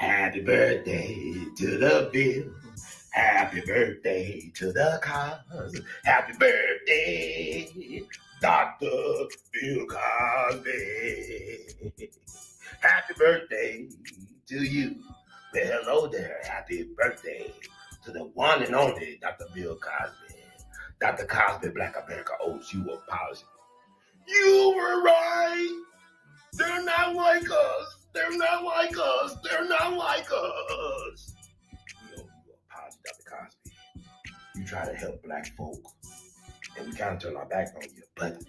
Happy birthday to the Bill. Happy birthday to the Cosby. Happy birthday, Dr. Bill Cosby. Happy birthday to you. Well, hello there. Happy birthday to the one and only Dr. Bill Cosby. Dr. Cosby, Black America owes you apology. You were right. They're not like us. They're not like us. They're not like us. You know, you apology, Dr. Cosby. You try to help black folk, and we kind of turn our back on you. But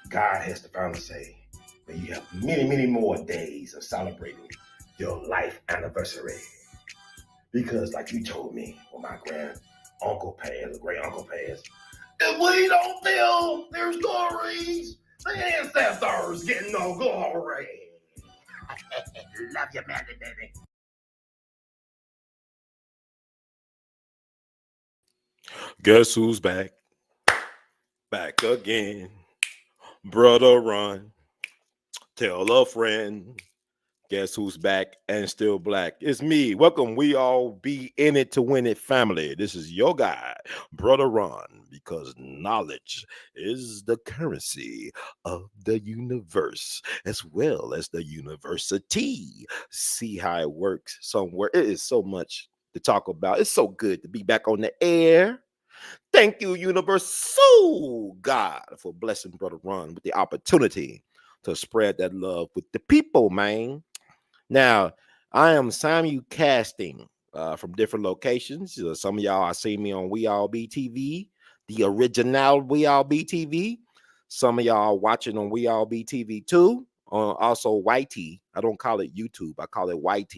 God has the final say. But you have many, many more days of celebrating your life anniversary. Because, like you told me, when my great uncle passed, if we don't tell their stories, the ancestors get no glory. Love you, man, baby. Guess who's back? Back again. Brother Run. Tell a friend. Guess who's back and still black? It's me. Welcome. We all be in it to win it, family. This is your guy, Brother Ron, because knowledge is the currency of the universe as well as the university. See how it works somewhere. It is so much to talk about. It's so good to be back on the air. Thank you, Universal God, for blessing Brother Ron with the opportunity to spread that love with the people, man. Now, I am simulcasting from different locations. Some of y'all I see me on We All BTV, the original We All BTV. Some of y'all watching on We All BTV too. Also, YT. I don't call it YouTube. I call it YT.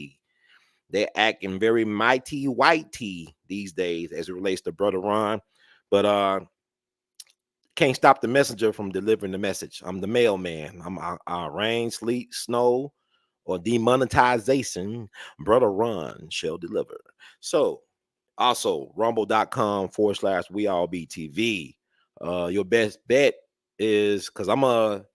They're acting very mighty whitey these days as it relates to Brother Ron. But can't stop the messenger from delivering the message. I'm the mailman. I rain, sleet, snow, or demonetization, Brother Ron shall deliver. So also rumble.com/we all BTV. Your best bet is because I'm a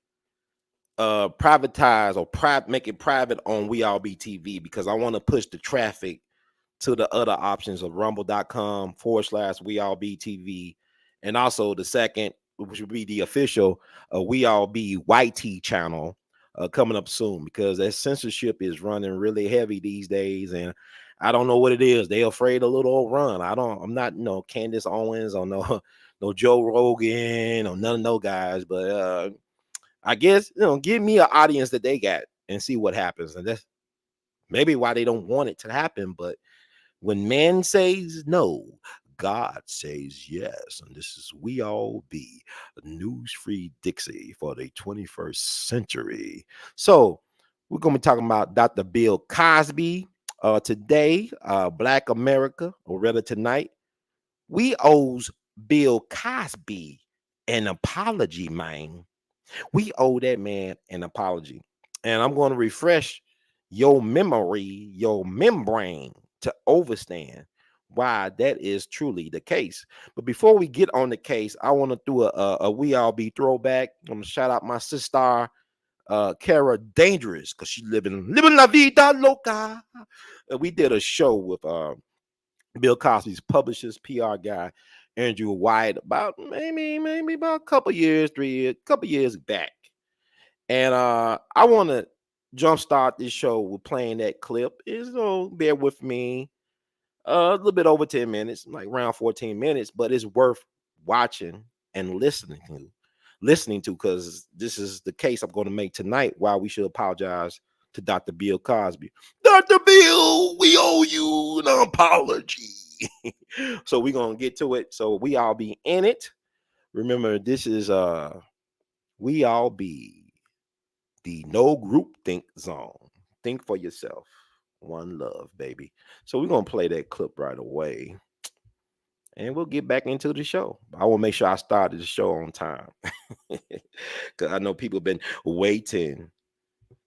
privatize or make it private on We All BTV because I want to push the traffic to the other options of rumble.com/we all BTV. And also the second, which would be the official We All Be YT channel coming up soon, because that censorship is running really heavy these days. And I don't know what it is. They afraid a little run. I'm not, Candace Owens or no Joe Rogan or none of those guys. But I guess, give me an audience that they got and see what happens. And that's maybe why they don't want it to happen. But when man says no, God says yes. And this is We All Be News-Free Dixie for the 21st century. So we're going to be talking about Dr. Bill Cosby today, Black America, or rather tonight. We owes Bill Cosby an apology, man. We owe that man an apology. And I'm going to refresh your memory, your membrane, to understand why that is truly the case. But before we get on the case, I want to do a We All Be throwback. I'm going to shout out my sister, Kara Dangerous, because she's living la vida loca. We did a show with Bill Cosby's publishers, PR guy, Andrew White, about maybe about a couple years back. And I want to jumpstart this show with playing that clip. Bear with me. A little bit over 10 minutes, like around 14 minutes, but it's worth watching and listening to, because this is the case I'm going to make tonight, why we should apologize to Dr. Bill Cosby. Dr. Bill, we owe you an apology. So we're going to get to it. So we all be in it. Remember, this is We All Be the No Group Think Zone. Think for yourself. One love, baby. So we're going to play that clip right away. And we'll get back into the show. I want to make sure I started the show on time. Because I know people have been waiting.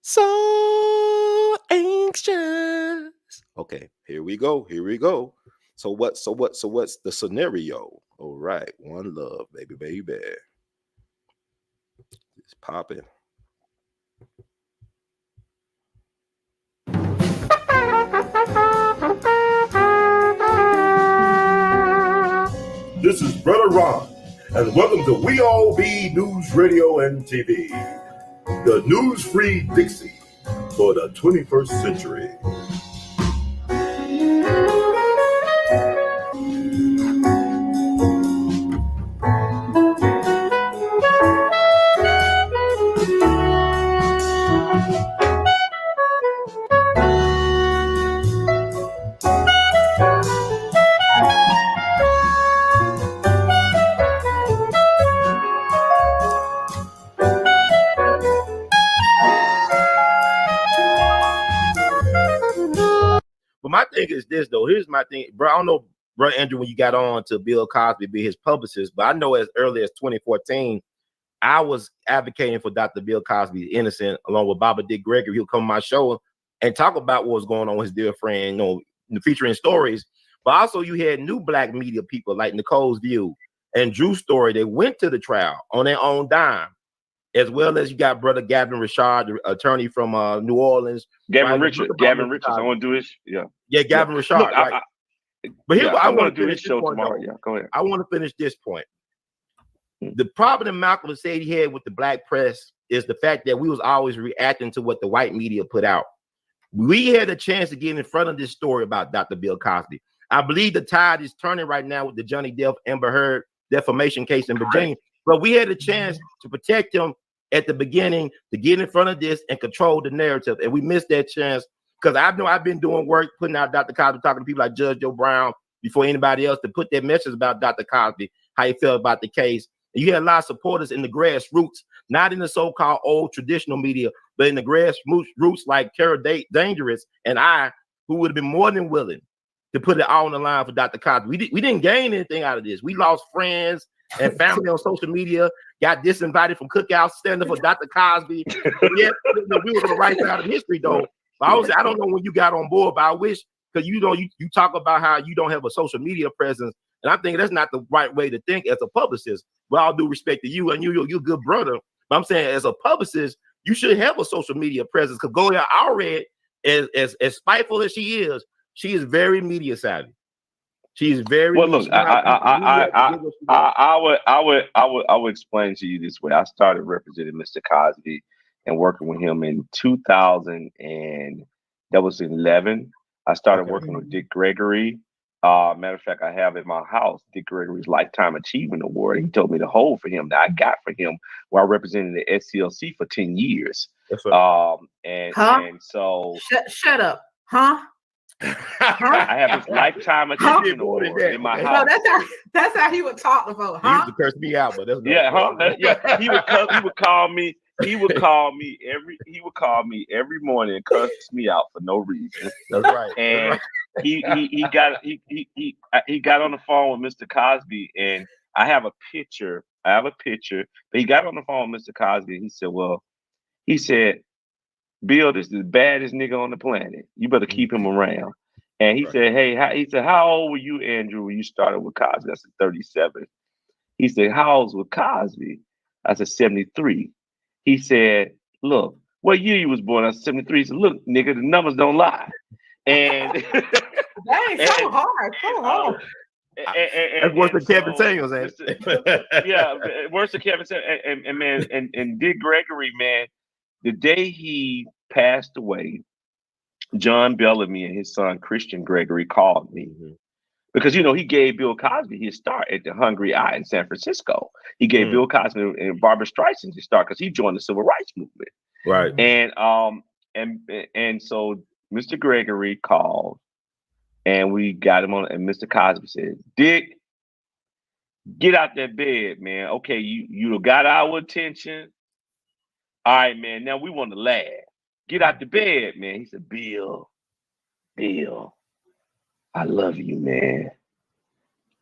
So anxious. Okay, here we go. So what's the scenario? All right. One love, baby. It's popping. this is Brother Ron, and welcome to We All Be News Radio and TV, the news-free Dixie for the 21st century. But my thing is this, though. Here's my thing, bro. I don't know, bro, Andrew, when you got on to Bill Cosby be his publicist, but I know as early as 2014, I was advocating for Dr. Bill Cosby's innocent, along with Baba Dick Gregory. He'll come on my show and talk about what was going on with his dear friend, featuring stories. But also, you had new black media people like Nicole's View and Drew Story. They went to the trial on their own dime, as well as you got brother Gavin Richard, the attorney from New Orleans. Gavin Richards. I want to do this. Yeah, Gavin Richard. Look, right. But here's what I want to do this show tomorrow. Yeah, go ahead. I want to finish this point. The problem that Malcolm said he had with the black press is the fact that we was always reacting to what the white media put out. We had a chance to get in front of this story about Dr. Bill Cosby. I believe the tide is turning right now with the Johnny Depp Amber Heard defamation case in Virginia. But we had a chance to protect him at the beginning, to get in front of this and control the narrative. And we missed that chance because I know I've been doing work, putting out Dr. Cosby, talking to people like Judge Joe Brown before anybody else to put that message about Dr. Cosby, how he felt about the case. And you had a lot of supporters in the grassroots, not in the so-called old traditional media, but in the grassroots like Kara Dangerous and I, who would have been more than willing to put it all on the line for Dr. Cosby. We didn't gain anything out of this. We lost friends and family on social media, got disinvited from cookouts, standing for Dr. Cosby. Yeah, we were on the right side of history, though. But I don't know when you got on board, but I wish, because you talk about how you don't have a social media presence, and I think that's not the right way to think as a publicist. With all due respect to you, and you're a good brother, but I'm saying as a publicist, you should have a social media presence. Because Goya already, as spiteful as she is very media savvy. She's very well. Look, I would explain to you this way. I started representing Mr. Cosby and working with him in 2000, and that was in 11. I started working with Dick Gregory. Matter of fact, I have in my house Dick Gregory's Lifetime Achievement Award. He told me to hold for him that I got for him while representing the SCLC for 10 years. That's right. And so shut up, huh? I have his Lifetime Achievement Award in my house. No, that's how he would talk to folks. He used to curse me out, but that's yeah. He would call me. He would call me every morning and cuss me out for no reason. That's right. And he got on the phone with Mr. Cosby, and I have a picture. But he got on the phone with Mr. Cosby, and he said, Bill, this is the baddest nigga on the planet. You better keep him around. And he said, how old were you, Andrew, when you started with Cosby? I said, 37. He said, how old was Cosby? I said, 73. He said, look, what year you was born? I said, 73. He said, look, nigga, the numbers don't lie. And dang, so hard. That's worse than Kevin Samuels, yeah, worse than Kevin Samuels. And Dick Gregory, man, the day he passed away, John Bellamy and his son Christian Gregory called me. Because, he gave Bill Cosby his start at the Hungry Eye in San Francisco. He gave Bill Cosby and Barbara Streisand his start because he joined the Civil Rights Movement. Right. And so Mr. Gregory called, and we got him on, and Mr. Cosby said, Dick, get out that bed, man. Okay, you got our attention. All right, man, now we want to laugh. Get out the bed, man. He said, Bill, I love you, man.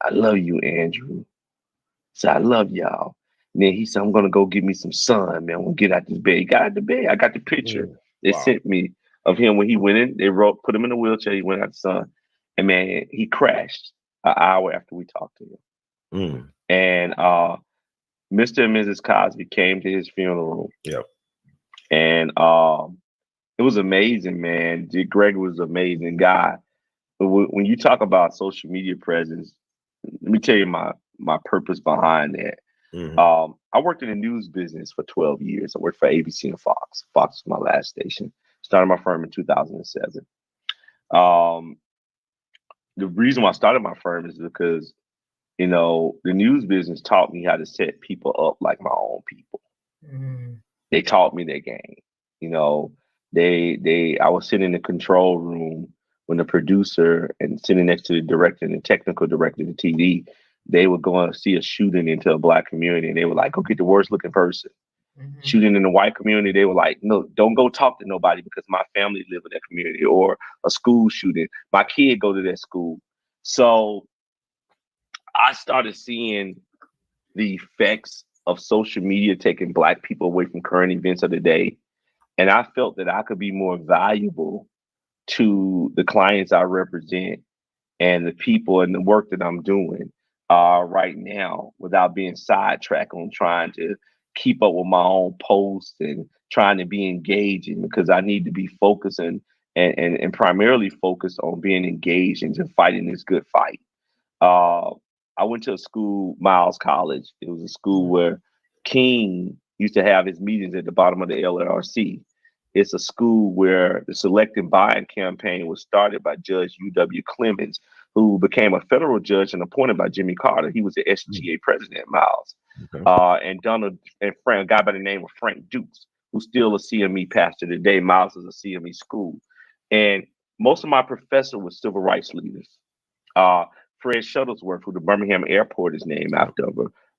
I love you, Andrew. So I love y'all. And then he said, I'm going to go get me some sun, man. I'm going to get out this bed. He got out the bed. I got the picture they sent me of him when he went in. They put him in a wheelchair. He went out the sun. And, man, he crashed an hour after we talked to him. And Mr. and Mrs. Cosby came to his funeral. Yep. And it was amazing, man. Dick Gregory was an amazing guy. But when you talk about social media presence, let me tell you my purpose behind that. I worked in the news business for 12 years. I worked for ABC and Fox. Fox was my last station. Started my firm in 2007. The reason why I started my firm is because, you know, the news business taught me how to set people up like my own people. They taught me their game. You know, I was sitting in the control room when the producer and sitting next to the director and the technical director of the TV, they would go and see a shooting into a Black community, and they were like, go get the worst looking person. Shooting in the white community, they were like, no, don't go talk to nobody because my family live in that community. Or a school shooting, my kid go to that school. So I started seeing the effects of social media taking Black people away from current events of the day. And I felt that I could be more valuable to the clients I represent and the people and the work that I'm doing right now without being sidetracked on trying to keep up with my own posts and trying to be engaging, because I need to be focused and primarily focused on being engaged and just fighting this good fight. I went to a school, Miles College. It was a school where King used to have his meetings at the bottom of the LRC. It's a school where the select and bind campaign was started by Judge U.W. Clemens, who became a federal judge and appointed by Jimmy Carter. He was the SGA president, Miles. And Donald and Frank, a guy by the name of Frank Dukes, who's still a CME pastor today. Miles is a CME school. And most of my professors were civil rights leaders. Fred Shuttlesworth, who the Birmingham airport is named after,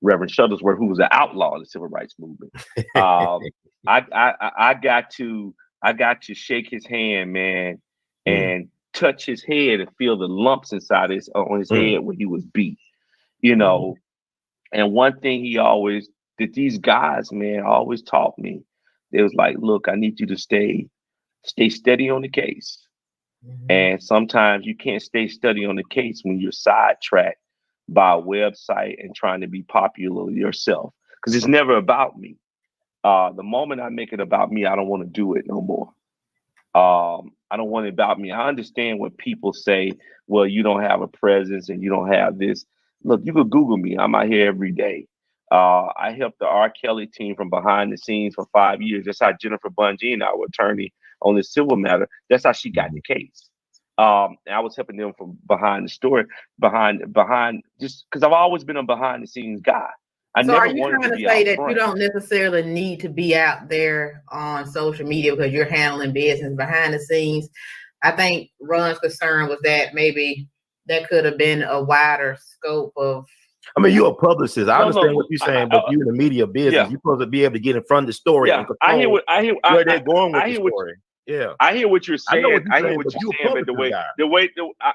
Reverend Shuttlesworth, who was an outlaw in the civil rights movement. I got to shake his hand, man, and touch his head and feel the lumps inside on his head where he was beat, you know. And one thing that these guys, man, always taught me, they was like, look, I need you to stay steady on the case. And sometimes you can't stay steady on the case when you're sidetracked by a website and trying to be popular yourself, because it's never about me. The moment I make it about me, I don't want to do it no more. I don't want it about me. I understand when people say, well, you don't have a presence and you don't have this. Look, you could Google me. I'm out here every day. I helped the R. Kelly team from behind the scenes for 5 years. That's how Jennifer Bungie, our attorney on this civil matter, that's how she got the case. And I was helping them from behind the story, behind just because I've always been a behind the scenes guy. So are you trying to say that you don't necessarily need to be out there on social media because you're handling business behind the scenes? I think Ron's concern was that maybe that could have been a wider scope of. I mean, you're a publicist. I understand what you're saying, but you're in the media business. You're supposed to be able to get in front of the story. Yeah, I hear where they're going with the story. Yeah, I hear what you're saying. I hear what you're saying, but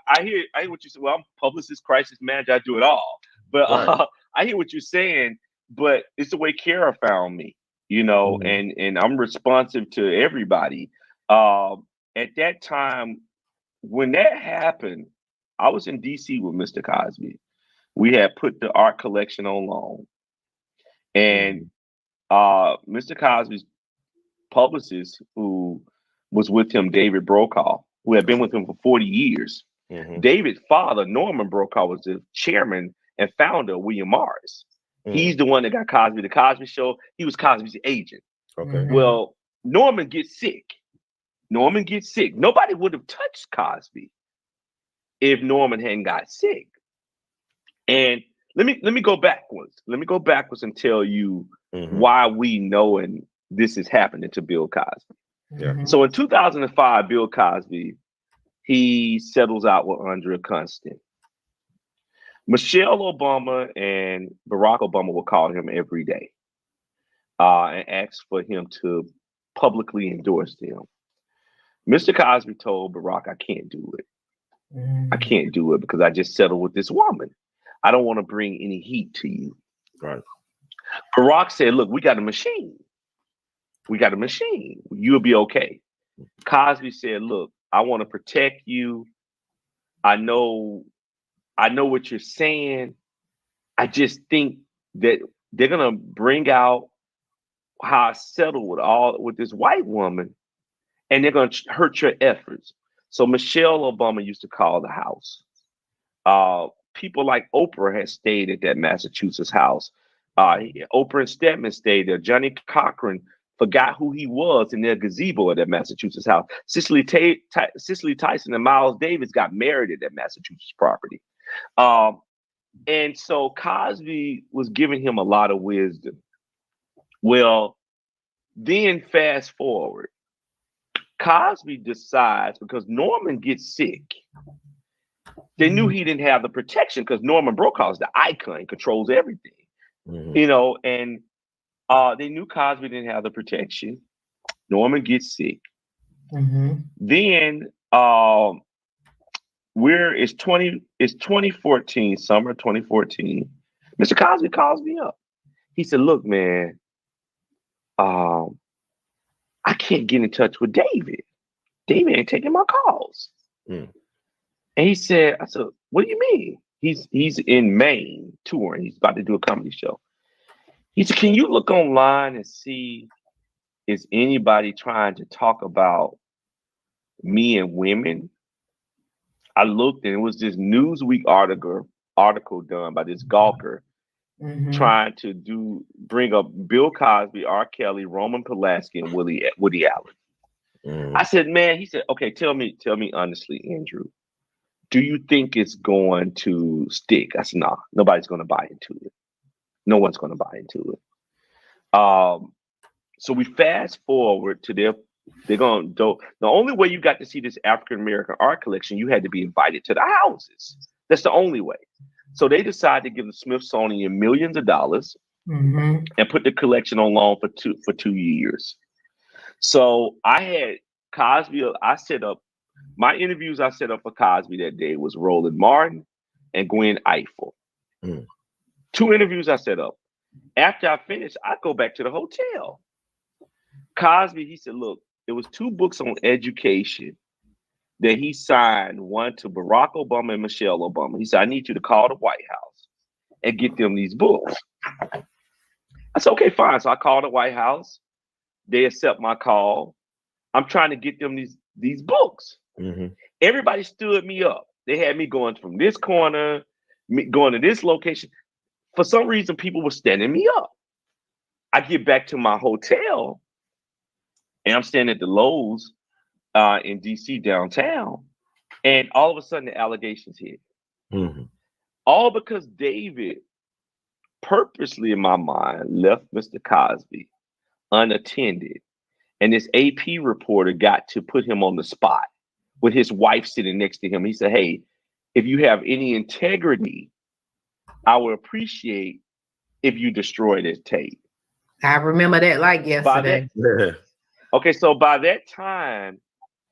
I hear what you say. Well, I'm publicist, crisis manager. I do it all. But I hear what you're saying. But it's the way Kara found me, you know, and I'm responsive to everybody. At that time, when that happened, I was in D.C. with Mr. Cosby. We had put the art collection on loan, and Mr. Cosby's publicist, who was with him, David Brokaw, who had been with him for 40 years. David's father, Norman Brokaw, was the chairman and founder of William Morris. He's the one that got Cosby, the Cosby Show. He was Cosby's agent. Well, Norman gets sick. Nobody would have touched Cosby if Norman hadn't got sick. And let me go backwards. Let me go backwards and tell you why we know and this is happening to Bill Cosby. So in 2005, Bill Cosby, he settles out with Andrea Constand. Michelle Obama and Barack Obama will call him every day and ask for him to publicly endorse him. Mr. Cosby told Barack, I can't do it. I can't do it because I just settled with this woman. I don't want to bring any heat to you. Right. Barack said, look, we got a machine. You'll be okay. Cosby said, look, I want to protect you. I know what you're saying. I just think that they're gonna bring out how I settled with this white woman, and they're gonna hurt your efforts. So Michelle Obama used to call the house. people like Oprah had stayed at that Massachusetts house. Oprah and Stedman stayed there. Johnny Cochran forgot who he was in their gazebo at that Massachusetts house. Cicely Tyson and Miles Davis got married at that Massachusetts property. And so Cosby was giving him a lot of wisdom. Well, then fast forward, Cosby decides, because Norman gets sick, they knew he didn't have the protection because Norman Brokaw is the icon, controls everything, you know, and they knew Cosby didn't have the protection. Norman gets sick. Then it's 2014, summer 2014. Mr. Cosby calls me up. He said, look, man, I can't get in touch with David. David ain't taking my calls. And he said, I said, what do you mean? He's in Maine touring. He's about to do a comedy show. He said, can you look online and see, is anybody trying to talk about me and women? I looked and it was this Newsweek article done by this gawker trying to bring up Bill Cosby, R. Kelly, Roman Polanski, and Woody Allen. I said, man, he said, okay, tell me honestly, Andrew, do you think it's going to stick? I said, nah, nobody's going to buy into it. No one's going to buy into it. So we fast forward to they're going to, the only way you got to see this African-American art collection, you had to be invited to the houses. That's the only way. So they decided to give the Smithsonian millions of dollars and put the collection on loan for 2 years. So I had Cosby, my interviews I set up for Cosby that day was Roland Martin and Gwen Ifill. 2 interviews I set up. After I finished, I go back to the hotel. Cosby, he said, look, there was 2 books on education that he signed, one to Barack Obama and Michelle Obama. He said, I need you to call the White House and get them these books. I said, okay, fine. So I called the White House. They accept my call. I'm trying to get them these books. Everybody stood me up. They had me going from this corner, going to this location. For some reason, people were standing me up. I get back to my hotel and I'm standing at the Lowe's in DC downtown. And all of a sudden the allegations hit. All because David purposely, in my mind, left Mr. Cosby unattended. And this AP reporter got to put him on the spot with his wife sitting next to him. He said, hey, if you have any integrity, I would appreciate if you destroy this tape. I remember that like yesterday. Okay, so by that time,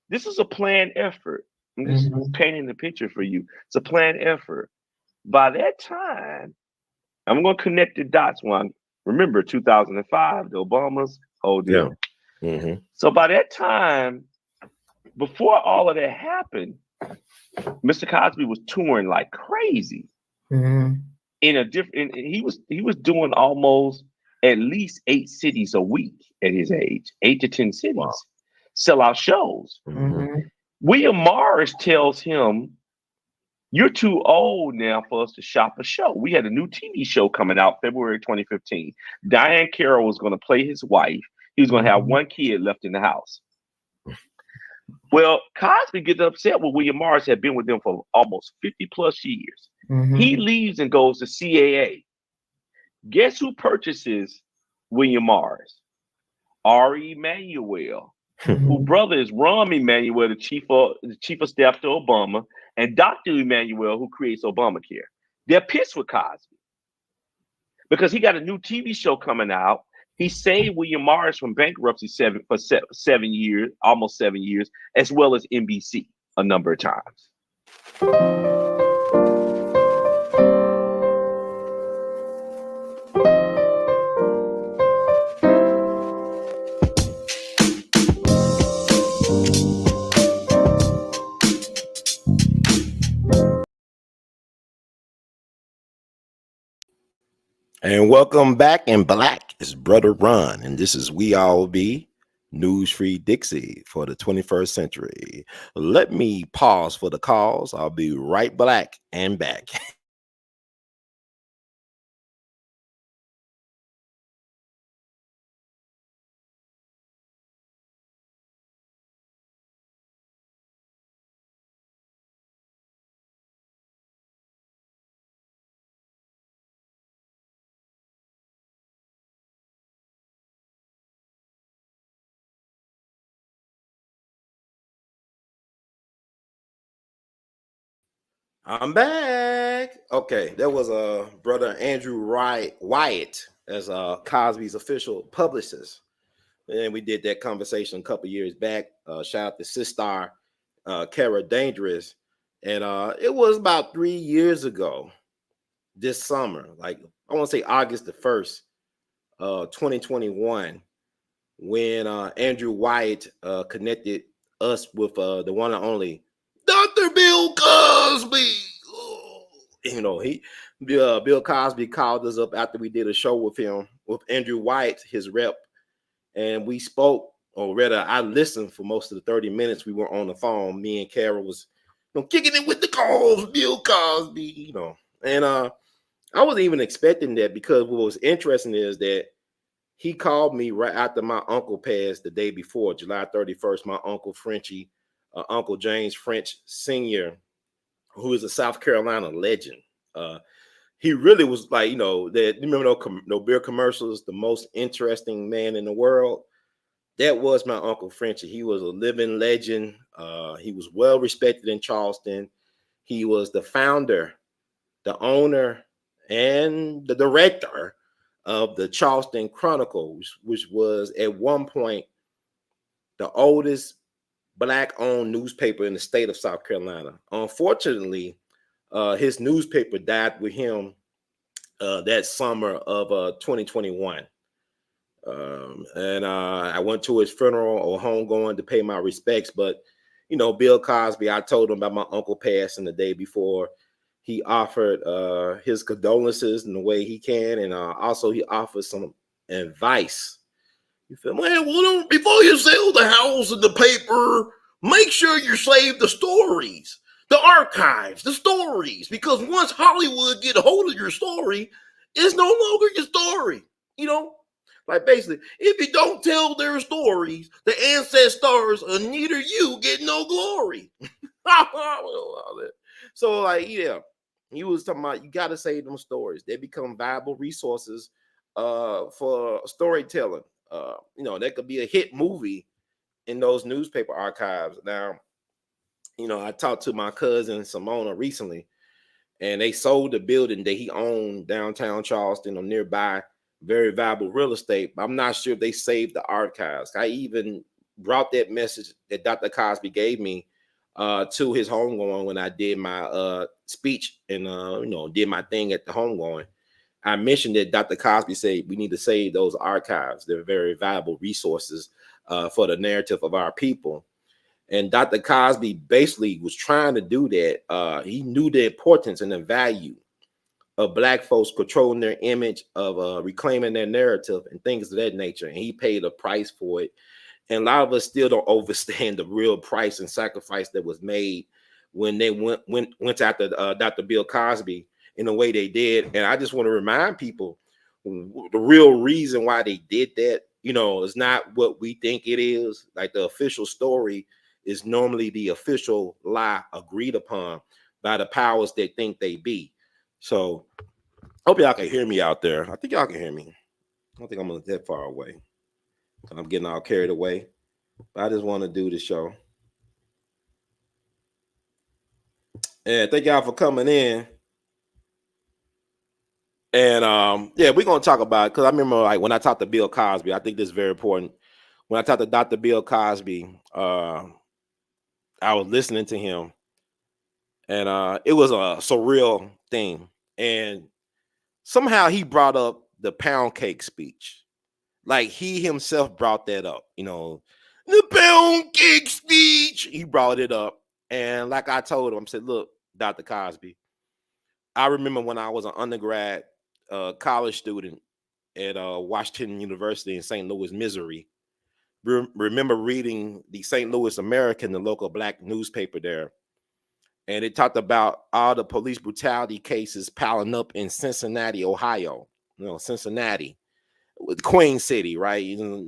this is a planned effort. I'm just painting the picture for you. It's a planned effort. By that time, I'm going to connect the dots. Remember 2005, the Obamas, whole deal. So by that time, before all of that happened, Mr. Cosby was touring like crazy. In a different, he was doing almost at least 8 cities a week at his age, 8 to 10 cities, sell out shows. William Morris tells him, you're too old now for us to shop a show. We had a new TV show coming out February 2015. Diane Carroll was going to play his wife. He was going to have 1 kid left in the house. Well, Cosby gets upset with William Morris, had been with them for almost 50 plus years. He leaves and goes to CAA. Guess who purchases William Morris? Ari Emanuel, whose brother is Rahm Emanuel, the chief of staff to Obama, and Dr. Emanuel, who creates Obamacare. They're pissed with Cosby because he got a new TV show coming out. He saved William Morris from bankruptcy for 7 years, almost 7 years, as well as NBC a number of times. And welcome back in black. It's Brother Ron, and this is We All Be News Free Dixie for the 21st century. Let me pause for the calls. I'll be right back and back. I'm back. Okay, that was brother Andrew Wyatt as Cosby's official publicist, and we did that conversation a couple years back. Shout out to Sistar, Kara Dangerous, and it was about 3 years ago this summer, like I want to say August the 1st, 2021, when Andrew Wyatt connected us with the one and only Dr. Bill Cosby. Oh, you know, Bill Cosby called us up after we did a show with him, with Andrew Wyatt, his rep, and we spoke, or rather, I listened for most of the 30 minutes we were on the phone. Me and Kara was, kicking it with the calls, Bill Cosby, and I wasn't even expecting that, because what was interesting is that he called me right after my uncle passed the day before, July 31st. My uncle Frenchie, Uncle James French Sr., who is a South Carolina legend. He really was like, that. You remember no beer commercials? The most interesting man in the world. That was my Uncle Frenchie. He was a living legend. He was well respected in Charleston. He was the founder, the owner, and the director of the Charleston Chronicle, which was at one point the oldest Black-owned newspaper in the state of South Carolina. Unfortunately, his newspaper died with him that summer of 2021. And I went to his funeral or homegoing to pay my respects. But, Bill Cosby, I told him about my uncle passing the day before. He offered his condolences in the way he can, and also he offered some advice. You feel, man, well, before you sell the house and the paper, make sure you save the stories, the archives, the stories, because once Hollywood get a hold of your story, it's no longer your story. Like basically, if you don't tell their stories, the ancestors, neither you get no glory. So, like, yeah, he was talking about you got to save them stories. They become viable resources for storytelling. That could be a hit movie in those newspaper archives. Now, I talked to my cousin Simona recently, and they sold the building that he owned downtown Charleston or nearby, very valuable real estate. But I'm not sure if they saved the archives. I even brought that message that Dr. Cosby gave me to his homegoing when I did my speech and did my thing at the homegoing. I mentioned that Dr. Cosby said we need to save those archives. They're very valuable resources for the narrative of our people. And Dr. Cosby basically was trying to do that. He knew the importance and the value of Black folks controlling their image, of reclaiming their narrative and things of that nature. And he paid a price for it. And a lot of us still don't understand the real price and sacrifice that was made when they went after Dr. Bill Cosby in the way they did. And I just want to remind people the real reason why they did that, is not what we think it is. Like the official story is normally the official lie agreed upon by the powers that think they be. So hope y'all can hear me out there. I think y'all can hear me. I don't think I'm that far away. I'm getting all carried away. But I just want to do the show. And thank y'all for coming in. And yeah, we're gonna talk about it, because I remember like when I talked to Bill Cosby, I think this is very important. When I talked to Dr. Bill Cosby, I was listening to him, and it was a surreal thing. And somehow he brought up the Poundcake speech. Like he himself brought that up, the Poundcake speech. He brought it up. And like I told him, I said, look, Dr. Cosby, I remember when I was an undergrad college student at Washington University in St. Louis, Missouri. Remember reading the St. Louis American, the local Black newspaper there. And it talked about all the police brutality cases piling up in Cincinnati, Ohio. Cincinnati, with Queen City, right?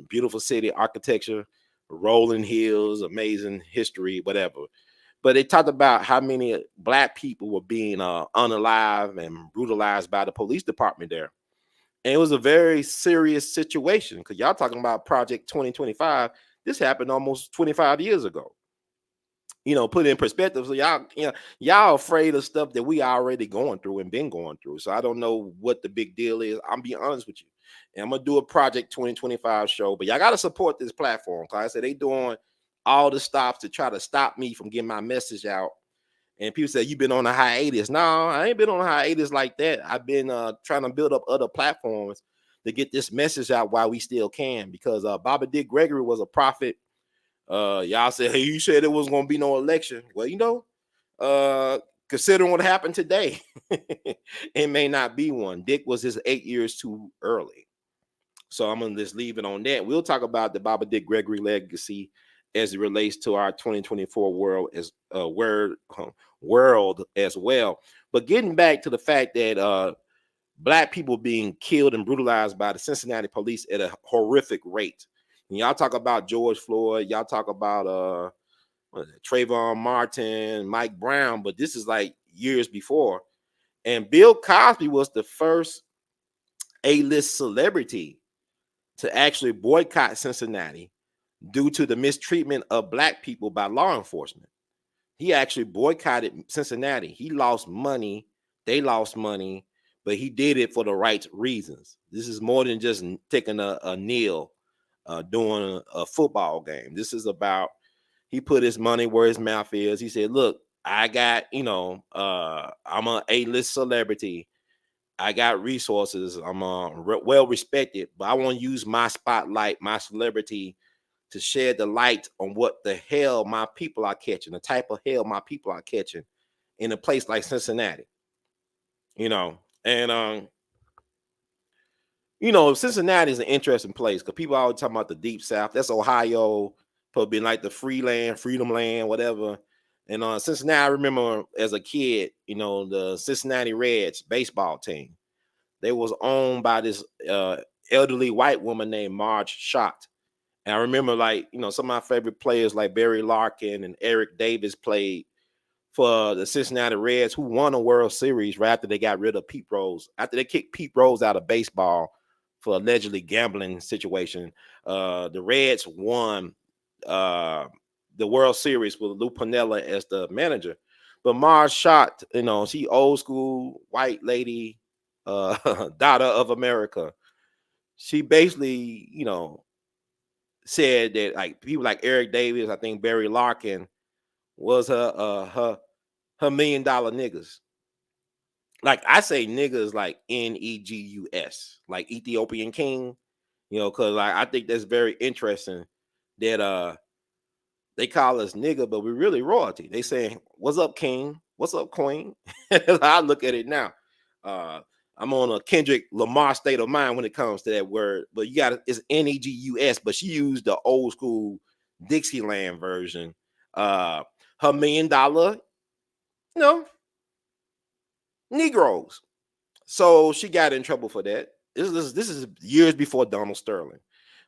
Beautiful city, architecture, rolling hills, amazing history, whatever. But it talked about how many Black people were being unalive and brutalized by the police department there. And it was a very serious situation, because y'all talking about Project 2025. This happened almost 25 years ago. put in perspective. So y'all afraid of stuff that we already going through and been going through. So I don't know what the big deal is. I'm being honest with you. And I'm gonna do a Project 2025 show, but y'all gotta support this platform. Cause I said they doing all the stops to try to stop me from getting my message out. And people say, you've been on a hiatus. No, I ain't been on a hiatus like that. I've been trying to build up other platforms to get this message out while we still can. Because Bobby Dick Gregory was a prophet. Y'all said, hey, you said it was going to be no election. Well, considering what happened today, it may not be one. Dick was just 8 years too early. So I'm going to just leave it on that. We'll talk about the Bobby Dick Gregory legacy as it relates to our 2024 world as well. But getting back to the fact that Black people being killed and brutalized by the Cincinnati police at a horrific rate. And y'all talk about George Floyd, y'all talk about Trayvon Martin, Mike Brown, but this is like years before. And Bill Cosby was the first A-list celebrity to actually boycott Cincinnati due to the mistreatment of Black people by law enforcement. He actually boycotted Cincinnati. He lost money. They lost money, but he did it for the right reasons. This is more than just taking a kneel during a football game. This is about, he put his money where his mouth is. He said, look, I got, I'm an A-list celebrity. I got resources. I'm well respected, but I want to use my spotlight, my celebrity, to shed the light on what the hell my people are catching, the type of hell my people are catching in a place like Cincinnati. Cincinnati is an interesting place because people always talking about the Deep South. That's Ohio, probably like the free land, freedom land, whatever. And Cincinnati, I remember as a kid, the Cincinnati Reds baseball team. They was owned by this elderly white woman named Marge Schott. And I remember, some of my favorite players like Barry Larkin and Eric Davis played for the Cincinnati Reds, who won a World Series right after they got rid of Pete Rose. After they kicked Pete Rose out of baseball for allegedly gambling situation, the Reds won the World Series with Lou Piniella as the manager. But Marge Schott, she old school white lady, daughter of America. She basically, said that like people like Eric Davis, I think Barry Larkin was her $1 million niggas. Like I say niggas like Negus, like Ethiopian king, because I think that's very interesting that they call us nigga, but we're really royalty. They saying, what's up, king? What's up, queen? I look at it now. I'm on a Kendrick Lamar state of mind when it comes to that word, but it's Negus, but she used the old school Dixieland version. Her $1 million, Negroes. So she got in trouble for that. This is years before Donald Sterling.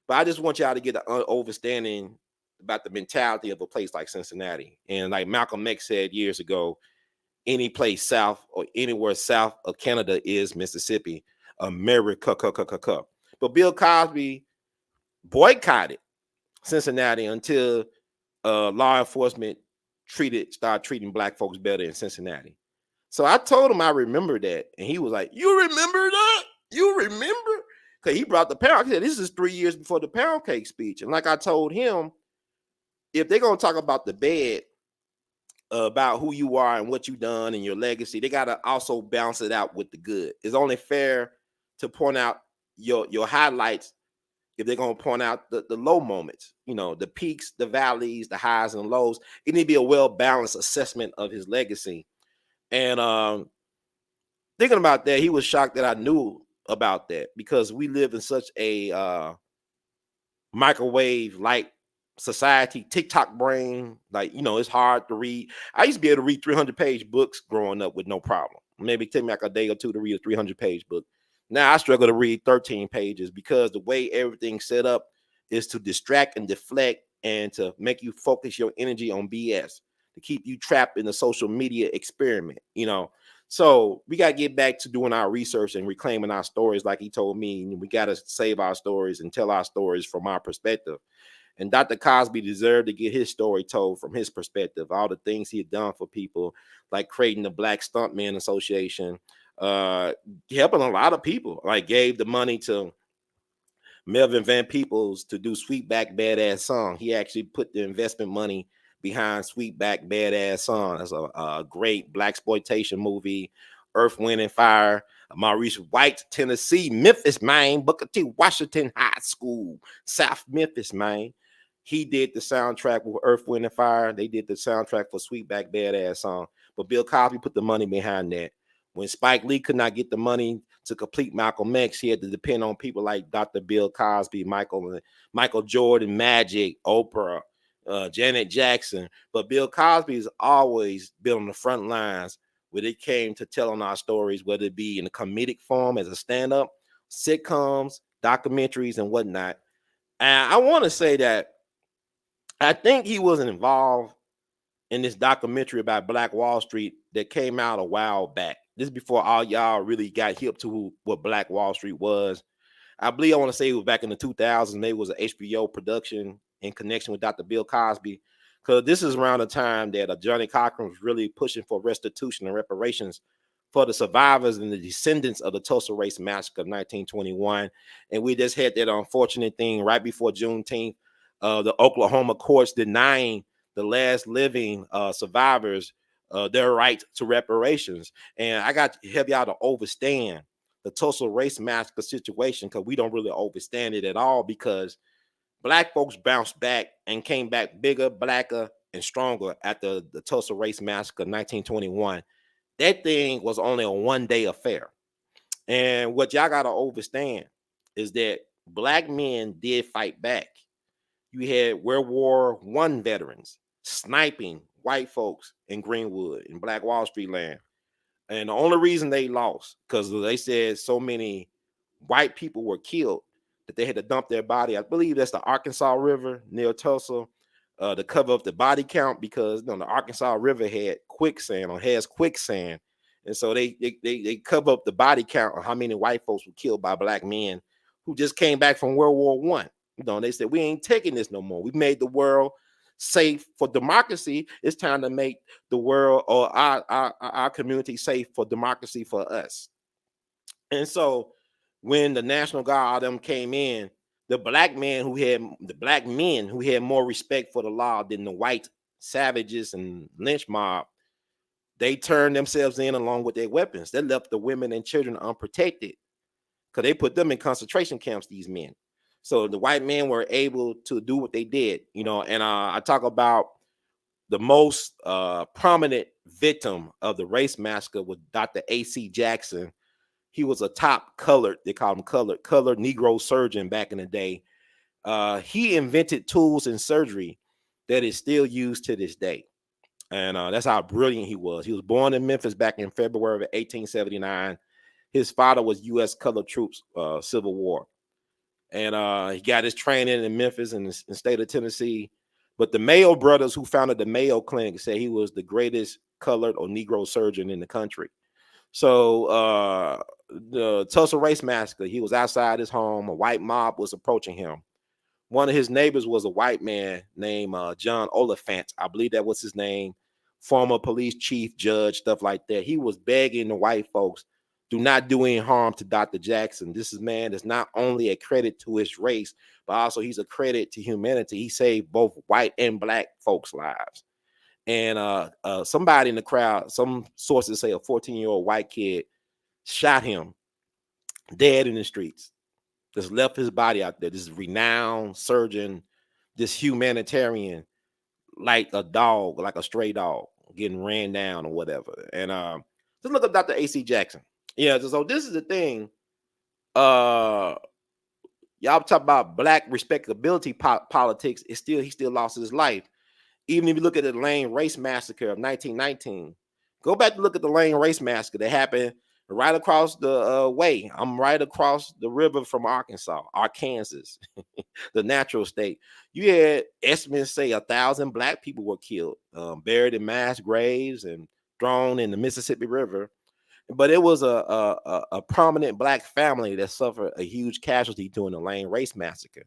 But I just want y'all to get an understanding about the mentality of a place like Cincinnati. And like Malcolm X said years ago, any place south or anywhere south of Canada is Mississippi, America. But Bill Cosby boycotted Cincinnati until law enforcement started treating Black folks better in Cincinnati. So I told him I remember that, and he was like, "You remember that? You remember?" Because he brought the pound. He said, "This is 3 years before the Poundcake speech," and like I told him, if they're gonna talk about the bad, about who you are and what you've done and your legacy, they got to also balance it out with the good. It's only fair to point out your highlights if they're going to point out the low moments, the peaks, the valleys, the highs and lows. It need to be a well-balanced assessment of his legacy. And thinking about that, he was shocked that I knew about that because we live in such a microwave-like society, TikTok brain, it's hard to read. I used to be able to read 300-page books growing up with no problem. Maybe take me like a day or two to read a 300-page book. Now I struggle to read 13 pages because the way everything's set up is to distract and deflect and to make you focus your energy on BS, to keep you trapped in the social media experiment, So we got to get back to doing our research and reclaiming our stories like he told me. We got to save our stories and tell our stories from our perspective. And Dr. Cosby deserved to get his story told from his perspective, all the things he had done for people, like creating the Black Stuntman Association, helping a lot of people, like gave the money to Melvin Van Peebles to do Sweetback Badass Song. He actually put the investment money behind Sweetback Badass Song. That's a great blaxploitation movie. Earth, Wind, and Fire. Maurice White, Tennessee, Memphis, Maine, Booker T. Washington High School, South Memphis, Maine. He did the soundtrack with Earth, Wind, and Fire. They did the soundtrack for Sweetback Badass Song. But Bill Cosby put the money behind that. When Spike Lee could not get the money to complete Malcolm X, he had to depend on people like Dr. Bill Cosby, Michael Jordan, Magic, Oprah, Janet Jackson. But Bill Cosby has always been on the front lines when it came to telling our stories, whether it be in a comedic form as a stand-up, sitcoms, documentaries, and whatnot. And I want to say that I think he wasn't involved in this documentary about Black Wall Street that came out a while back. This is before all y'all really got hip to what Black Wall Street was. I believe I want to say it was back in the 2000s. Maybe it was an HBO production in connection with Dr. Bill Cosby, because this is around the time that Johnny Cochran was really pushing for restitution and reparations for the survivors and the descendants of the Tulsa Race Massacre of 1921. And we just had that unfortunate thing right before Juneteenth, the Oklahoma courts denying the last living survivors their right to reparations. And I got to help y'all to understand the Tulsa Race Massacre situation, because we don't really understand it at all, because Black folks bounced back and came back bigger, blacker, and stronger after the Tulsa Race Massacre of 1921. That thing was only a one-day affair. And what y'all got to understand is that Black men did fight back. You had World War I veterans sniping white folks in Greenwood, in Black Wall Street land. And the only reason they lost, because they said so many white people were killed that they had to dump their body. I believe that's the Arkansas River near Tulsa, to cover up the body count, because the Arkansas River had quicksand, or has quicksand. And so they cover up the body count of how many white folks were killed by Black men who just came back from World War I. They said, we ain't taking this no more. We made the world safe for democracy. It's time to make the world, or our community, safe for democracy for us. And so when the National Guard, all them came in, the black men who had more respect for the law than the white savages and lynch mob, they turned themselves in along with their weapons. They left the women and children unprotected, because they put them in concentration camps, these men. So the white men were able to do what they did, and I talk about the most prominent victim of the race massacre was Dr. A.C. Jackson. He was a top colored, they call him colored Negro surgeon back in the day. He invented tools and surgery that is still used to this day. And that's how brilliant he was. He was born in Memphis back in February of 1879. His father was U.S. colored troops, Civil War. And he got his training in Memphis in the state of Tennessee. But the Mayo brothers, who founded the Mayo Clinic, said he was the greatest colored or Negro surgeon in the country. So the Tulsa Race Massacre, he was outside his home. A white mob was approaching him. One of his neighbors was a white man named John Oliphant. I believe that was his name. Former police chief, judge, stuff like that. He was begging the white folks, do not do any harm to Dr. Jackson. This is man that's not only a credit to his race, but also he's a credit to humanity. He saved both white and Black folks' lives. And somebody in the crowd, some sources say a 14-year-old white kid shot him dead in the streets. Just left his body out there. This renowned surgeon, this humanitarian, like a dog, like a stray dog, getting ran down or whatever. And just look up Dr. A.C. Jackson. Yeah, so this is the thing. Y'all talk about Black respectability politics. He still lost his life. Even if you look at the Lane Race Massacre of 1919, go back to look at the Lane Race Massacre that happened right across the way. I'm right across the river from Arkansas, the natural state. You had estimates say 1,000 Black people were killed, buried in mass graves and thrown in the Mississippi River. But it was a prominent Black family that suffered a huge casualty during the Lane Race Massacre.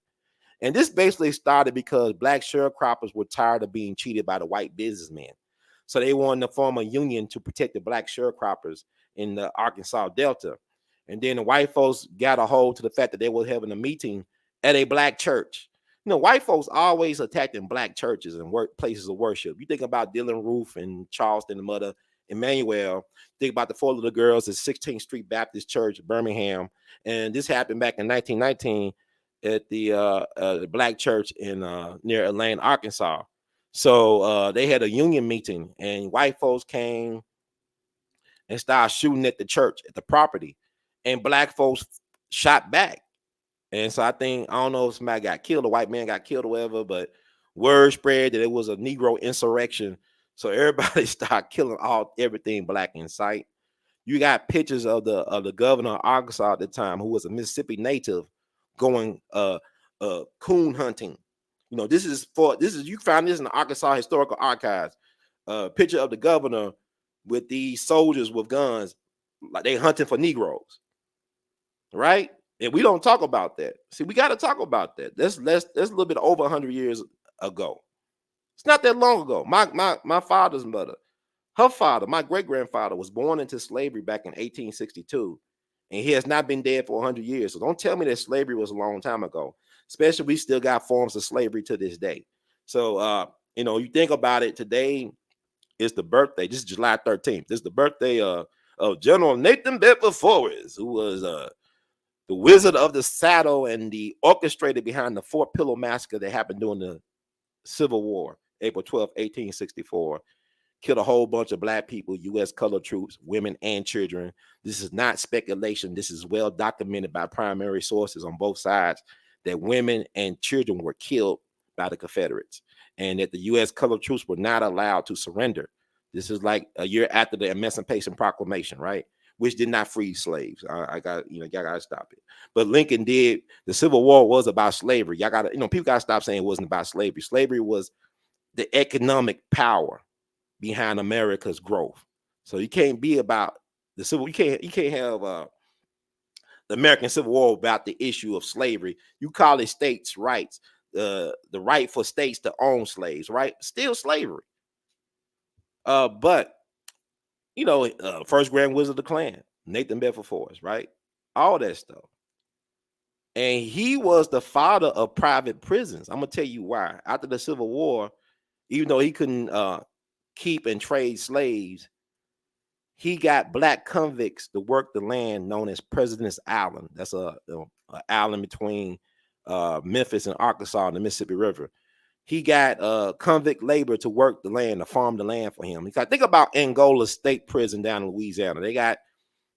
And this basically started because black sharecroppers were tired of being cheated by the white businessmen. So they wanted to form a union to protect the black sharecroppers in the Arkansas Delta. And then the white folks got a hold to the fact that they were having a meeting at a black church. You know, white folks always attacking black churches and places of worship. You think about Dylan Roof and Charleston, the mother Emmanuel. Think about the four little girls at 16th Street Baptist Church, Birmingham. And this happened back in 1919 at the black church in near Atlanta, Arkansas. So they had a union meeting, and white folks came and started shooting at the church, at the property, and black folks shot back. And so I don't know if somebody got killed, a white man got killed or whatever, but word spread that it was a Negro insurrection. So everybody started killing everything black in sight. You got pictures of the governor of Arkansas at the time, who was a Mississippi native, going coon hunting. You know, you found this in the Arkansas Historical Archives. Picture of the governor with these soldiers with guns, like they hunting for Negroes, right? And we don't talk about that. See, we got to talk about that. That's a little bit over 100 years ago. It's not that long ago. My father's mother, her father, my great-grandfather, was born into slavery back in 1862, and he has not been dead for 100 years. So don't tell me that slavery was a long time ago. Especially, we still got forms of slavery to this day. So, you know, you think about it, today is the birthday. This is July 13th. This is the birthday of General Nathan Bedford Forrest, who was the Wizard of the Saddle and the orchestrator behind the Fort Pillow massacre that happened during the Civil War, April 12, 1864. Killed a whole bunch of black people, U.S. colored troops, women, and children. This is not speculation. This is well documented by primary sources on both sides, that women and children were killed by the Confederates, and that the U.S. colored troops were not allowed to surrender. This is like a year after the Emancipation Proclamation, right? Which did not free slaves. Y'all gotta stop it. But Lincoln did. The Civil War was about slavery. Y'all gotta, people gotta stop saying it wasn't about slavery. Slavery was the economic power behind America's growth. So you can't be about the civil. You can't have the American Civil War about the issue of slavery. You call it states' rights, the right for states to own slaves, right? Still slavery. But first Grand Wizard of the Klan, Nathan Bedford Forrest, right? All that stuff. And he was the father of private prisons. I'm gonna tell you why. After the Civil War, even though he couldn't keep and trade slaves, he got black convicts to work the land known as President's Island. That's a island between Memphis and Arkansas and the Mississippi River. He got convict labor to work the land, to farm the land for him. Think about Angola State Prison down in Louisiana. They got,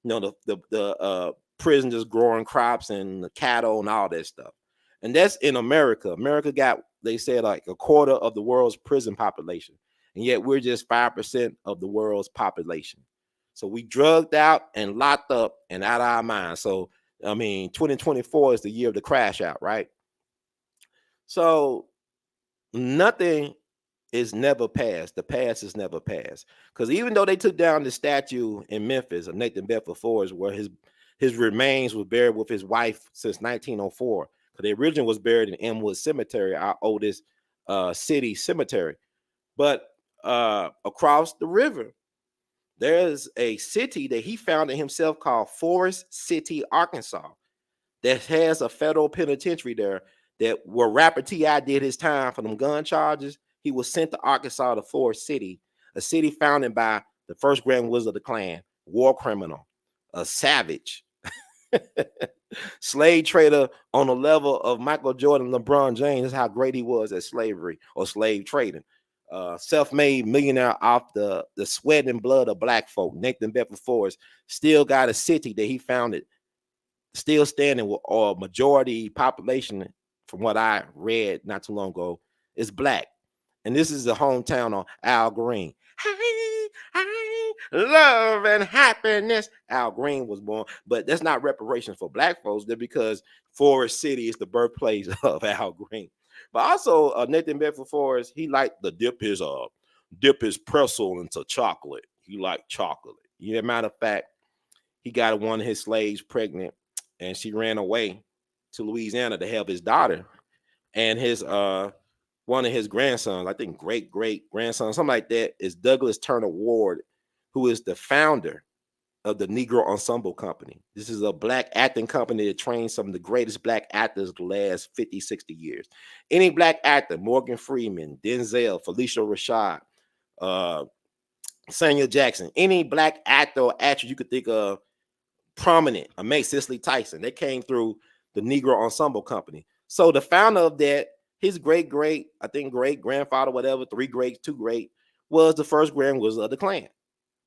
the prisoners growing crops and the cattle and all that stuff. And that's in America. America got, they said, like a quarter of the world's prison population. And yet we're just 5% of the world's population. So we drugged out and locked up and out of our minds. So, 2024 is the year of the crash out, right? So nothing is never past. The past is never past. Because even though they took down the statue in Memphis of Nathan Bedford Forrest, where his remains were buried with his wife since 1904, because the original was buried in Elmwood Cemetery, our oldest city cemetery. But across the river, there's a city that he founded himself called Forest City, Arkansas, that has a federal penitentiary there, that where rapper T.I. did his time for them gun charges. He was sent to Arkansas, to Forest City, a city founded by the first Grand Wizard of the Klan, war criminal, a savage, slave trader on the level of Michael Jordan, LeBron James. That's how great he was at slavery or slave trading. Self-made millionaire off the sweat and blood of black folk. Nathan Bedford Forrest still got a city that he founded, still standing with a majority population, from what I read not too long ago, is black. And this is the hometown of Al Green. Hey, love and happiness. Al Green was born, but that's not reparations for black folks. They're because Forest City is the birthplace of Al Green. But also Nathan Bedford Forrest, he liked to dip his pretzel into chocolate. He liked chocolate. Matter of fact, he got one of his slaves pregnant, and she ran away to Louisiana to help his daughter. and his one of his grandsons, I think great grandson, something like that, is Douglas Turner Ward, who is the founder of the Negro Ensemble Company. This is a black acting company that trains some of the greatest black actors the last 50, 60 years. Any black actor, Morgan Freeman, Denzel, Felicia Rashad, Samuel Jackson, any black actor or actress you could think of prominent, Mae Cicely Tyson, they came through the Negro Ensemble Company. So the founder of that, his great grandfather, whatever, 3 greats, 2 great, was the first Grand Wizard of the Klan.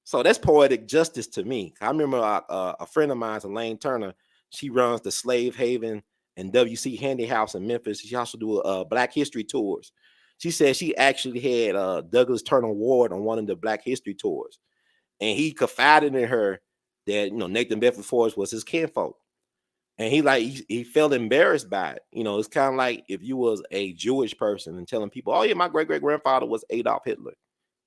So that's poetic justice to me. I remember a friend of mine, Elaine Turner. She runs the Slave Haven and WC Handy House in Memphis. She also do Black History tours. She said she actually had Douglas Turner Ward on one of the Black History tours, and he confided in her that Nathan Bedford Forrest was his kinfolk, and he felt embarrassed by it. It's kind of like if you was a Jewish person and telling people, "Oh yeah, my great grandfather was Adolf Hitler,"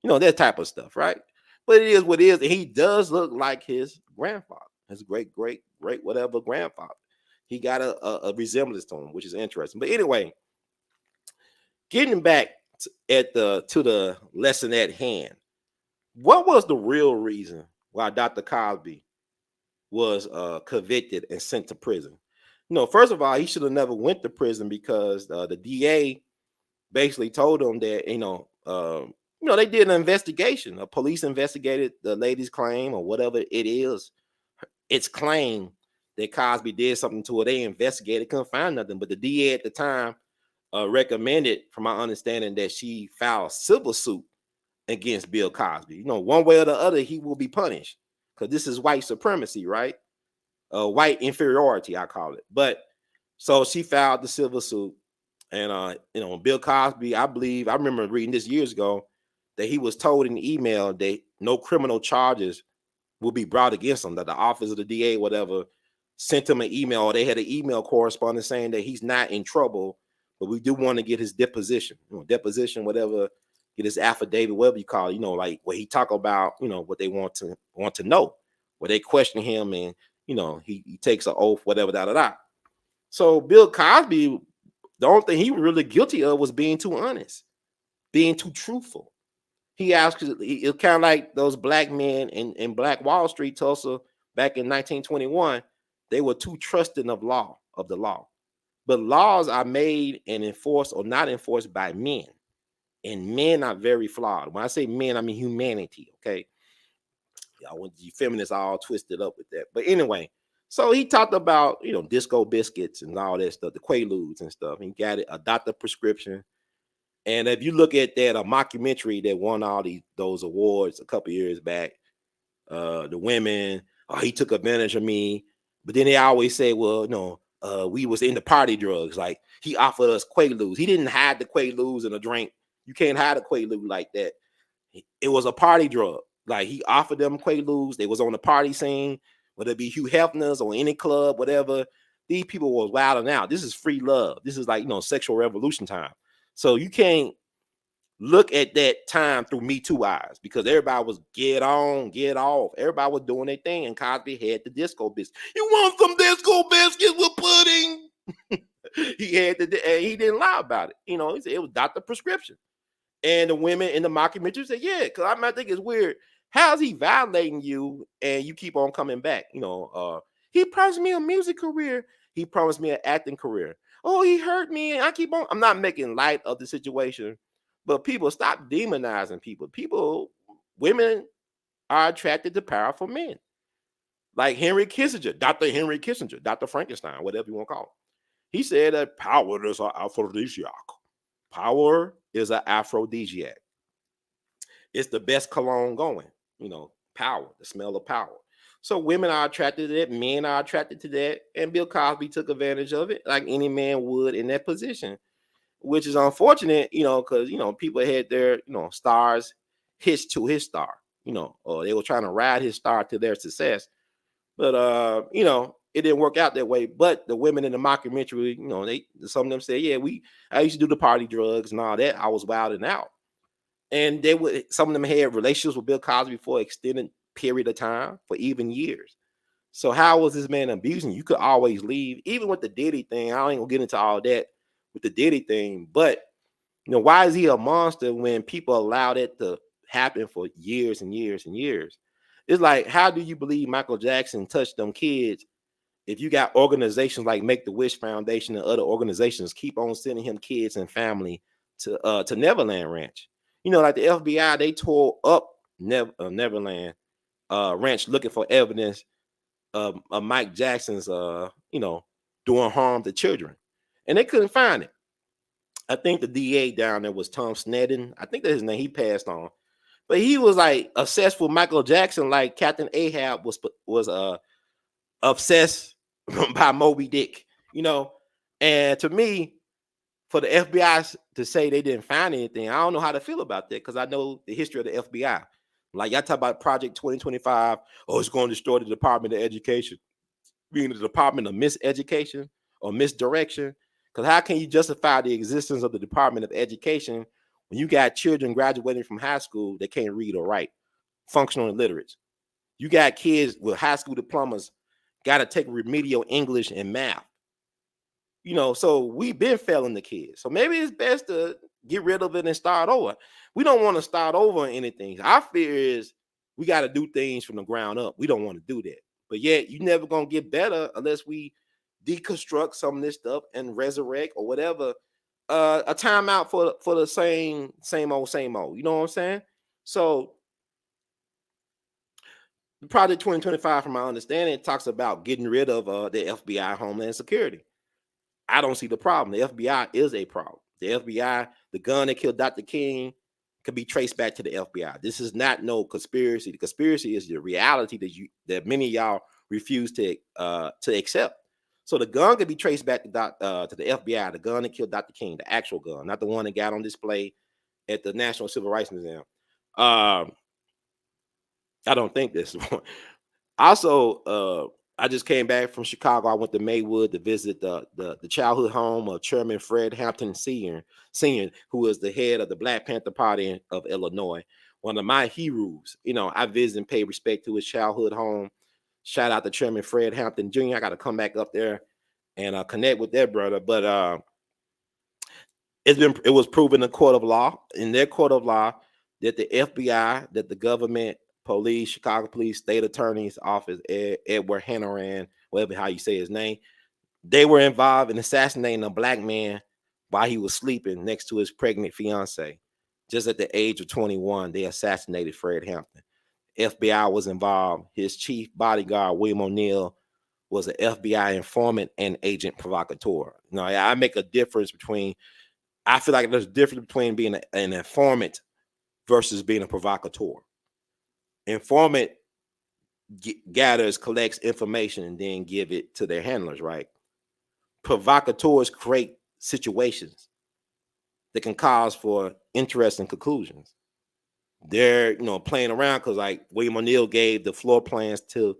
that type of stuff, right? But it is what it is. And he does look like his grandfather, his great whatever grandfather. He got a resemblance to him, which is interesting. But anyway, getting back to the lesson at hand, what was the real reason why Dr. Cosby was convicted and sent to prison? First of all, he should have never went to prison because the DA basically told him that they did an investigation. A police investigated the lady's claim or whatever it is. It's claim that Cosby did something to her. They investigated, couldn't find nothing. But the DA at the time recommended, from my understanding, that she file a civil suit against Bill Cosby. One way or the other, he will be punished because this is white supremacy, right? White inferiority, I call it. But so she filed the civil suit. And Bill Cosby, I remember reading this years ago, that he was told in the email that no criminal charges will be brought against him, that the office of the DA, whatever, sent him an email, or they had an email correspondence saying that he's not in trouble, but we do want to get his deposition, whatever, get his affidavit, whatever you call it, like where he talk about, what they want to know, where they question him and, he takes an oath, whatever, So Bill Cosby, the only thing he was really guilty of was being too honest, being too truthful. He it's kind of like those black men in Black Wall Street, Tulsa, back in 1921. They were too trusting of the law. But laws are made and enforced or not enforced by men. And men are very flawed. When I say men, I mean humanity, okay? Y'all want you feminists all twisted up with that. But anyway, so he talked about, disco biscuits and all that stuff, the Quaaludes and stuff. He got a doctor prescription. And if you look at that, a mockumentary that won all those awards a couple years back, the women, he took advantage of me. But then they always say, well, no, we was into party drugs. Like he offered us Quaaludes. He didn't hide the Quaaludes in a drink. You can't hide a Quaalude like that. It was a party drug. Like he offered them Quaaludes. They was on the party scene, whether it be Hugh Hefner's or any club, whatever. These people was wilding out. This is free love. This is like, sexual revolution time. So you can't look at that time through Me Too eyes, because everybody was get on, get off. Everybody was doing their thing, and Cosby had the disco biscuits. You want some disco biscuits with pudding? He had and he didn't lie about it. He said it was doctor prescription. And the women in the mockumentary said, yeah, because I think it's weird. How's he violating you and you keep on coming back? He promised me a music career. He promised me an acting career. Oh, he hurt me and I keep on. I'm not making light of the situation, but people, stop demonizing people. Women are attracted to powerful men. Like Henry Kissinger, Dr. Henry Kissinger, Dr. Frankenstein, whatever you want to call him. He said that power is an aphrodisiac. Power is an aphrodisiac. It's the best cologne going, power, the smell of power. So women are attracted to that, men are attracted to that, and Bill Cosby took advantage of it like any man would in that position, which is unfortunate, because, people had their, stars hitched to his star, or they were trying to ride his star to their success. But, it didn't work out that way. But the women in the mockumentary, some of them said, yeah, I used to do the party drugs and all that. I was wilding out. And some of them had relationships with Bill Cosby for an extended period of time, for even years. So how was this man abusing you? You could always leave. Even with the Diddy thing, I ain't gonna get into all that. with the Diddy thing. But why is he a monster when people allowed it to happen for years and years and years? It's like, how do you believe Michael Jackson touched them kids if you got organizations like Make-A-Wish Foundation and other organizations keep on sending him kids and family to Neverland Ranch? Like the FBI, they tore up Neverland Ranch looking for evidence of Mike Jackson's, doing harm to children, and they couldn't find it. I think the DA down there was Tom Sneddon. I think that's his name. He passed on, but he was like obsessed with Michael Jackson, like Captain Ahab was obsessed by Moby Dick, And to me, for the FBI to say they didn't find anything, I don't know how to feel about that, because I know the history of the FBI. Like, y'all talk about Project 2025, it's going to destroy the Department of Education, being the Department of Miseducation or Misdirection. Because how can you justify the existence of the Department of Education when you got children graduating from high school that can't read or write, functional illiterates? You got kids with high school diplomas got to take remedial English and math. So we've been failing the kids. So maybe it's best to get rid of it and start over. We don't want to start over on anything. Our fear is we got to do things from the ground up. We don't want to do that. But yet you're never going to get better unless we deconstruct some of this stuff and resurrect or whatever. A timeout for the same old. You know what I'm saying? So Project 2025, from my understanding, talks about getting rid of the FBI, Homeland Security. I don't see the problem. The FBI is a problem. The FBI, the gun that killed Dr. King, can be traced back to the FBI. This is not no conspiracy. The conspiracy is the reality that many of y'all refuse to accept. So the gun can be traced back to the FBI, the gun that killed Dr. King, the actual gun, not the one that got on display at the National Civil Rights Museum. I don't think this one. Also, I just came back from Chicago. I went to Maywood to visit the childhood home of Chairman Fred Hampton Sr., who is the head of the Black Panther Party of Illinois, one of my heroes. I visited and paid respect to his childhood home. Shout out to Chairman Fred Hampton Jr. I got to come back up there and connect with that brother. But it was proven in their court of law, that the FBI, that the government, police, Chicago Police, State Attorney's Office, Edward Hannaran, whatever how you say his name, they were involved in assassinating a Black man while he was sleeping next to his pregnant fiance. Just at the age of 21, they assassinated Fred Hampton. FBI was involved. His chief bodyguard, William O'Neill, was an FBI informant and agent provocateur. Now, I make a difference between, I feel like there's a difference between being an informant versus being a provocateur. Informant gathers, collects information, and then give it to their handlers, right? Provocateurs create situations that can cause for interesting conclusions. They're, playing around because, like, William O'Neill gave the floor plans to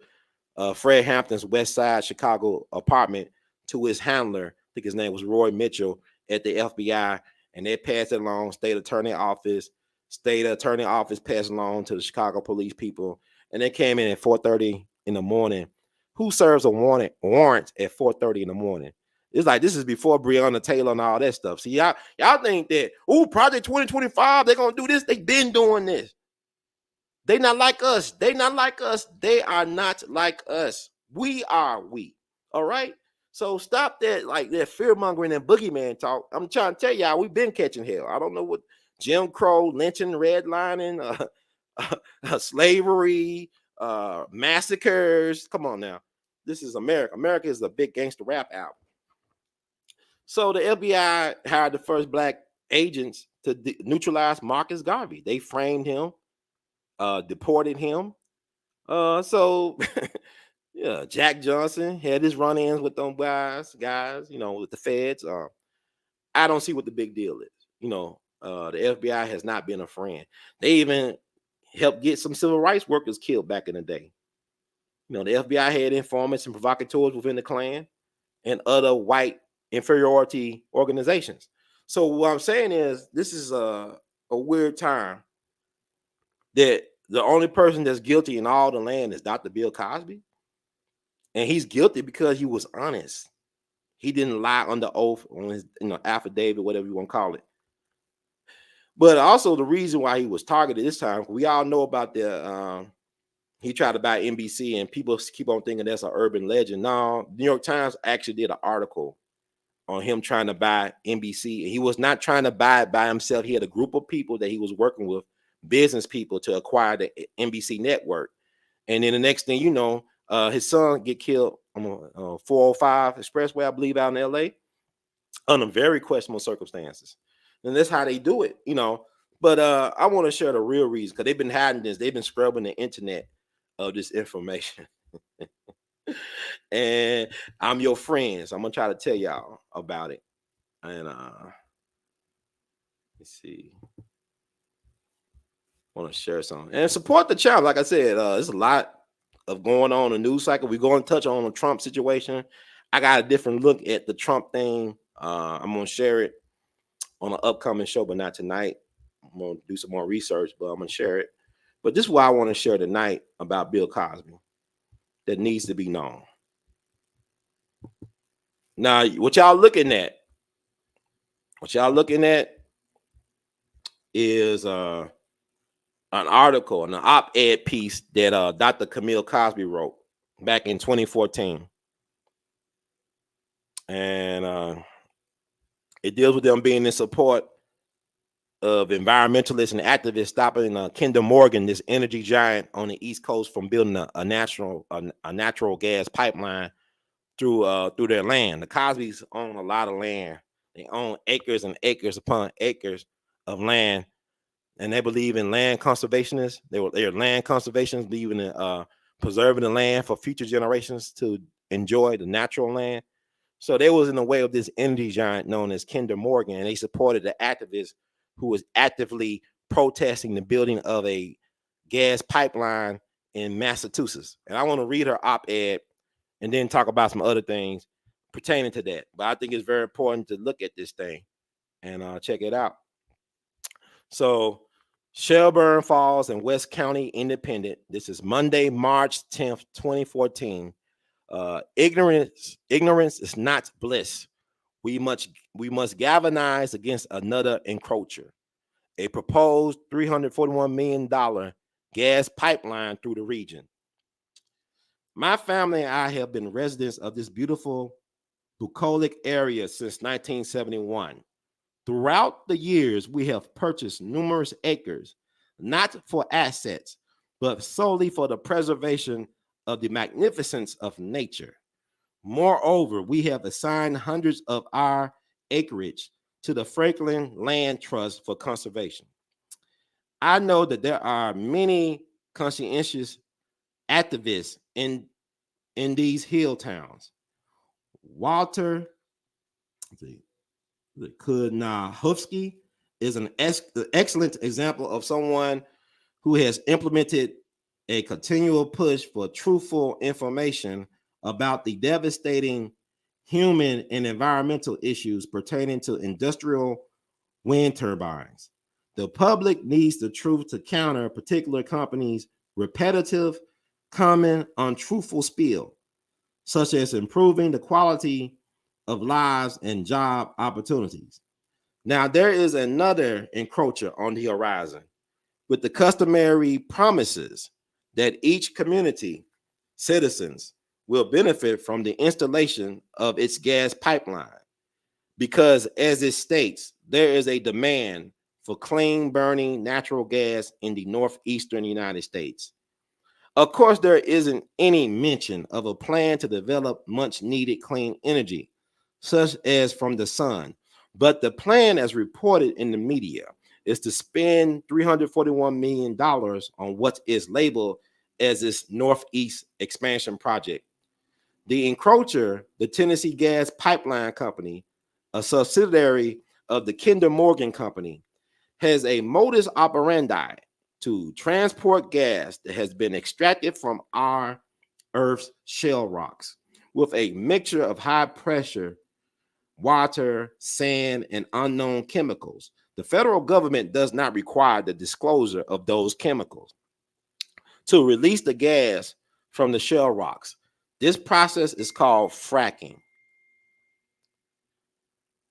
Fred Hampton's West Side Chicago apartment to his handler. I think his name was Roy Mitchell at the FBI, and they passed it along. State Attorney Office passed along to the Chicago police people, and they came in at 4:30 in the morning. Who serves a warrant at 4:30 in the morning? It's like, this is before Breonna Taylor and all that stuff. See, y'all think that, Project 2025, they're gonna do this. They've been doing this. They not like us. They not like us. They are not like us. We are we. All right. So stop that, like, that fear mongering and boogeyman talk. I'm trying to tell y'all, we've been catching hell. I don't know what Jim Crow, lynching, redlining, slavery, massacres. Come on now. This is America. America is a big gangster rap album. So the FBI hired the first Black agents to neutralize Marcus Garvey. They framed him, deported him. So yeah, Jack Johnson had his run-ins with them guys, with the feds. I don't see what the big deal is. The FBI has not been a friend. They even helped get some civil rights workers killed back in the day. The FBI had informants and provocateurs within the Klan and other white inferiority organizations. So what I'm saying is, this is a weird time that the only person that's guilty in all the land is Dr. Bill Cosby. And he's guilty because he was honest. He didn't lie under oath on his affidavit, whatever you want to call it. But also the reason why he was targeted this time, we all know about the he tried to buy NBC, and people keep on thinking that's an urban legend. No, New York Times actually did an article on him trying to buy NBC. And he was not trying to buy it by himself. He had a group of people that he was working with, business people, to acquire the NBC network. And then the next thing you know, his son get killed on 405 Expressway, I believe, out in LA, under very questionable circumstances. And that's how they do it, But I want to share the real reason, because they've been hiding this. They've been scrubbing the internet of this information. And I'm your friends. I'm gonna try to tell y'all about it. And let's see. I want to share something and support the channel. Like I said, there's a lot of going on in the news cycle. We're going to touch on the Trump situation. I got a different look at the Trump thing. I'm gonna share it on an upcoming show, but not tonight. I'm gonna do some more research, but I'm gonna share it. But this is what I want to share tonight about Bill Cosby that needs to be known. Now, what y'all looking at is an article, an op-ed piece that Dr. Camille Cosby wrote back in 2014. And it deals with them being in support of environmentalists and activists stopping Kinder Morgan, this energy giant on the East Coast, from building a natural gas pipeline through their land. The Cosbys own a lot of land. They own acres and acres upon acres of land, and they believe in land conservationists. They're land conservationists, believing in preserving the land for future generations to enjoy the natural land. So they was in the way of this energy giant known as Kinder Morgan, and they supported the activists who was actively protesting the building of a gas pipeline in Massachusetts. And I want to read her op-ed and then talk about some other things pertaining to that. But I think it's very important to look at this thing and check it out. So Shelburne Falls and West County Independent. This is Monday, March 10th, 2014. Ignorance is not bliss. We must galvanize against another encroacher. A proposed $341 million gas pipeline through the region. My family and I have been residents of this beautiful bucolic area since 1971. Throughout the years, we have purchased numerous acres, not for assets, but solely for the preservation of the magnificence of nature. Moreover, we have assigned hundreds of our acreage to the Franklin Land Trust for conservation. I know that there are many conscientious activists in these hill towns. Walter Kudnahowski is an excellent example of someone who has implemented a continual push for truthful information about the devastating human and environmental issues pertaining to industrial wind turbines. The public needs the truth to counter particular companies' repetitive, common, untruthful spiel, such as improving the quality of lives and job opportunities. Now, there is another encroacher on the horizon with the customary promises that each community, citizens, will benefit from the installation of its gas pipeline, because, as it states, there is a demand for clean burning natural gas in the northeastern United States. Of course, there isn't any mention of a plan to develop much needed clean energy, such as from the sun, but the plan, as reported in the media, is to spend $341 million on what is labeled as its Northeast expansion project. The encroacher, the Tennessee Gas Pipeline Company, a subsidiary of the Kinder Morgan Company, has a modus operandi to transport gas that has been extracted from our Earth's shale rocks with a mixture of high pressure, water, sand, and unknown chemicals. The federal government does not require the disclosure of those chemicals to release the gas from the shale rocks. This process is called fracking.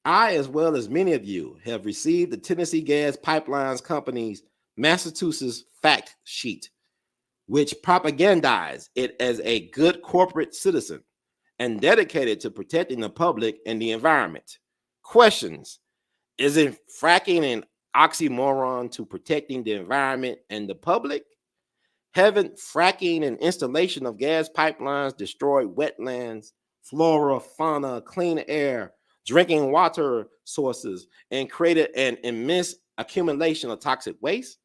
I, as well as many of you, have received the Tennessee Gas Pipelines Company's Massachusetts fact sheet, which propagandizes it as a good corporate citizen and dedicated to protecting the public and the environment. Questions: is it fracking an oxymoron to protecting the environment and the public? Haven't fracking and installation of gas pipelines destroyed wetlands, flora, fauna, clean air, drinking water sources, and created an immense accumulation of toxic waste?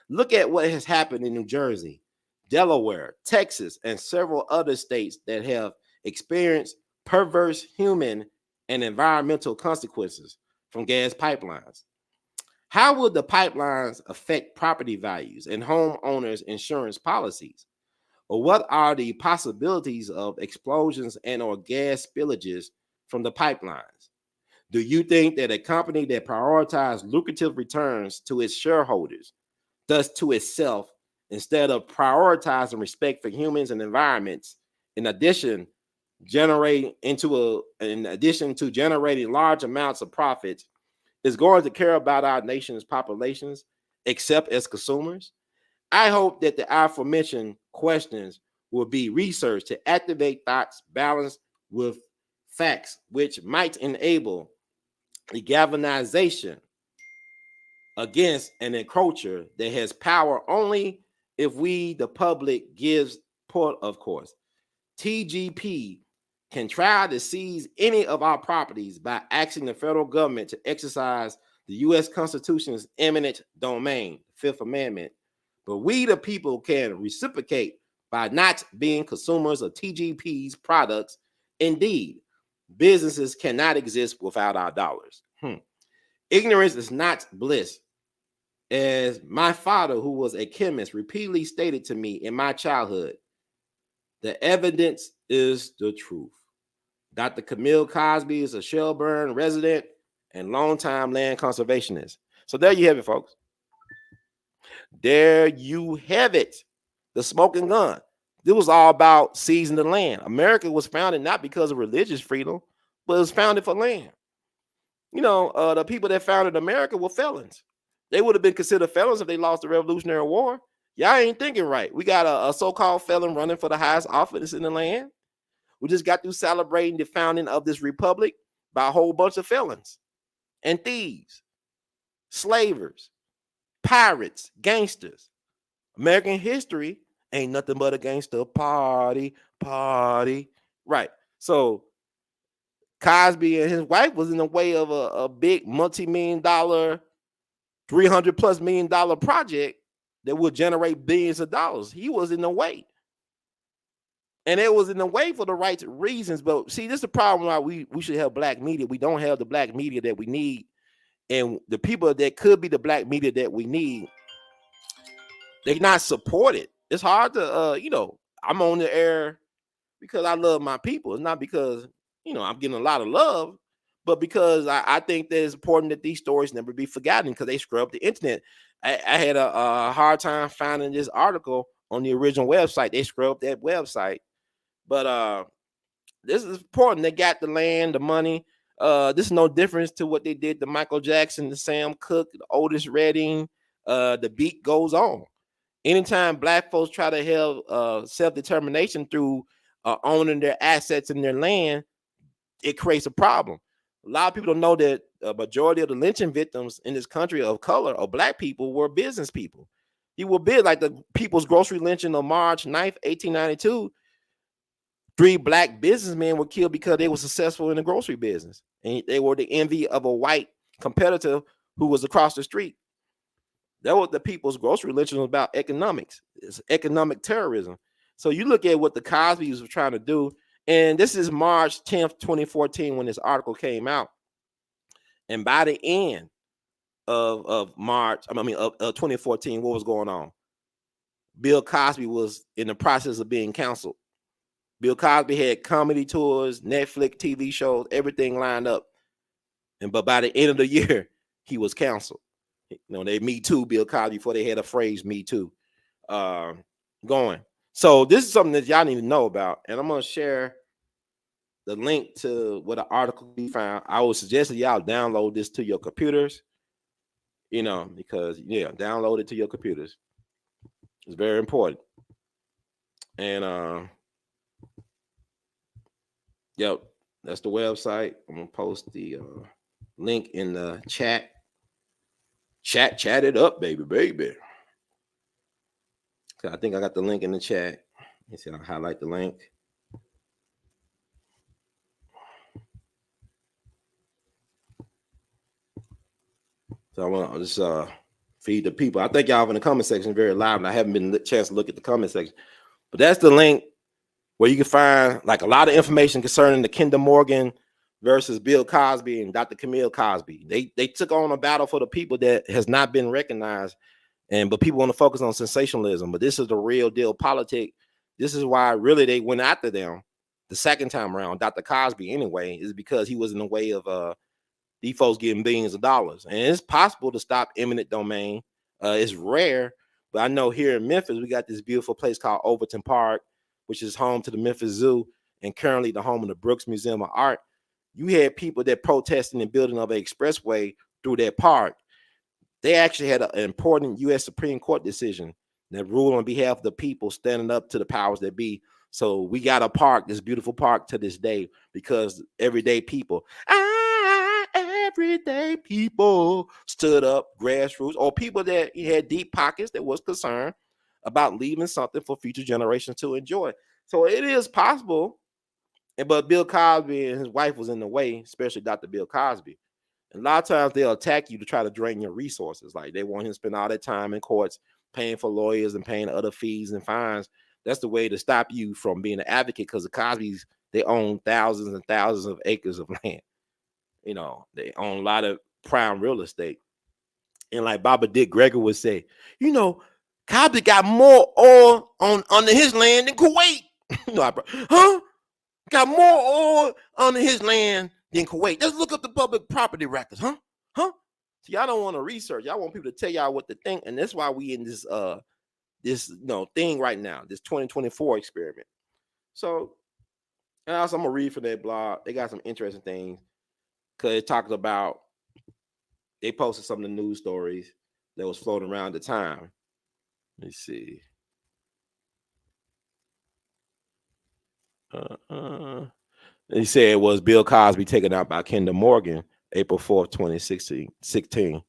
Look at what has happened in New Jersey, Delaware, Texas, and several other states that have experienced perverse human and environmental consequences from gas pipelines. How will the pipelines affect property values and homeowners' insurance policies? Or what are the possibilities of explosions and or gas spillages from the pipelines? Do you think that a company that prioritizes lucrative returns to its shareholders does to itself instead of prioritizing respect for humans and environments, in addition to generating large amounts of profits, is going to care about our nation's populations except as consumers? I hope that the aforementioned questions will be researched to activate thoughts balanced with facts, which might enable the galvanization against an encroacher that has power only if we, the public, gives support, of course. TGP can try to seize any of our properties by asking the federal government to exercise the U.S. Constitution's eminent domain, Fifth Amendment. But we, the people, can reciprocate by not being consumers of TGP's products. Indeed, businesses cannot exist without our dollars. Ignorance is not bliss. As my father, who was a chemist, repeatedly stated to me in my childhood, the evidence is the truth. Dr. Camille Cosby is a Shelburne resident and longtime land conservationist. So there you have it, folks. There you have it. The smoking gun. It was all about seizing the land. America was founded not because of religious freedom, but it was founded for land. You know, the people that founded America were felons. They would have been considered felons if they lost the Revolutionary War. Y'all ain't thinking right. We got a so-called felon running for the highest office in the land. We just got through celebrating the founding of this republic by a whole bunch of felons and thieves, slavers, pirates, gangsters. American history ain't nothing but a gangster party. Right. So Cosby and his wife was in the way of a big multi-million dollar, $300+ million project that would generate billions of dollars. He was in the way. And it was in the way for the right reasons. But see, this is the problem why we should have black media. We don't have the black media that we need. And the people that could be the black media that we need, they're not supported. It's hard to, I'm on the air because I love my people. It's not because, I'm getting a lot of love, but because I think that it's important that these stories never be forgotten because they scrub the internet. I had a hard time finding this article on the original website. They scrubbed that website. But this is important. They got the land, the money. This is no difference to what they did to Michael Jackson, to Sam Cooke, the Otis Redding. The beat goes on. Anytime black folks try to have self-determination through owning their assets and their land, it creates a problem. A lot of people don't know that a majority of the lynching victims in this country of color or black people were business people. You will be like the People's Grocery lynching on March 9th, 1892. 3 black businessmen were killed because they were successful in the grocery business. And they were the envy of a white competitor who was across the street. That was the People's Grocery lynching was about economics. It's economic terrorism. So you look at what the Cosbys were trying to do. And this is March 10th, 2014, when this article came out. And by the end of 2014, what was going on? Bill Cosby was in the process of being canceled. Bill Cosby had comedy tours, Netflix TV shows, everything lined up. But by the end of the year, he was canceled. They Me Too Bill Cosby before they had a phrase Me Too going. So this is something that y'all need to know about. And I'm going to share the link to what the article we found. I would suggest that y'all download this to your computers, because download it to your computers. It's very important. And yep, that's the website. I'm gonna post the link in the chat. Chat it up, baby. I think I got the link in the chat. Let's see, I'll highlight the link. So I want to just feed the people. I think y'all in the comment section very live, and I haven't been a chance to look at the comment section. But that's the link where you can find like a lot of information concerning the Kinder Morgan versus Bill Cosby and Dr. Camille Cosby. They took on a battle for the people that has not been recognized, but people want to focus on sensationalism. But this is the real deal politic. This is why really they went after them the second time around, Dr. Cosby anyway, is because he was in the way of these folks getting billions of dollars. And it's possible to stop eminent domain. It's rare, but I know here in Memphis, we got this beautiful place called Overton Park, which is home to the Memphis Zoo and currently the home of the Brooks Museum of Art. You had people that protesting and building of an expressway through that park. They actually had an important U.S. Supreme Court decision that ruled on behalf of the people standing up to the powers that be. So we got a park, this beautiful park to this day, because everyday people stood up, grassroots, or people that had deep pockets that was concerned about leaving something for future generations to enjoy. So it is possible, but Bill Cosby and his wife was in the way, especially Dr. Bill Cosby. And a lot of times they'll attack you to try to drain your resources. Like they want him to spend all that time in courts paying for lawyers and paying other fees and fines. That's the way to stop you from being an advocate, because the Cosbys, they own thousands and thousands of acres of land. They own a lot of prime real estate. And like Baba Dick Gregory would say, Cosby got more oil under his land than Kuwait. Got more oil under his land than Kuwait. Just look up the public property records, huh? So y'all don't want to research. Y'all want people to tell y'all what to think, and that's why we in this thing right now, this 2024 experiment. So, and also I'm gonna read from their blog. They got some interesting things because it talks about. They posted some of the news stories that was floating around the time. Let me see. He said it was Bill Cosby taken out by Kinder Morgan, April 4th, 2016. And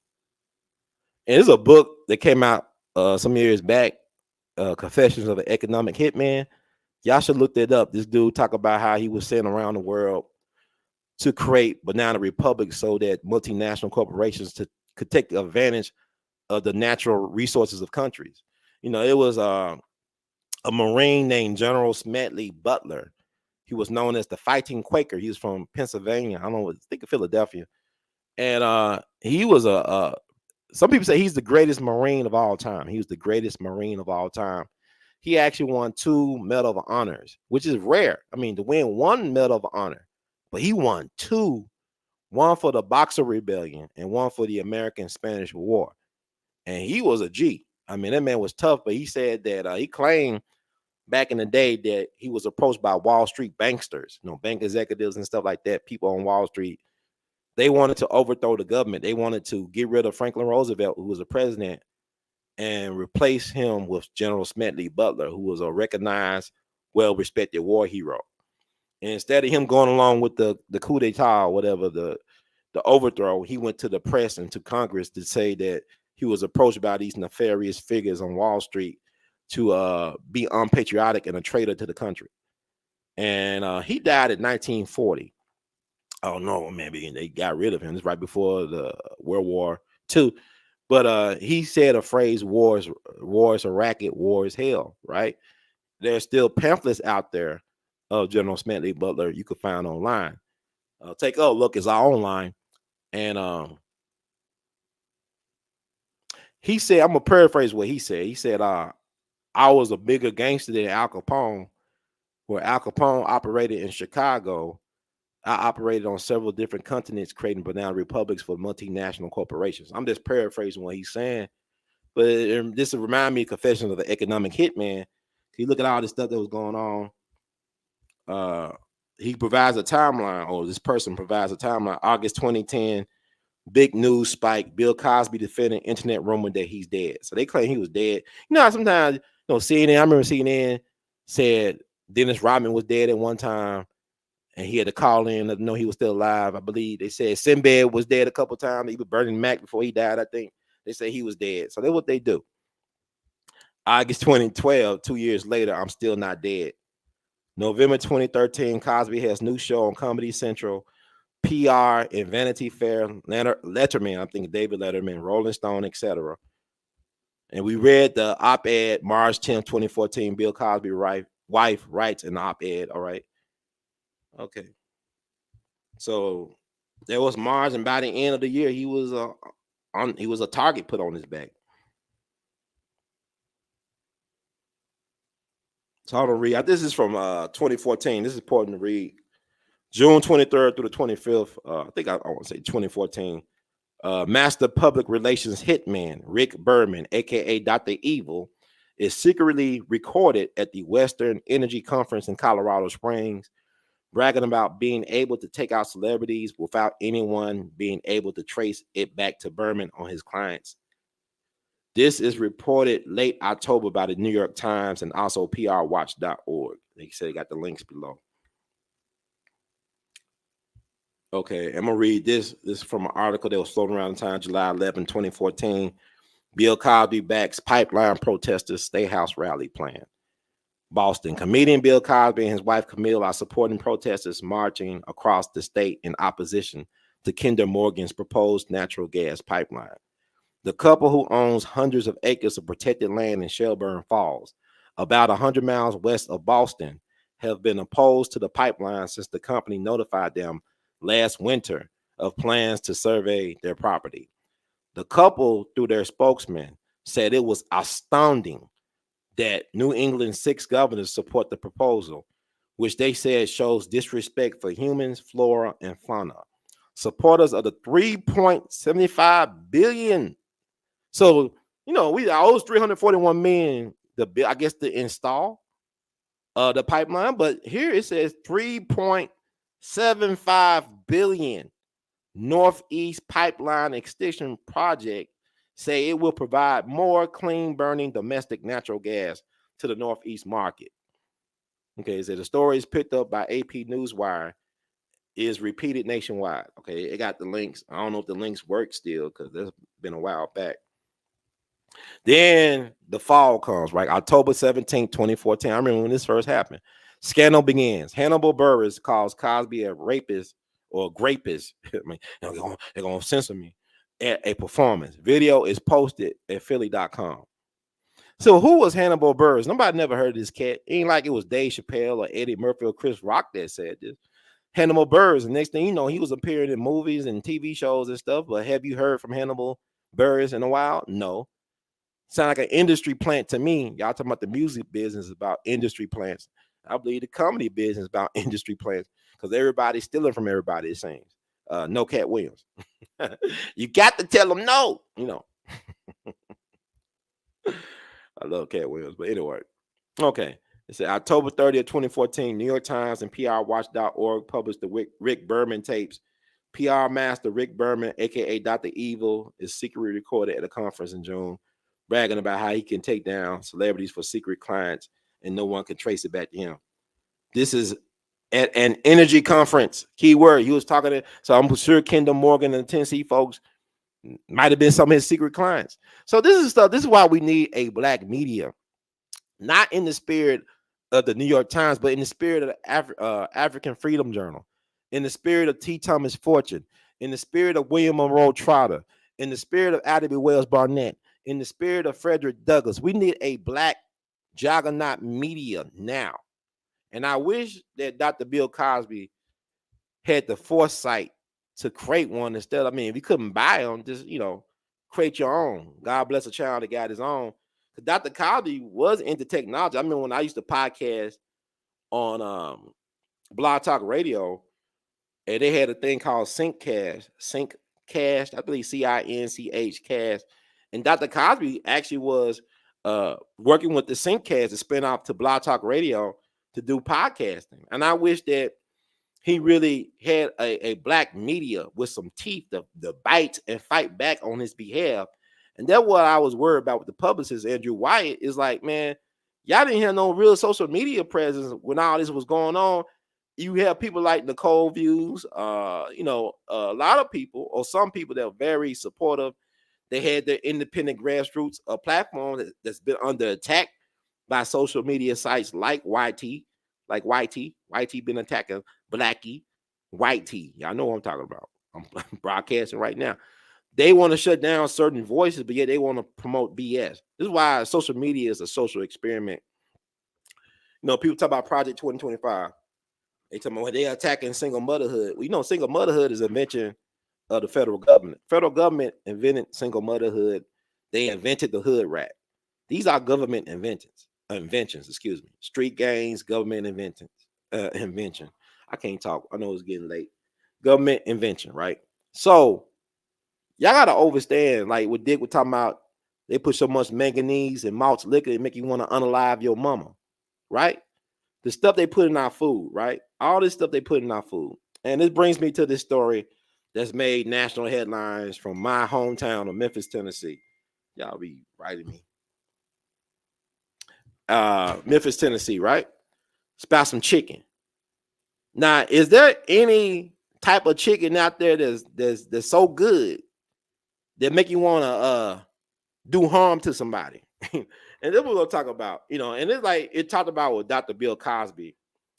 it's a book that came out some years back, Confessions of an Economic Hitman. Y'all should look that up. This dude talk about how he was sent around the world to create banana republics so that multinational corporations could take advantage of the natural resources of countries. It was a Marine named General Smedley Butler. He was known as the Fighting Quaker. He was from Pennsylvania. I think of Philadelphia. And he was some people say he's the greatest Marine of all time. He was the greatest Marine of all time. He actually won 2 Medal of Honors, which is rare. I mean, to win 1 Medal of Honor, but he won 2, one for the Boxer Rebellion and one for the American-Spanish War. And he was a G. I mean, that man was tough, but he said that he claimed back in the day that he was approached by Wall Street banksters, bank executives and stuff like that, people on Wall Street. They wanted to overthrow the government. They wanted to get rid of Franklin Roosevelt, who was the president, and replace him with General Smedley Butler, who was a recognized, well-respected war hero. And instead of him going along with the coup d'etat or whatever, the overthrow, he went to the press and to Congress to say that he was approached by these nefarious figures on Wall Street to be unpatriotic and a traitor to the country. And he died in 1940. Oh no, maybe they got rid of him. It's right before the World War II. But he said a phrase, war is a racket, war is hell, right? There's still pamphlets out there of General Smedley Butler you could find online. Take a look, it's all online. And he said, I'm gonna paraphrase what he said. He said, I was a bigger gangster than Al Capone. Where Al Capone operated in Chicago, I operated on several different continents, creating banana republics for multinational corporations. I'm just paraphrasing what he's saying, but this will remind me of Confessions of the Economic Hitman. You look at all this stuff that was going on he provides a timeline, or this person provides a timeline. August 2010, big news spike. Bill Cosby defending internet rumor that he's dead. So they claim he was dead. You know how sometimes, CNN, I remember CNN said Dennis Rodman was dead at one time, and he had to call in to know he was still alive. I believe they said Sinbad was dead a couple times. He was burning Mac before he died, I think. They say he was dead. So that's what they do. August 2012, 2 years later, I'm still not dead. November 2013, Cosby has new show on Comedy Central, PR and Vanity Fair, Letterman, I think David Letterman, Rolling Stone, etc. And we read the op-ed March 10, 2014. Bill Cosby wife writes an op-ed. All right. Okay. So there was March, and by the end of the year, he was a target put on his back. So I'm gonna read. This is from 2014. This is important to read. June 23rd through the 25th. I think I want to say 2014. Master Public Relations hitman Rick Berman, aka Dr. Evil, is secretly recorded at the Western Energy Conference in Colorado Springs, bragging about being able to take out celebrities without anyone being able to trace it back to Berman on his clients. This is reported late October by the New York Times and also prwatch.org. They say they got the links below. Okay, I'm going to read this. This is from an article that was floating around the time, July 11, 2014. Bill Cosby backs pipeline protesters' State House rally plan. Boston. Comedian Bill Cosby and his wife Camille are supporting protesters marching across the state in opposition to Kinder Morgan's proposed natural gas pipeline. The couple, who owns hundreds of acres of protected land in Shelburne Falls, about 100 miles west of Boston, have been opposed to the pipeline since the company notified them last winter of plans to survey their property. The couple, through their spokesman, said it was astounding that New England's 6 governors support the proposal, which they said shows disrespect for humans, flora, and fauna. Supporters of the $3.75 billion. So, we owe $341 million, I guess, to install the pipeline. But here it says $3.75 billion Northeast Pipeline Extension Project, say it will provide more clean burning domestic natural gas to the Northeast market. Okay, so the story is picked up by AP Newswire, is repeated nationwide. Okay, it got the links. I don't know if the links work still because that's been a while back. Then the fall comes, right? October 17, 2014. I remember when this first happened. Scandal begins. Hannibal Buress calls Cosby a rapist or grapist. I mean, they're going to censor me at a performance. Video is posted at Philly.com. So who was Hannibal Buress? Nobody never heard of this cat. It ain't like it was Dave Chappelle or Eddie Murphy or Chris Rock that said this. Hannibal Buress. The next thing you know, he was appearing in movies and TV shows and stuff. But have you heard from Hannibal Buress in a while? No. Sound like an industry plant to me. Y'all talking about the music business about industry plants. I believe the comedy business about industry plants because everybody's stealing from everybody, it seems. No Cat Williams. You got to tell them no, I love Cat Williams, but anyway. Okay. It said October 30th, 2014, New York Times and prwatch.org published the Rick Berman tapes. PR master Rick Berman, a.k.a. Dr. Evil, is secretly recorded at a conference in June, bragging about how he can take down celebrities for secret clients and no one can trace it back to him. This is at an energy conference. Keyword. He was talking to, so I'm sure Kinder Morgan and the Tennessee folks might have been some of his secret clients. So this is stuff. This is why we need a black media, not in the spirit of the New York Times, but in the spirit of the African Freedom Journal, in the spirit of T. Thomas Fortune, in the spirit of William Monroe Trotter, in the spirit of Ida B. Wells Barnett, in the spirit of Frederick Douglass. We need a black juggernaut media now. And I wish that Dr. Bill Cosby had the foresight to create one instead. I mean, if you couldn't buy them, just, create your own. God bless a child that got his own. Dr. Cosby was into technology. I mean, when I used to podcast on Blog Talk Radio, and they had a thing called Syncast, I believe CINCH cast. And Dr. Cosby actually was working with the Syncast to spin off to Blog Talk Radio to do podcasting. And I wish that he really had a black media with some teeth to bite and fight back on his behalf. And that's what I was worried about with the publicist, Andrew Wyatt, is like, man, y'all didn't have no real social media presence when all this was going on. You have people like Nicole Views, you know, a lot of people, or some people that are very supportive. They had their independent grassroots platform that's been under attack by social media sites like YT, YT been attacking Blackie, YT. Y'all know what I'm talking about. I'm broadcasting right now. They want to shut down certain voices, but yet they want to promote BS. This is why social media is a social experiment. You know, people talk about Project 2025. They talk about they're attacking single motherhood. Well, you know, single motherhood is an invention of the federal government. Federal government invented single motherhood. They invented the hood rat. These are government inventions, excuse me. Street gangs, government invention. I can't talk. I know it's getting late. Government invention, right? So y'all gotta understand, like what Dick was talking about, they put so much manganese and malt liquor to make you want to unalive your mama, right? The stuff they put in our food, right? All this stuff they put in our food. And this brings me to this story that's made national headlines from my hometown of Memphis, Tennessee. Y'all be writing me. Memphis, Tennessee, right? It's about some chicken. Now, is there any type of chicken out there that's so good that make you want to do harm to somebody? And then we're gonna talk about, you know, and it's like it talked about with Dr. Bill Cosby.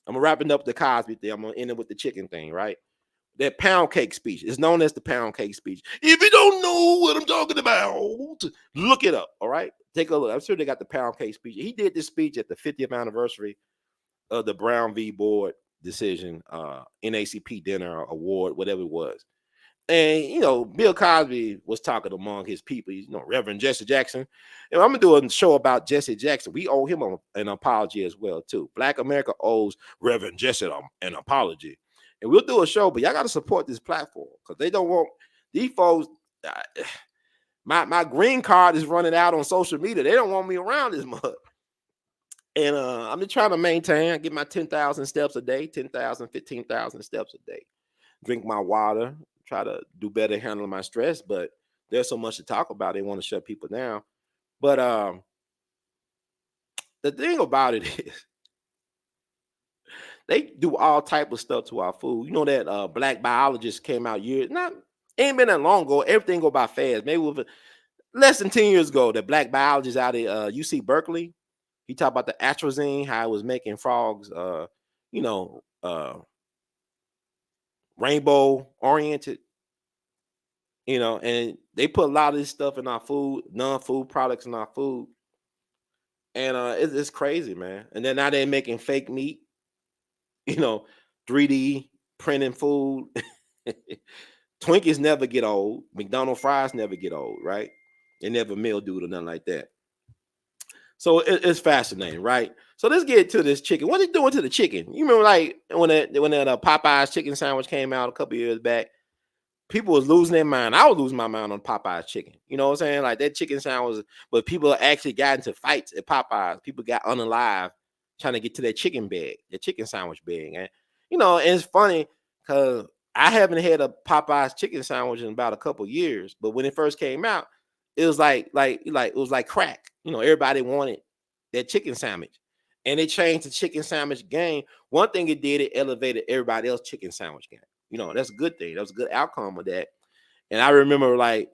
I'm wrapping up the Cosby thing. I'm gonna end it with the chicken thing, right? That Poundcake speech is known as the Poundcake speech. If you don't know what I'm talking about, look it up. All right, take a look. I'm sure they got the Poundcake speech. He did this speech at the 50th anniversary of the Brown v. Board decision, NAACP dinner award, whatever it was. And, you know, Bill Cosby was talking among his people, you know, Reverend Jesse Jackson. And I'm going to do a show about Jesse Jackson. We owe him an apology as well, too. Black America owes Reverend Jesse an apology. And we'll do a show, but y'all got to support this platform because they don't want these folks. My green card is running out on social media. They don't want me around this much. And I'm just trying to maintain. I get my 10,000 steps a day, 10,000, 15,000 steps a day. Drink my water. Try to do better handling my stress, but there's so much to talk about. They want to shut people down. But the thing about it is they do all type of stuff to our food. You know that black biologist came out ain't been that long ago. Everything go by fast. Maybe with less than 10 years ago, the black biologist out at UC Berkeley, he talked about the atrazine, how it was making frogs, rainbow oriented, you know, and they put a lot of this stuff in our food, non-food products in our food. And it's crazy, man. And then now they're making fake meat, you know, 3D printing food. Twinkies never get old. McDonald's fries never get old, right? They never mildew or nothing like that. So it's fascinating, right? So let's get to this chicken. What are they doing to the chicken? You remember, like when that Popeye's chicken sandwich came out a couple years back, people was losing their mind. I was losing my mind on Popeye's chicken. You know what I'm saying? Like that chicken sandwich, but people actually got into fights at Popeye's. People got unalive trying to get to their chicken bag, their chicken sandwich bag. And you know, and it's funny because I haven't had a Popeye's chicken sandwich in about a couple years. But when it first came out, it was like it was like crack. You know, everybody wanted that chicken sandwich. And they changed the chicken sandwich game. One thing it did, it elevated everybody else's chicken sandwich game. You know, that's a good thing. That was a good outcome of that. And I remember, like,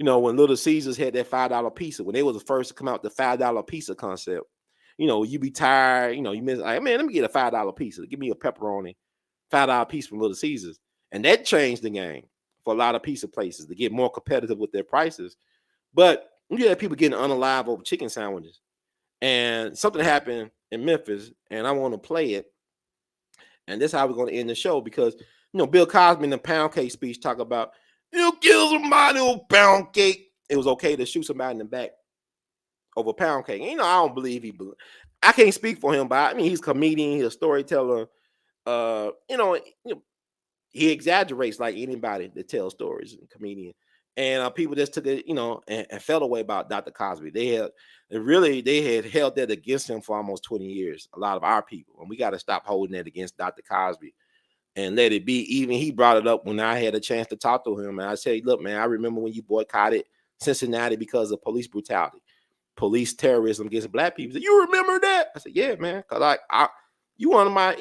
you know, when Little Caesars had that $5 pizza, when they was the first to come out with the $5 pizza concept, you know, you be tired, you know, you miss, like, man, let me get a $5 pizza. Give me a pepperoni, $5 piece from Little Caesars. And that changed the game for a lot of pizza places to get more competitive with their prices. But you had people getting unalive over chicken sandwiches. And something happened in Memphis, and I want to play it. And this is how we're going to end the show because, you know, Bill Cosby in the Poundcake speech talk about, you kill somebody over Poundcake. It was okay to shoot somebody in the back over Poundcake. You know, I don't believe I can't speak for him, but I mean, he's a comedian, he's a storyteller. You know, he exaggerates like anybody that tells stories, and comedian. And people just took it, you know, and felt away about Dr. Cosby. They had held that against him for almost 20 years, a lot of our people. And we got to stop holding that against Dr. Cosby. and let it be. Even he brought it up when I had a chance to talk to him, and I said, look, man, I remember when you boycotted Cincinnati because of police brutality, police terrorism against black people. He said, you remember that? I said, yeah, man, because you one of my,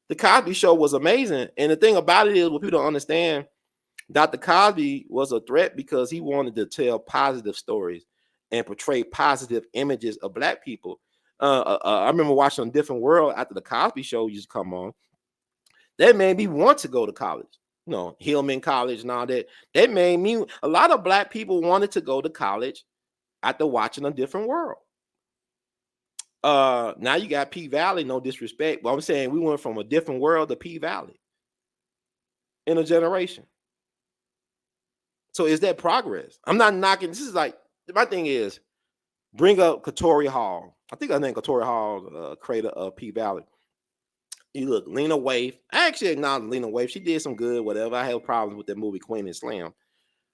the Cosby Show was amazing. And the thing about it is, what people don't understand, Dr. Cosby was a threat because he wanted to tell positive stories and portray positive images of black people. I remember watching A Different World after the Cosby Show used to come on. That made me want to go to college, Hillman College and all that. That made me, a lot of black people wanted to go to college after watching A Different World. Now you got P Valley, no disrespect, but I'm saying we went from A Different World to P Valley in a generation. So is that progress? I'm not knocking. This is like, my thing is, bring up Katori Hall. I think her name Katori Hall, creator of P Valley. You look, Lena Waithe. I actually acknowledge Lena Waithe. She did some good, whatever. I have problems with that movie Queen and Slim.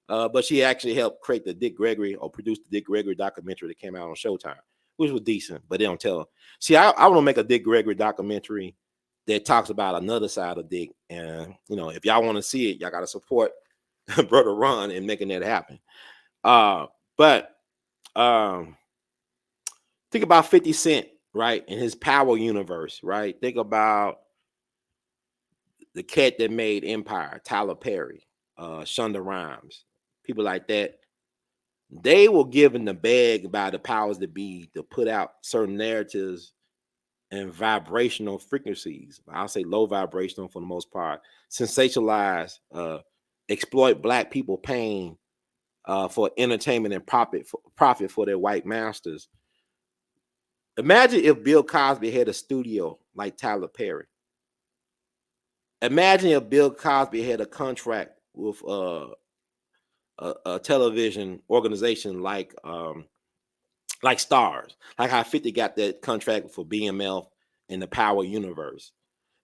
But she actually helped create the Dick Gregory, or produced the Dick Gregory documentary that came out on Showtime, which was decent, but they don't tell her. See, I want to make a Dick Gregory documentary that talks about another side of Dick. And, if y'all want to see it, y'all got to support Brother Ron in making that happen. But think about 50 Cent, right? In his Power universe, right? Think about the cat that made Empire, Tyler Perry, Shonda Rhimes, people like that. They were given the bag by the powers that be to put out certain narratives and vibrational frequencies. I'll say low vibrational for the most part, sensationalize, exploit black people pain for entertainment and profit for their white masters. Imagine if Bill Cosby had a studio like Tyler Perry. Imagine if Bill Cosby had a contract with a television organization like Stars, like how 50 got that contract for BMF in the Power universe.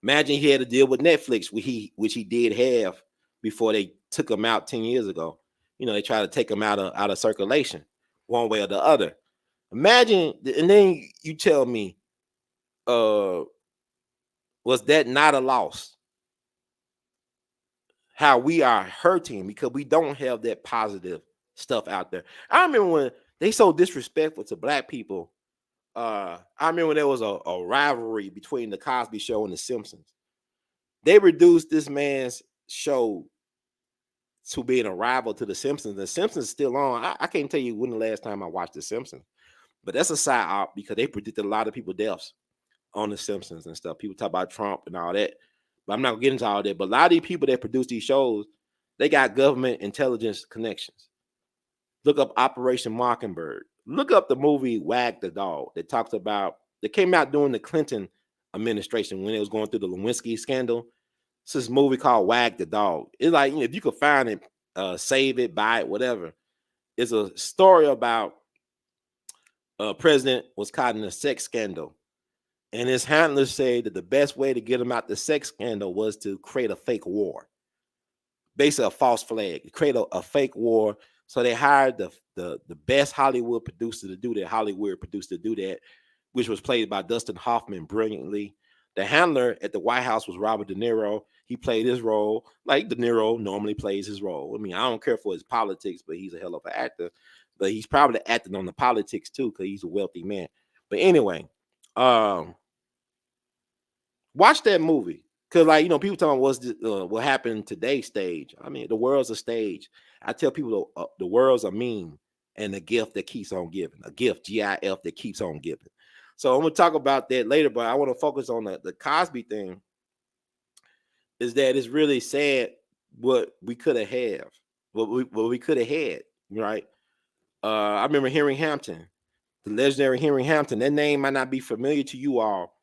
Imagine he had to deal with Netflix, which he did have before they took him out 10 years ago. They tried to take him out of circulation one way or the other. Imagine, and then you tell me, was that not a loss? How we are hurting because we don't have that positive stuff out there. I remember when they so disrespectful to black people. I remember when there was a rivalry between the Cosby Show and the Simpsons. They reduced this man's show to being a rival to the Simpsons. The Simpsons is still on. I can't tell you when the last time I watched the Simpsons, but that's a side op because they predicted a lot of people's deaths on the Simpsons and stuff. People talk about Trump and all that, but I'm not gonna get into all that. But a lot of these people that produce these shows, they got government intelligence connections. Look up Operation Mockingbird. Look up the movie Wag the Dog that talks about, that came out during the Clinton administration when it was going through the Lewinsky scandal. It's this movie called Wag the Dog. It's like, if you could find it, save it, buy it, whatever. It's a story about a president was caught in a sex scandal. And his handlers say that the best way to get him out the sex scandal was to create a fake war. Basically a false flag. Create a fake war. So they hired the best Hollywood producer to do that, which was played by Dustin Hoffman brilliantly. The handler at the White House was Robert De Niro. He played his role like De Niro normally plays his role. I mean, I don't care for his politics, but he's a hell of an actor. But he's probably acting on the politics too, because he's a wealthy man. But anyway, watch that movie. Because, people talking what happened today's stage. I mean, the world's a stage. I tell people the world's a meme and a gift that keeps on giving. A gift, GIF, that keeps on giving. So I'm going to talk about that later, but I want to focus on the Cosby thing. Is that it's really sad what we could have had. What we could have had, right? I remember Henry Hampton, the legendary Henry Hampton. That name might not be familiar to you all,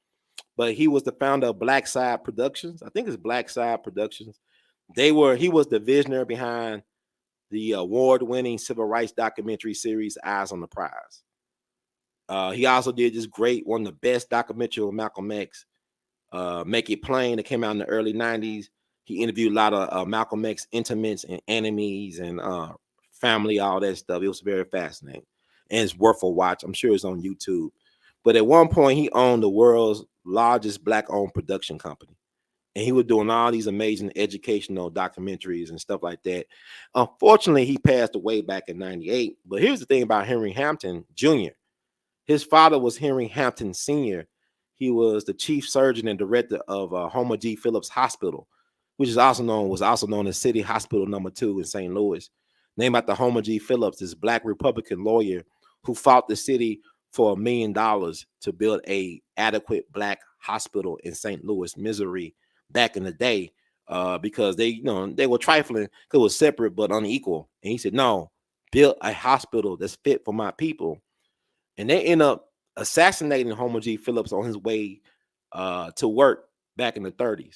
but he was the founder of Black Side Productions. I think it's Black Side Productions. He was the visionary behind the award-winning civil rights documentary series Eyes on the Prize. He also did this one of the best documentary of Malcolm X, Make It Plain, that came out in the early 90s. He interviewed a lot of Malcolm X intimates and enemies and family, all that stuff. It was very fascinating. And it's worth a watch. I'm sure it's on YouTube. But at one point, he owned the world's largest black-owned production company. And he was doing all these amazing educational documentaries and stuff like that. Unfortunately, he passed away back in 98. But here's the thing about Henry Hampton Jr. His father was Henry Hampton Sr. He was the chief surgeon and director of Homer G. Phillips Hospital, which was also known as City Hospital Number 2 in St. Louis. Named after Homer G. Phillips, this black Republican lawyer who fought the city for $1 million to build a adequate black hospital in St. Louis, Missouri, back in the day, because they were trifling because it was separate but unequal. And he said, no, build a hospital that's fit for my people. And they end up assassinating Homer G. Phillips on his way to work back in the 30s.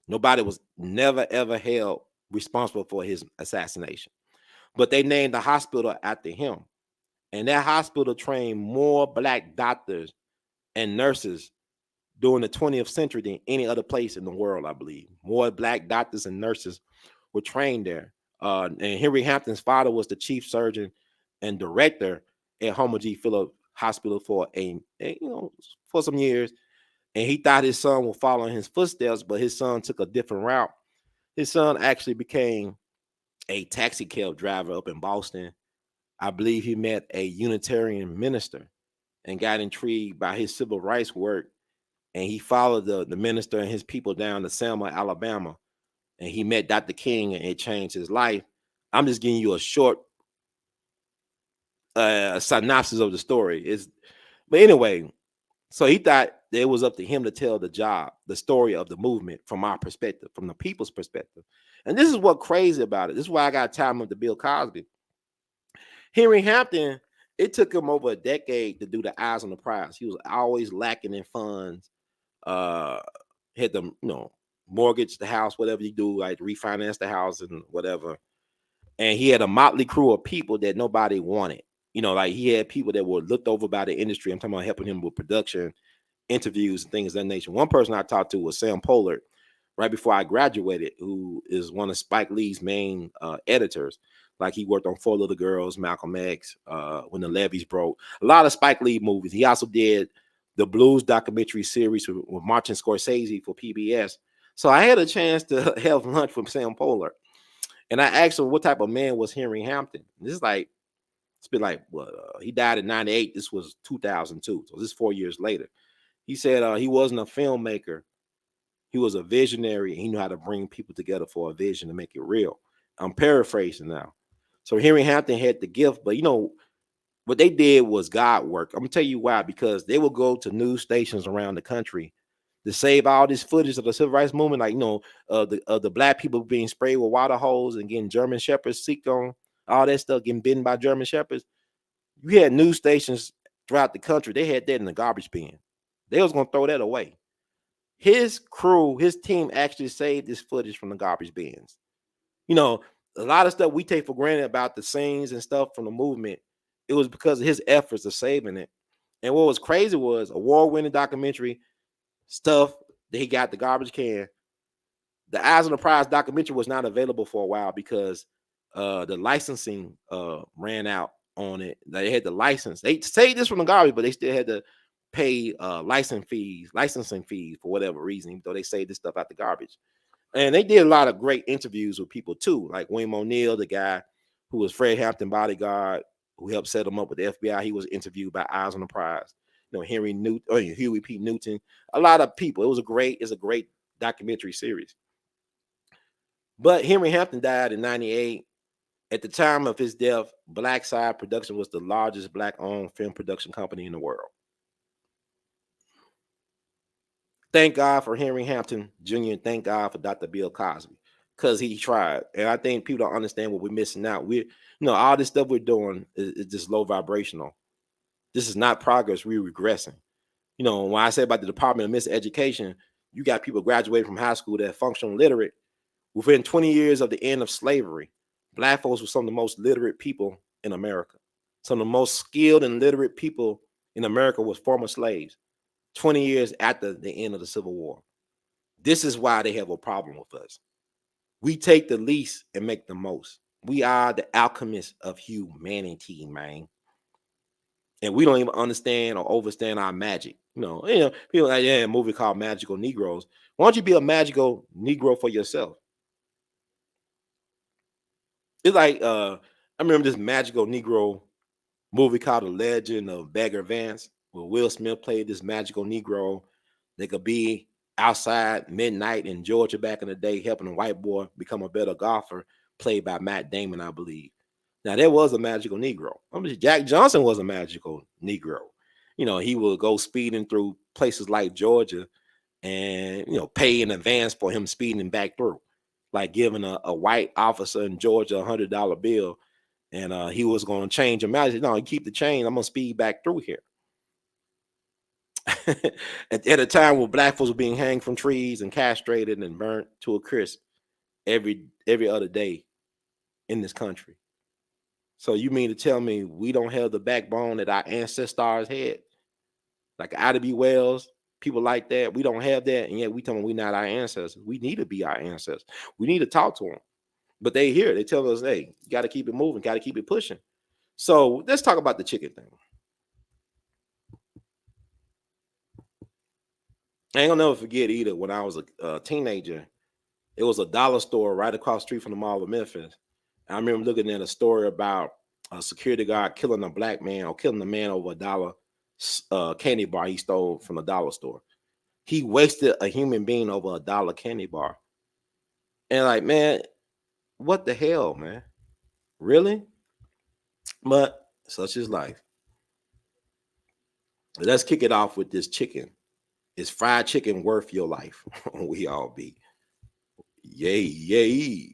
Nobody was never, ever held responsible for his assassination. But they named the hospital after him. And that hospital trained more black doctors and nurses during the 20th century than any other place in the world, I believe. More black doctors and nurses were trained there. And Henry Hampton's father was the chief surgeon and director at Homer G. Phillips Hospital for for some years. And he thought his son would follow in his footsteps, but his son took a different route. His son actually became a taxi cab driver up in Boston. I believe he met a Unitarian minister and got intrigued by his civil rights work. And he followed the minister and his people down to Selma, Alabama. And he met Dr. King, and it changed his life. I'm just giving you a short synopsis of the story. But anyway, so he thought it was up to him to tell the story of the movement from our perspective, from the people's perspective. And this is what's crazy about it. This is why I got time up to Bill Cosby. Henry Hampton, it took him over a decade to do the Eyes on the Prize. He was always lacking in funds. Had to mortgage the house, whatever you do, like refinance the house and whatever. And he had a motley crew of people that nobody wanted. Like he had people that were looked over by the industry. I'm talking about helping him with production, interviews, and things of that nature. One person I talked to was Sam Pollard, right before I graduated, who is one of Spike Lee's main editors. Like he worked on Four Little Girls, Malcolm X, When the Levees Broke, a lot of Spike Lee movies. He also did the Blues documentary series with Martin Scorsese for PBS. So I had a chance to have lunch with Sam Pollard. And I asked him what type of man was Henry Hampton. This is like, it's been like, he died in 98. This was 2002. So this is 4 years later. He said he wasn't a filmmaker. He was a visionary. And he knew how to bring people together for a vision to make it real. I'm paraphrasing now. So Henry Hampton had the gift, but what they did was God work. I'm gonna tell you why, because they will go to news stations around the country to save all this footage of the civil rights movement, like the black people being sprayed with water hose and getting German shepherds sick on, all that stuff, getting bitten by German shepherds. You had news stations throughout the country. They had that in the garbage bin. They was gonna throw that away. His crew, his team actually saved this footage from the garbage bins. A lot of stuff we take for granted about the scenes and stuff from the movement, it was because of his efforts of saving it. And what was crazy was award-winning documentary stuff that he got the garbage can. The Eyes on the Prize documentary was not available for a while because the licensing ran out on it. They had the license. They saved this from the garbage, but they still had to pay licensing fees for whatever reason, even though they saved this stuff out the garbage. And they did a lot of great interviews with people too, like William O'Neill, the guy who was Fred Hampton bodyguard, who helped set him up with the FBI. He was interviewed by Eyes on the Prize. Huey P. Newton, a lot of people. It's a great documentary series. But Henry Hampton died in 98. At the time of his death, Black Side Production was the largest black-owned film production company in the world. Thank God for Henry Hampton Jr. and thank God for Dr. Bill Cosby, because he tried. And I think people don't understand what we're missing out. All this stuff we're doing is just low vibrational. This is not progress. We're regressing. When I say about the Department of Miseducation, you got people graduating from high school that are functional literate. Within 20 years of the end of slavery, Black folks were some of the most literate people in America. Some of the most skilled and literate people in America was former slaves. 20 years after the end of the Civil War. This is why they have a problem with us. We take the least and make the most. We are the alchemists of humanity, man. And we don't even understand or understand our magic. You know, people like, yeah, a movie called Magical Negroes. Why don't you be a magical Negro for yourself? It's like I remember this magical Negro movie called The Legend of Bagger Vance, where Will Smith played this magical Negro that could be outside midnight in Georgia back in the day, helping a white boy become a better golfer, played by Matt Damon, I believe. Now, there was a magical Negro. I mean, Jack Johnson was a magical Negro. You know, he would go speeding through places like Georgia and, you know, pay in advance for him speeding back through, like giving a white officer in Georgia $100 bill. And he was going to change him out. He said, no, you keep the change. I'm going to speed back through here. at a time when black folks were being hanged from trees and castrated and burnt to a crisp every other day in this country. So you mean to tell me we don't have the backbone that our ancestors had? Like Ida B. Wells, people like that. We don't have that, and yet we tell them we're not our ancestors. We need to be our ancestors. We need to talk to them. But they hear it. They tell us, hey, you got to keep it moving, got to keep it pushing. So let's talk about the chicken thing. I ain't gonna never forget either. When I was a teenager, it was a dollar store right across the street from the Mall of Memphis. I remember looking at a story about a security guard killing a black man or killing a man over a dollar candy bar he stole from the dollar store. He wasted a human being over a dollar candy bar. And like, man, what the hell, man? Really? But such is life. Let's kick it off with this chicken. Is fried chicken worth your life? We all be. Yay, yay.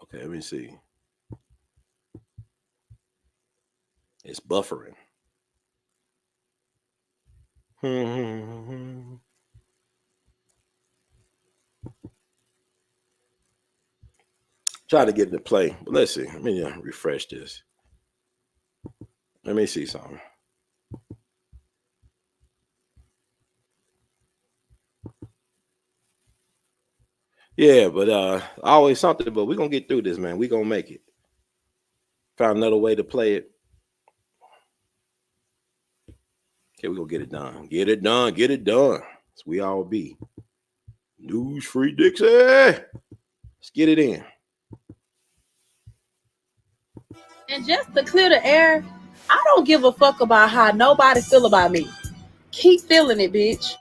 Okay, let me see. It's buffering. Try to get it to play, but let's see. Let me refresh this. Let me see something. Yeah, but always something. But we're gonna get through this, man. We're gonna make it. Found another way to play it. Okay, we're gonna get it done. Get it done. Get it done. As we all be. News Free Dixie. Let's get it in. And just to clear the air, I don't give a fuck about how nobody feel about me. Keep feeling it, bitch.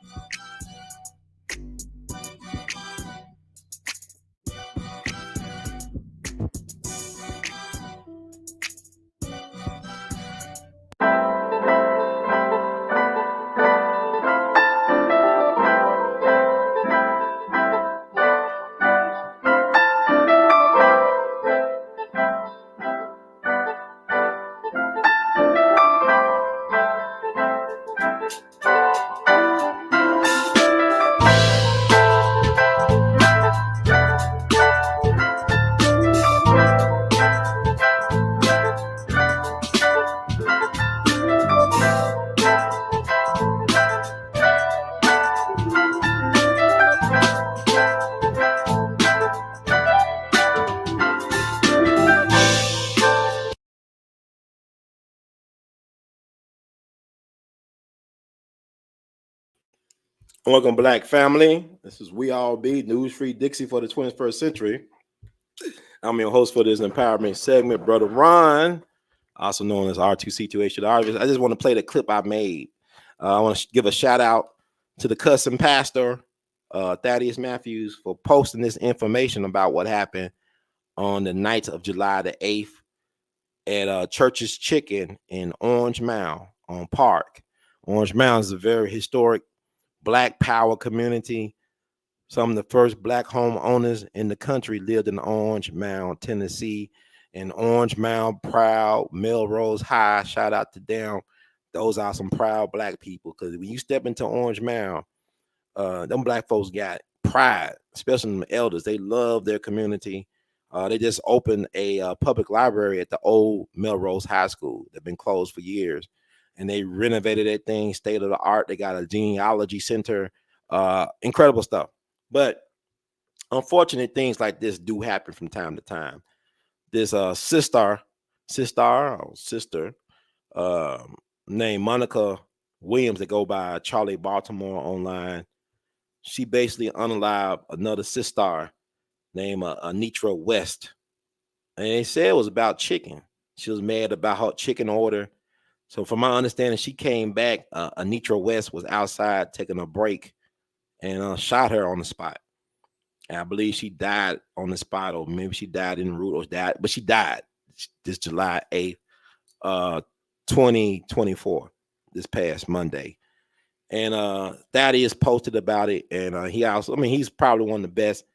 Welcome, Black family. This is We All Be News Free Dixie for the 21st century. I'm your host for this empowerment segment, Brother Ron, also known as R2C2H. I just want to play the clip I made. I want to give a shout out to the cussing pastor, Thaddeus Matthews, for posting this information about what happened on the night of July the 8th at Church's Chicken in Orange Mound on Park. Orange Mound is a very historic Black power community. Some of the first Black homeowners in the country lived in Orange Mound, Tennessee. And Orange Mound, proud, Melrose High, shout out to them. Those are some proud Black people. Because when you step into Orange Mound, them Black folks got pride, especially the elders. They love their community. They just opened a public library at the old Melrose High School. They've been closed for years. And they renovated that thing, state of the art. They got a genealogy center, incredible stuff. But unfortunate things like this do happen from time to time. This sister named Monica Williams that go by Charlie Baltimore online. She basically unalived another sister named Anitra West. And they said it was about chicken. She was mad about her chicken order. So from my understanding, she came back. Anitra West was outside taking a break and shot her on the spot. And I believe she died on the spot, or maybe she died en route, or died, but she died this July 8th, 2024, this past Monday. And Thaddeus posted about it. And he also, I mean, he's probably one of the best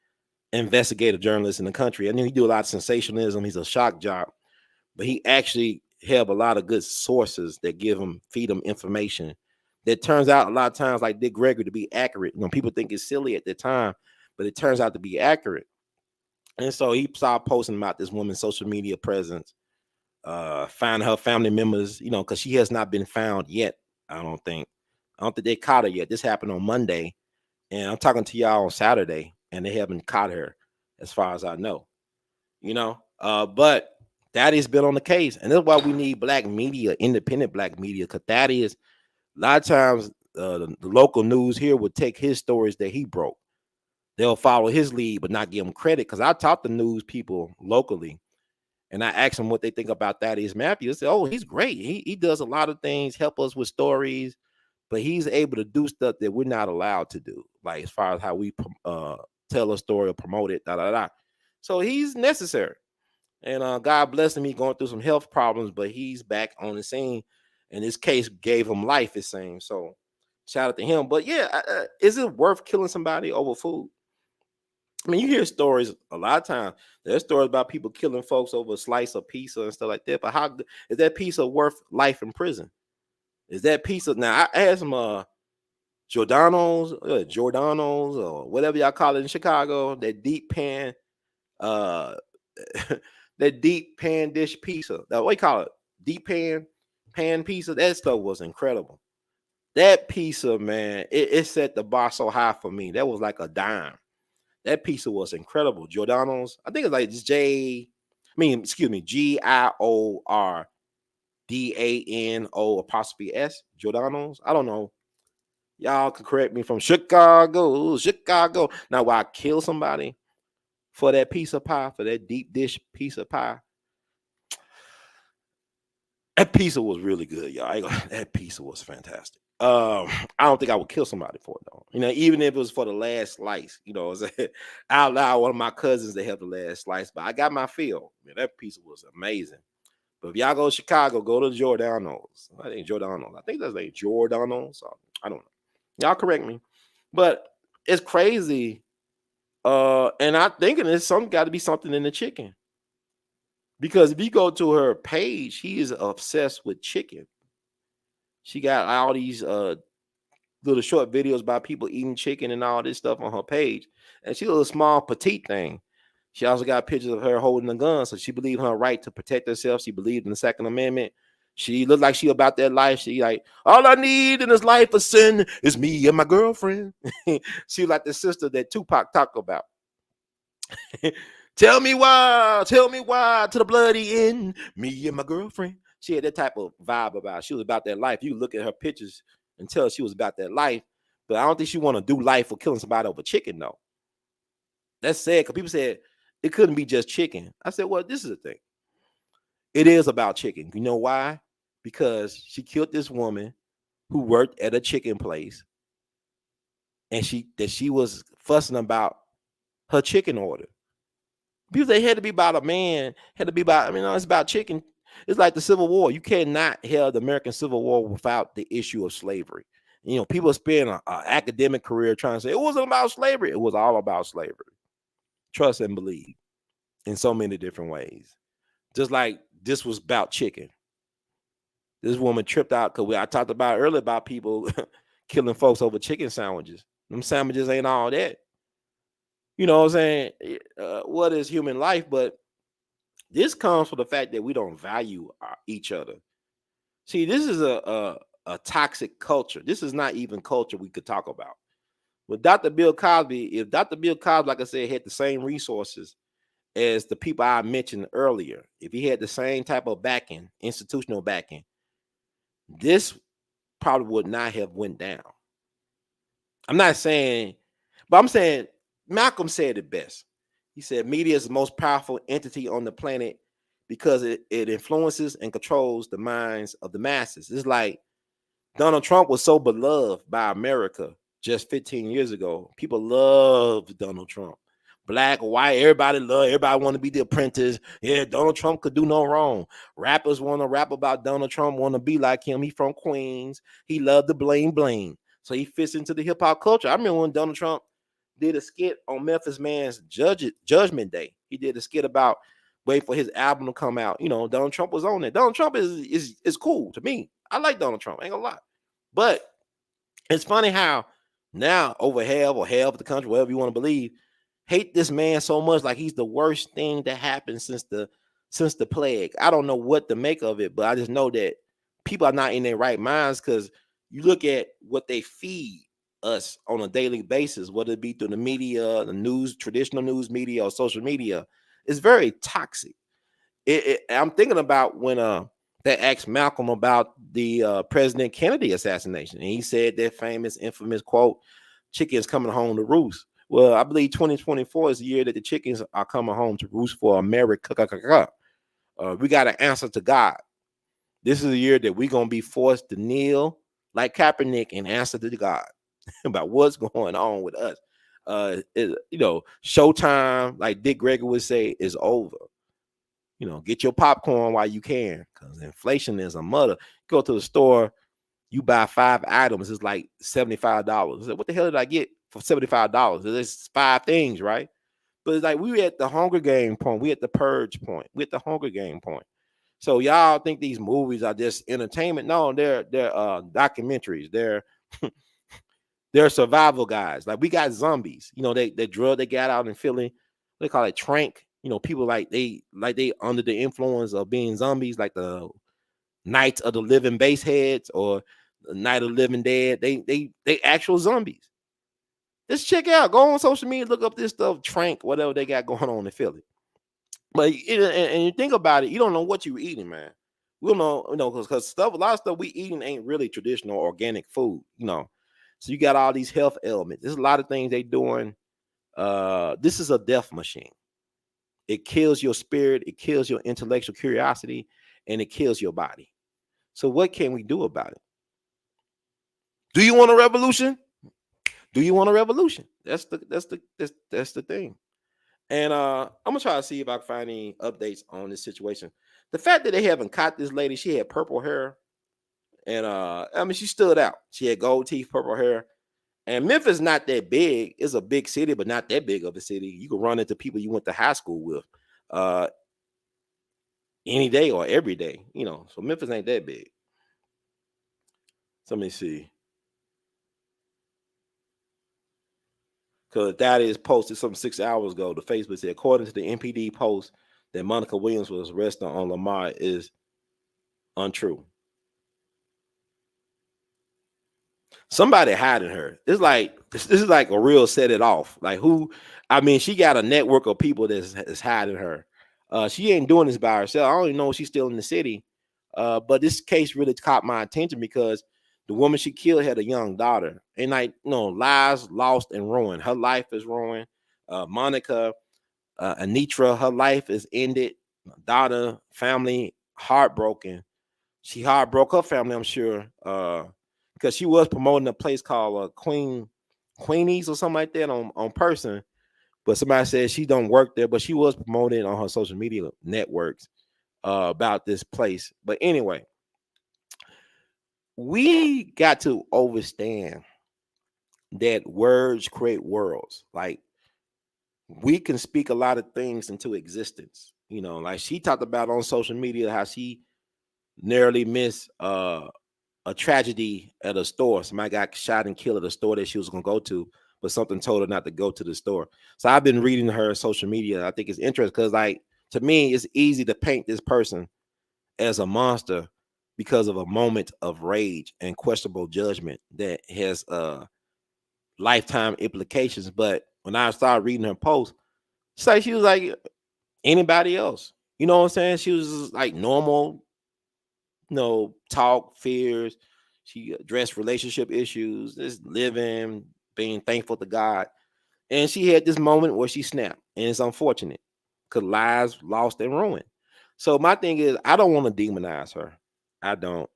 investigative journalists in the country. I know he do a lot of sensationalism. He's a shock jock, but he actually have a lot of good sources that feed him information that turns out a lot of times, like Dick Gregory, to be accurate. You know, people think it's silly at the time, but it turns out to be accurate. And so he started posting about this woman's social media presence, find her family members, you know, because she has not been found yet. I don't think they caught her yet. This happened on Monday, and I'm talking to y'all on Saturday, and they haven't caught her, as far as I know. You know, but Thaddeus been on the case, and that's why we need black media, independent black media, because Thaddeus, a lot of times, the local news here would take his stories that he broke. They'll follow his lead, but not give him credit. Because I talked to news people locally, and I asked them what they think about Thaddeus Matthews. They said, "Oh, he's great. He does a lot of things, help us with stories, but he's able to do stuff that we're not allowed to do, like as far as how we tell a story or promote it, da da da." So he's necessary, and God bless him. He's going through some health problems, but he's back on the scene, and this case gave him life, it seems. So shout out to him. But yeah, is it worth killing somebody over food? I mean, you hear stories a lot of times. There's stories about people killing folks over a slice of pizza and stuff like that. But how is that pizza worth life in prison? Is that pizza? Now I had some Giordano's, or whatever y'all call it in Chicago. That deep pan, that deep pan dish pizza. Now, what do you call it? Deep pan pizza. That stuff was incredible. That pizza, man, it set the bar so high for me. That was like a dime. That pizza was incredible. Giordano's, I think it's like Giordano''S. Giordano's. I don't know. Y'all can correct me from Chicago. Now, will I kill somebody for that pizza pie, for that deep dish pizza pie? That pizza was really good, y'all. That pizza was fantastic. I don't think I would kill somebody for it, though. You know, even if it was for the last slice. You know, I allowed one of my cousins to have the last slice, but I got my fill. Man, that pizza was amazing. But if y'all go to Chicago, go to Giordano's. I think Giordano's. I think that's like Giordano's. I don't know. Y'all correct me. But it's crazy. And I'm thinking there's got to be something in the chicken. Because if you go to her page, she is obsessed with chicken. She got all these little short videos about people eating chicken and all this stuff on her page. And she's a little small, petite thing. She also got pictures of her holding a gun. So she believed in her right to protect herself. She believed in the Second Amendment. She looked like she about that life. She like, all I need in this life of sin is me and my girlfriend. She like the sister that Tupac talked about. Tell me why to the bloody end, me and my girlfriend. She had that type of vibe about it. She was about that life. You look at her pictures and tell she was about that life, but I don't think she want to do life for killing somebody over chicken, though. That's sad, because people said it couldn't be just chicken. I said, well, this is the thing. It is about chicken. You know why? Because she killed this woman who worked at a chicken place, and she was fussing about her chicken order. People say it had to be about a man, it's about chicken. It's like the Civil War. You cannot have the American Civil War without the issue of slavery. You know, people spend an academic career trying to say it wasn't about slavery. It was all about slavery. Trust and believe in so many different ways. Just like this was about chicken. This woman tripped out because I talked about earlier about people killing folks over chicken sandwiches. Them sandwiches ain't all that. You know what I'm saying? What is human life? But this comes from the fact that we don't value each other. See, this is a toxic culture. This is not even culture we could talk about. With Dr. Bill Cosby, if Dr. Bill Cosby, like I said, had the same resources as the people I mentioned earlier, if he had the same type of backing, institutional backing, this probably would not have went down. I'm not saying, but I'm saying Malcolm said it best. He said media is the most powerful entity on the planet because it influences and controls the minds of the masses. It's like Donald Trump was so beloved by America just 15 years ago. People loved Donald Trump. Black, white, everybody want to be the apprentice. Yeah, Donald Trump could do no wrong. Rappers want to rap about Donald Trump, want to be like him. He from Queens. He loved the bling bling. So he fits into the hip hop culture. I remember when Donald Trump did a skit on Memphis Man's Judgment Day. He did a skit about wait for his album to come out. You know, Donald Trump was on it. Donald Trump is cool to me. I like Donald Trump. Ain't gonna lie. But it's funny how now over half of the country, whatever you want to believe, hate this man so much, like he's the worst thing that happened since the plague. I don't know what to make of it, but I just know that people are not in their right minds because you look at what they feed us on a daily basis, whether it be through the media, the news, traditional news media, or social media. It's very toxic. I'm thinking about when they asked Malcolm about the President Kennedy assassination, and he said that famous, infamous quote, "Chickens coming home to roost." Well, I believe 2024 is the year that the chickens are coming home to roost for America. We got to answer to God. This is a year that we're going to be forced to kneel like Kaepernick and answer to God about what's going on with us. Showtime, like Dick Gregory would say, is over. Get your popcorn while you can, because inflation is a mother. Go to the store, you buy 5 items, it's like $75. What the hell did I get for $75? There's 5 things, right? But it's like we at the Hunger Game point, we at the purge point, we at the Hunger Game point. So y'all think these movies are just entertainment? No, they're documentaries. They're survival guides. Like we got zombies. That drug they got out in Philly, they call it trank. People like they under the influence of being zombies, like the Night of the Living Baseheads or the Night of the Living Dead. They actual zombies. Just check out. Go on social media, look up this stuff, trank, whatever they got going on in Philly. But and you think about it, you don't know what you're eating, man. We don't know, because a lot of stuff we eating ain't really traditional organic food, So you got all these health elements. There's a lot of things they doing. This is a death machine. It kills your spirit, it kills your intellectual curiosity, and it kills your body. So what can we do about it? Do you want a revolution? Do you want a revolution? That's the thing. And I'm gonna try to see if I can find any updates on this situation. The fact that they haven't caught this lady, she had purple hair, and she stood out. She had gold teeth, purple hair. And Memphis not that big. It's a big city, but not that big of a city. You can run into people you went to high school with any day or every day, So Memphis ain't that big. So let me see. Because that is posted some 6 hours ago. The Facebook said, according to the MPD post, that Monica Williams was arrested on Lamar is untrue. Somebody hiding her. This is like a real set it off. Like she got a network of people that's hiding her. She ain't doing this by herself. I don't even know if she's still in the city. But this case really caught my attention because the woman she killed had a young daughter. And lives lost and ruined. Her life is ruined. Monica, Anitra, her life is ended. Daughter, family, heartbroken. She heartbroke her family, I'm sure. Because she was promoting a place called Queenies or something like that on person. But somebody said she don't work there, but she was promoting on her social media networks about this place. But anyway, we got to understand that words create worlds. Like we can speak a lot of things into existence. Like she talked about on social media how she narrowly missed a tragedy at a store. Somebody got shot and killed at a store that she was going to go to, but something told her not to go to the store. So I've been reading her social media. I think it's interesting because, to me, it's easy to paint this person as a monster because of a moment of rage and questionable judgment that has lifetime implications. But when I started reading her post, she was like anybody else. You know what I'm saying? She was just like normal, talk, fears. She addressed relationship issues, just living, being thankful to God. And she had this moment where she snapped. And it's unfortunate because lives lost and ruined. So my thing is, I don't want to demonize her. I don't.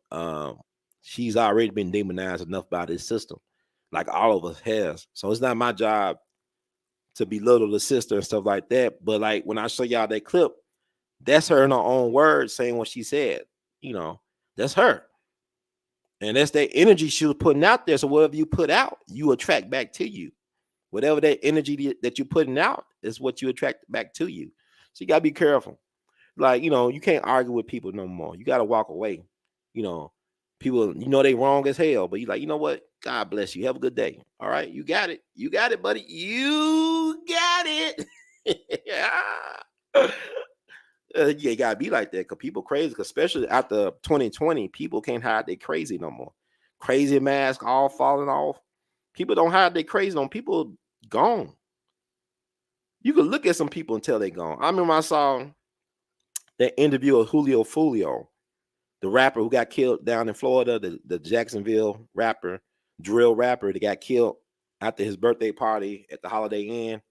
She's already been demonized enough by this system, like all of us has. So it's not my job to belittle the sister and stuff like that. But like when I show y'all that clip, that's her in her own words saying what she said. That's her. And that's that energy she was putting out there. So whatever you put out, you attract back to you. Whatever that energy that you're putting out is what you attract back to you. So you gotta be careful. Like, you can't argue with people no more. You gotta walk away. People, they wrong as hell, but you like, you know what? God bless you. Have a good day. All right. You got it. You got it, buddy. You got it. You gotta be like that because people crazy, especially after 2020, people can't hide their crazy no more. Crazy mask all falling off. People don't hide their crazy on people gone. You can look at some people and tell they gone. I remember I saw that interview of Julio Fulio, the rapper who got killed down in Florida, the Jacksonville rapper, drill rapper that got killed after his birthday party at the Holiday Inn.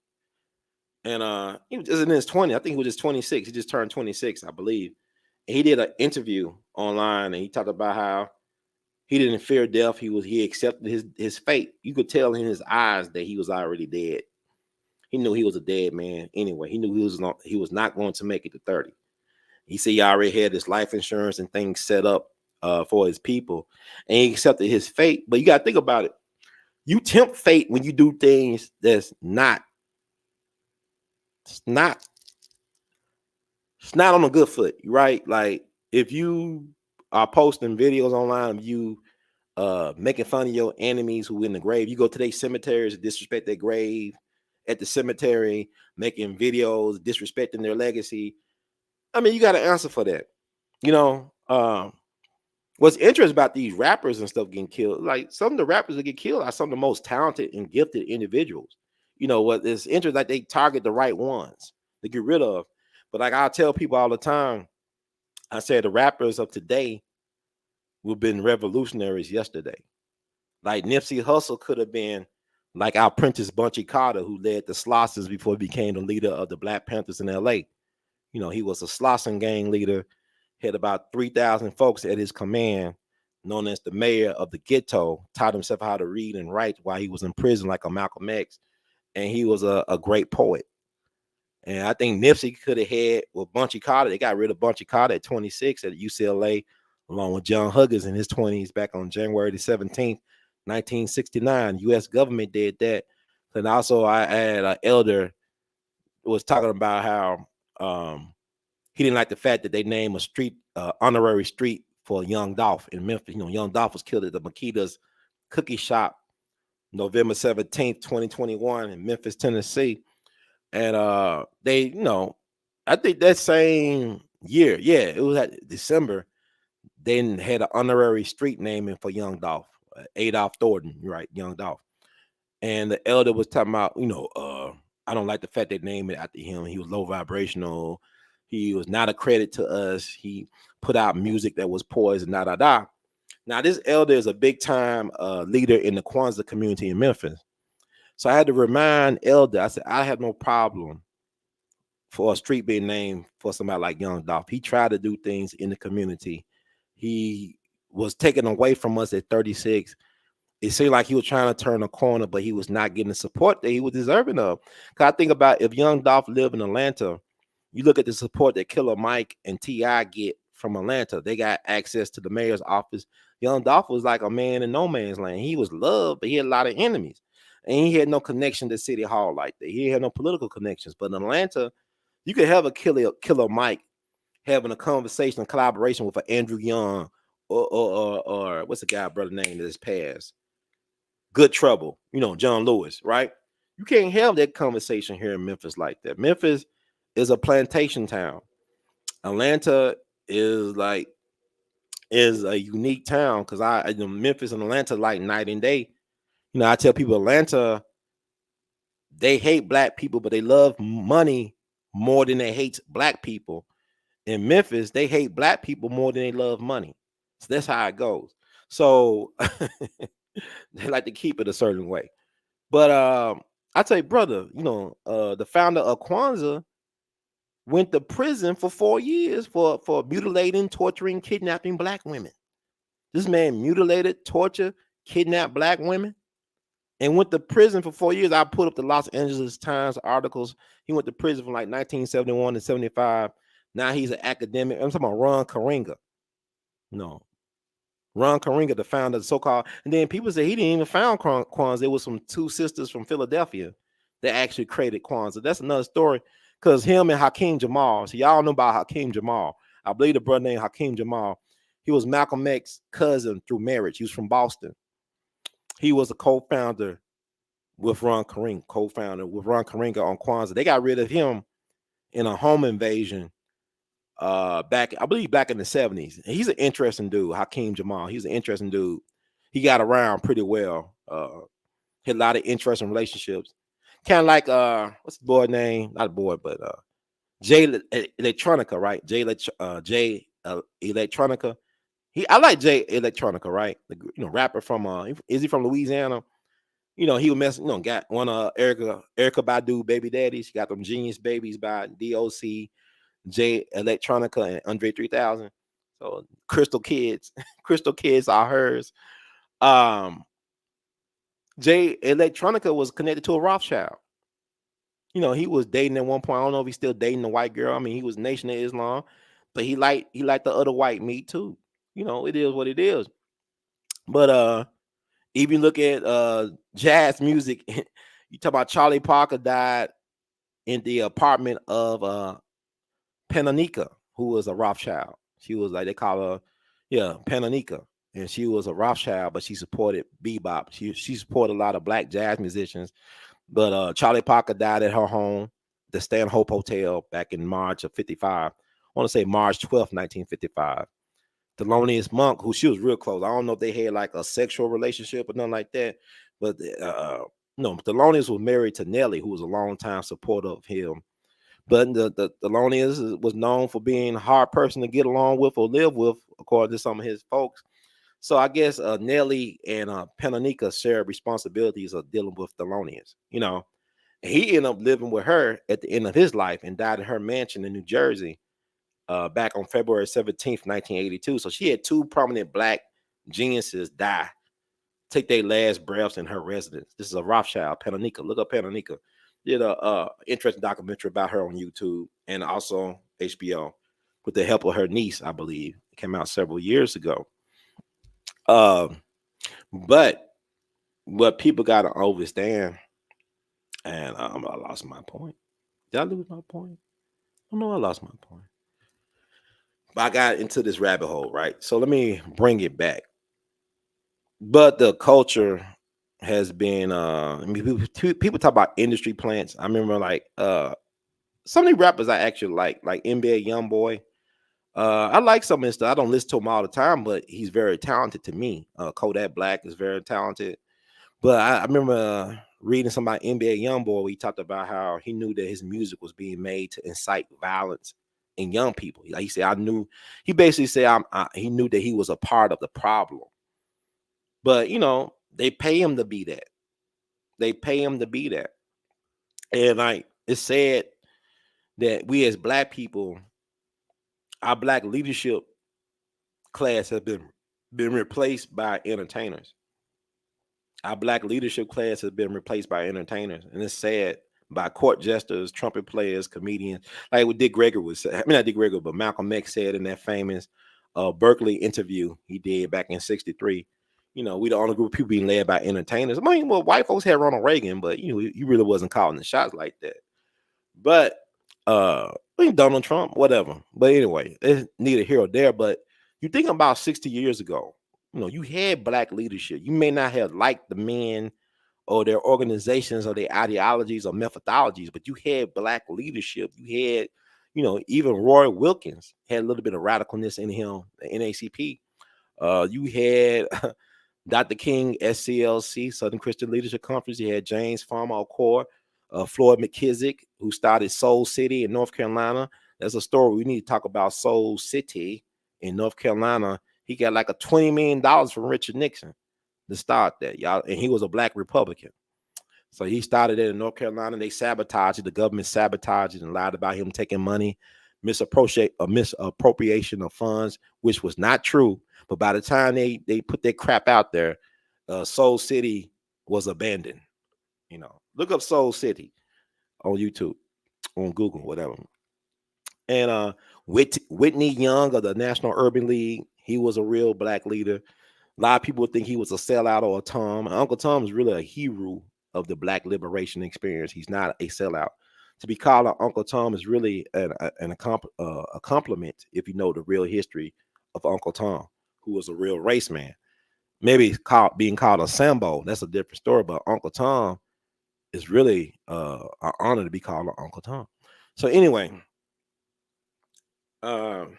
And he was just in his 20s. I think he was just 26. He just turned 26, I believe. And he did an interview online and he talked about how he didn't fear death. He accepted his fate. You could tell in his eyes that he was already dead. He knew he was a dead man anyway. He knew he was not going to make it to 30. He said he already had his life insurance and things set up for his people, and he accepted his fate. But you got to think about it. You tempt fate when you do things that's not on a good foot, right? Like if you are posting videos online of you making fun of your enemies who in the grave, you go to their cemeteries, disrespect their grave at the cemetery, making videos, disrespecting their legacy. I mean, you got to answer for that. What's interesting about these rappers and stuff getting killed, like some of the rappers that get killed are some of the most talented and gifted individuals. What is interesting, like they target the right ones to get rid of. But like I tell people all the time, I say the rappers of today would have been revolutionaries yesterday. Like Nipsey Hussle could have been like our Prentice Bunchy Carter, who led the Slossers before he became the leader of the Black Panthers in LA. He was a Slauson gang leader, had about 3,000 folks at his command, known as the mayor of the ghetto, taught himself how to read and write while he was in prison like a Malcolm X. And he was a great poet. And I think Nipsey could have had with Bunchy Carter. They got rid of Bunchy Carter at 26 at UCLA, along with John Huggins in his 20s back on January the 17th, 1969. U.S. government did that. And also I had an elder was talking about how he didn't like the fact that they named a street, honorary street for Young Dolph in Memphis. Young Dolph was killed at the Makita's Cookie Shop, November 17th, 2021 in Memphis, Tennessee. And they, I think that same year, it was at December, they had an honorary street naming for Young Dolph, Adolph Thornton, right? Young Dolph. And the elder was talking about, I don't like the fact they named it after him. He was low vibrational. He was not a credit to us. He put out music that was poison, da. Now, this elder is a big time leader in the Kwanzaa community in Memphis. So I had to remind elder, I said, I have no problem for a street being named for somebody like Young Dolph. He tried to do things in the community. He was taken away from us at 36. It seemed like he was trying to turn a corner, but he was not getting the support that he was deserving of. Because I think about if Young Dolph lived in Atlanta, you look at the support that Killer Mike and T.I. get from Atlanta. They got access to the mayor's office. Young Dolph was like a man in no man's land. He was loved, but he had a lot of enemies. And he had no connection to City Hall like that. He had no political connections. But in Atlanta, you could have a Killer Mike having a conversation, a collaboration with an Andrew Young or what's the guy brother name that is passed? Good Trouble, John Lewis, right? You can't have that conversation here in Memphis like that. Memphis is a plantation town. Atlanta is a unique town because Memphis and Atlanta like night and day. You know, I tell people Atlanta, they hate black people, but they love money more than they hate black people. In Memphis, they hate black people more than they love money. So that's how it goes. So they like to keep it a certain way. But I tell you, brother, you know, the founder of Kwanzaa went to prison for 4 years for mutilating, torturing, kidnapping black women. This man mutilated, tortured, kidnapped black women, and went to prison for 4 years. I put up the Los Angeles Times articles. He went to prison from like 1971 to 75. Now he's an academic. I'm talking about Ron Karenga. No, Ron Karenga, the founder of the so-called, and then people say he didn't even found Kwanzaa. It was some two sisters from Philadelphia that actually created Kwanzaa. That's another story, because him and Hakeem Jamal, so y'all know about Hakeem Jamal. I believe the brother named Hakeem Jamal. He was Malcolm X's cousin through marriage. He was from Boston. He was a co-founder with Ron Karenga, on Kwanzaa. They got rid of him in a home invasion back in the 70s. He's an interesting dude, Hakeem Jamal. He's an interesting dude. He got around pretty well. Had a lot of interesting relationships. Kind of like what's the boy name? Not a boy, but Jay Electronica, right? Jay Electronica. I like Jay Electronica, right? The rapper from is he from Louisiana? You know, he was messing, got one of Erica Badu baby daddies. She got them Genius Babies by DOC, Jay Electronica, and Andre 3000. So Crystal Kids are hers. Jay Electronica was connected to a Rothschild. You know, he was dating at one point. I don't know if he's still dating the white girl. I mean, he was Nation of Islam, but he liked the other white meat too. You know, it is what it is. But even look at jazz music. You talk about Charlie Parker died in the apartment of Pananika, who was a Rothschild. She was like, they call her, Pananika. And she was a Rothschild, but she supported bebop. She supported a lot of black jazz musicians. But Charlie Parker died at her home, the Stanhope Hotel, back in March of 55. I want to say March 12th, 1955. Thelonious Monk, who she was real close. I don't know if they had like a sexual relationship or nothing like that. But no, Thelonious was married to Nelly, who was a longtime supporter of him. But the Thelonious was known for being a hard person to get along with or live with, according to some of his folks. So I guess Nelly and Pananika shared responsibilities of dealing with Thelonious. You know, and he ended up living with her at the end of his life and died in her mansion in New Jersey back on February 17th, 1982. So she had two prominent black geniuses take their last breaths in her residence. This is a Rothschild, Pananika. Look up Pananika. Did a interesting documentary about her on YouTube and also HBO with the help of her niece, I believe. It came out several years ago. But what people got to understand, and I lost my point. Did I lose my point? Oh no, I lost my point. But I got into this rabbit hole, right? So let me bring it back. But the culture has been I mean, people talk about industry plants. I remember like some of the rappers I actually like NBA Youngboy. I like some of his stuff. I don't listen to him all the time, but he's very talented to me. Kodak Black is very talented. But I remember reading some about NBA Youngboy. We talked about how he knew that his music was being made to incite violence in young people. Like he said, he basically said he knew that he was a part of the problem. But, they pay him to be that. And like it's said that we as black people, our black leadership class has been replaced by entertainers. Our black leadership class has been replaced by entertainers. And it's sad, by court jesters, trumpet players, comedians. Like what Dick Gregory was saying. I mean, not Dick Gregory, but Malcolm X said in that famous Berkeley interview he did back in 63. We the only group of people being led by entertainers. I mean, well, white folks had Ronald Reagan, but he really wasn't calling the shots like that. But Donald Trump, whatever. But anyway, it's neither here or there. But you think about 60 years ago, you had black leadership. You may not have liked the men or their organizations or their ideologies or methodologies, but you had black leadership. You had, even Roy Wilkins had a little bit of radicalness in him, the NAACP. You had Dr. King, SCLC, Southern Christian Leadership Conference. You had James Farmer Core, Floyd McKissick, who started Soul City in North Carolina. That's a story we need to talk about. Soul City in North Carolina. He got like a $20 million from Richard Nixon to start that, y'all. And he was a black Republican. So he started it in North Carolina. They sabotaged it. The government sabotaged it and lied about him taking money, misappropriation of funds, which was not true. But by the time they put that crap out there, Soul City was abandoned. You know, look up Soul City on YouTube, on Google, whatever. And Whitney Young of the National Urban League, he was a real black leader. A lot of people think he was a sellout or a Tom. Uncle Tom is really a hero of the black liberation experience. He's not a sellout. To be called an Uncle Tom is really a compliment if you know the real history of Uncle Tom, who was a real race man. Maybe being called a Sambo, that's a different story, but Uncle Tom is really an honor to be called an Uncle Tom. So anyway, like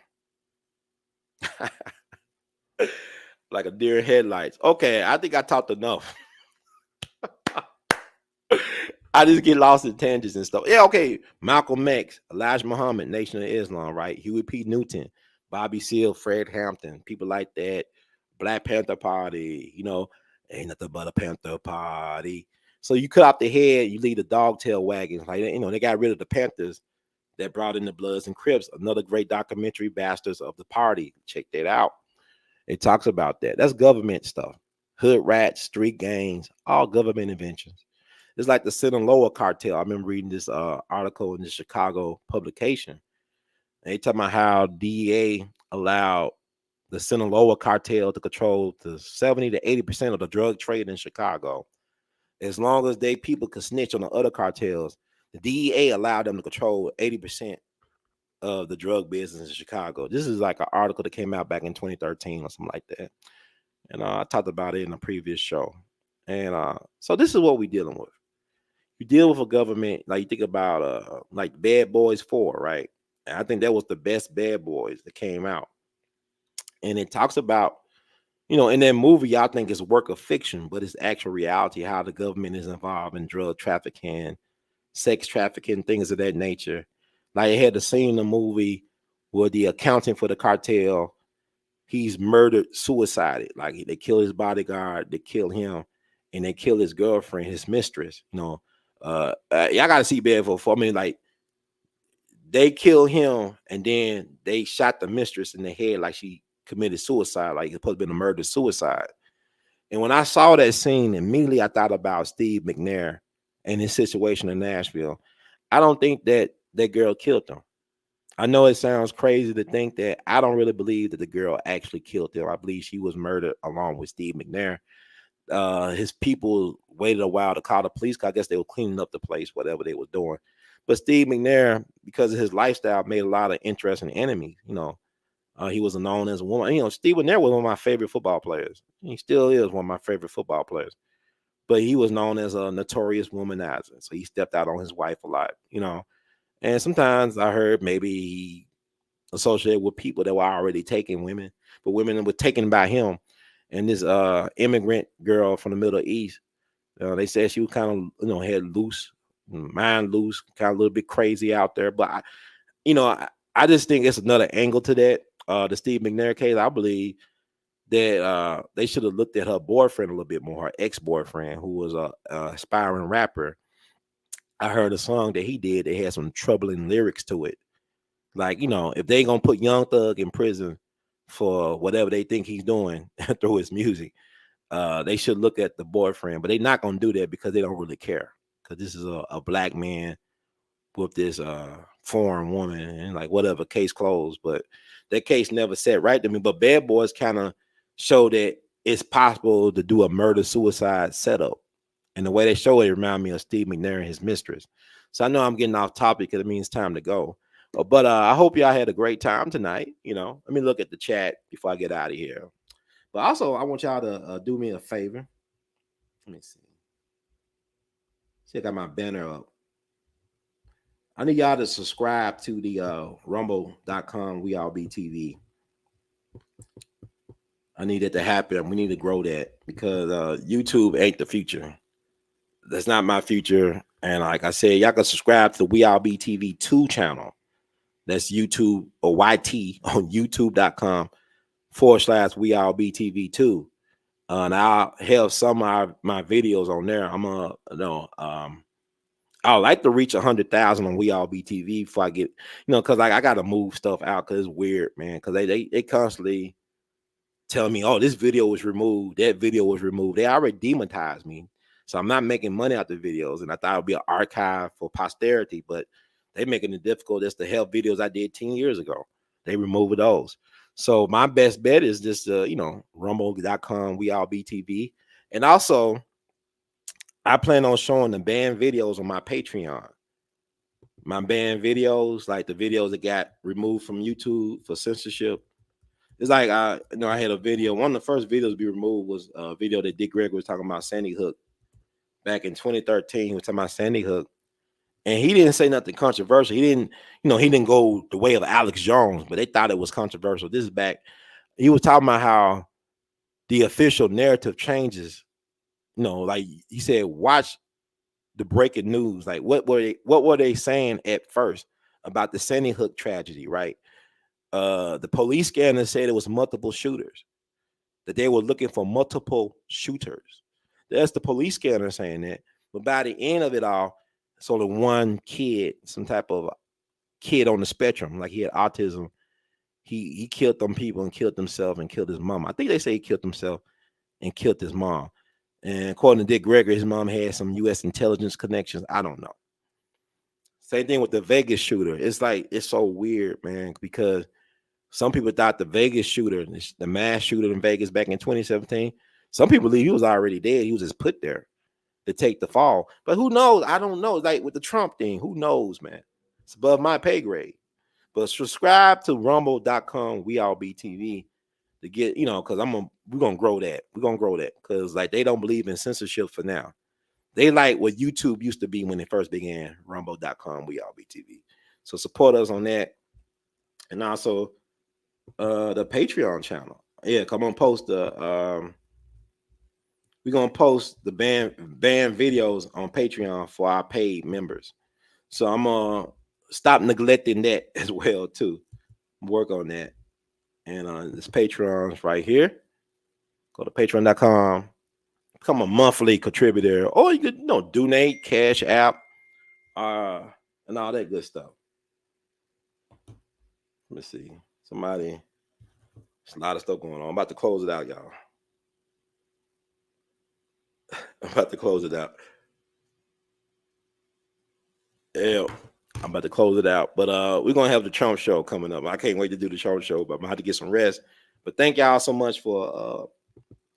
a deer in headlights. Okay, I think I talked enough. I just get lost in tangents and stuff. Yeah, okay. Malcolm X, Elijah Muhammad, Nation of Islam, right? Huey P. Newton, Bobby Seale, Fred Hampton, people like that. Black Panther Party, you know, ain't nothing but a Panther Party. So you cut off the head, you leave the dog tail wagons. Like, you know, they got rid of the Panthers that brought in the Bloods and Crips. Another great documentary, Bastards of the Party. Check that out. It talks about that. That's government stuff. Hood rats, street gangs, all government inventions. It's like the Sinaloa cartel. I remember reading this article in the Chicago publication. And they talk about how DEA allowed the Sinaloa cartel to control the 70 to 80% of the drug trade in Chicago. As long as people could snitch on the other cartels, the DEA allowed them to control 80% of the drug business in Chicago. This is like an article that came out back in 2013 or something like that. And I talked about it in a previous show. And so this is what we're dealing with. You deal with a government, like you think about like Bad Boys 4, right? And I think that was the best Bad Boys that came out. And it talks about, you know, in that movie, y'all think it's a work of fiction, but it's actual reality, how the government is involved in drug trafficking, sex trafficking, things of that nature. Like, I had the scene in the movie where the accountant for the cartel, he's murdered, suicided. Like, they kill his bodyguard, they kill him, and they kill his girlfriend, his mistress. You know, y'all got to see Bad Boys 4. I mean, like, they kill him, and then they shot the mistress in the head like she committed suicide, like it's supposed to be a murder suicide. And when I saw that scene, immediately I thought about Steve McNair and his situation in Nashville. I don't think that girl killed him. I know it sounds crazy to think that. I don't really believe that the girl actually killed him. I believe she was murdered along with Steve McNair. His people waited a while to call the police. I guess they were cleaning up the place, whatever they were doing. But Steve McNair, because of his lifestyle, made a lot of interesting enemies. You know, he was known as a woman. You know, Steve McNair was one of my favorite football players. He still is one of my favorite football players. But he was known as a notorious womanizer. So he stepped out on his wife a lot, you know. And sometimes I heard maybe he associated with people that were already taking women, but women were taken by him. And this immigrant girl from the Middle East, they said she was kind of, you know, head loose, mind loose, kind of a little bit crazy out there. But, I just think it's another angle to that. The Steve McNair case, I believe that they should have looked at her boyfriend a little bit more, her ex-boyfriend, who was a aspiring rapper. I heard a song that he did that had some troubling lyrics to it. Like, you know, if they gonna put Young Thug in prison for whatever they think he's doing through his music, they should look at the boyfriend. But they're not gonna do that because they don't really care. Because this is a black man with this foreign woman, and like whatever, case closed. But that case never sat right to me. But Bad Boys kind of show that it's possible to do a murder-suicide setup. And the way they show it remind me of Steve McNair and his mistress. So I know I'm getting off topic because it means time to go. But I hope y'all had a great time tonight. You know, let me look at the chat before I get out of here. But also, I want y'all to do me a favor. Let me see. I got my banner up. I need y'all to subscribe to the rumble.com We All Be TV. I need it to happen. We need to grow that because YouTube ain't the future. That's not my future. And like I said, y'all can subscribe to the We All Be TV 2 channel. That's YouTube or YT on youtube.com/We All Be TV 2. And I'll have some of my videos on there. I would like to reach 100,000 on We All Be TV before I get, because like I gotta move stuff out because it's weird, man. Because they constantly telling me, oh, this video was removed, that video was removed. They already demonetized me, so I'm not making money out the videos. And I thought it would be an archive for posterity, but they making it difficult. That's the hell videos I did 10 years ago. They removed those. So my best bet is just rumble.com, We All Be TV, and also I plan on showing the banned videos on my Patreon. My banned videos, like the videos that got removed from YouTube for censorship. It's like I had a video. One of the first videos to be removed was a video that Dick Gregory was talking about Sandy Hook back in 2013. He was talking about Sandy Hook, and he didn't say nothing controversial. He didn't go the way of Alex Jones, but they thought it was controversial. This is back. He was talking about how the official narrative changes. Like he said, watch the breaking news. Like what were they saying at first about the Sandy Hook tragedy, right? The police scanner said it was multiple shooters, that they were looking for multiple shooters. That's the police scanner saying that. But by the end of it all, it's only one kid, some type of kid on the spectrum, like he had autism. He killed them people and killed himself and killed his mom. I think they say he killed himself and killed his mom. And according to Dick Gregory, his mom had some U.S. intelligence connections. I don't know. Same thing with the Vegas shooter. It's so weird, man, because some people thought the Vegas shooter, the mass shooter in Vegas back in 2017, some people believe he was already dead. He was just put there to take the fall. But who knows? I don't know. Like with the Trump thing, who knows, man? It's above my pay grade. But subscribe to rumble.com, We All Be TV, to get, because we're gonna grow that. We're gonna grow that because like they don't believe in censorship for now. They like what YouTube used to be when it first began. Rumble.com, We All Be TV. So support us on that, and also the Patreon channel. Yeah, come on, post the we're gonna post the band videos on Patreon for our paid members. So I'm gonna stop neglecting that as well too. Work on that. And this Patreon's right here. Go to patreon.com, become a monthly contributor, or you could donate, cash app, and all that good stuff. Let me see. There's a lot of stuff going on. I'm about to close it out, y'all. I'm about to close it out. Yeah, I'm about to close it out. But we're gonna have the Trump show coming up. I can't wait to do the Trump show, but I'm gonna have to get some rest. But thank y'all so much for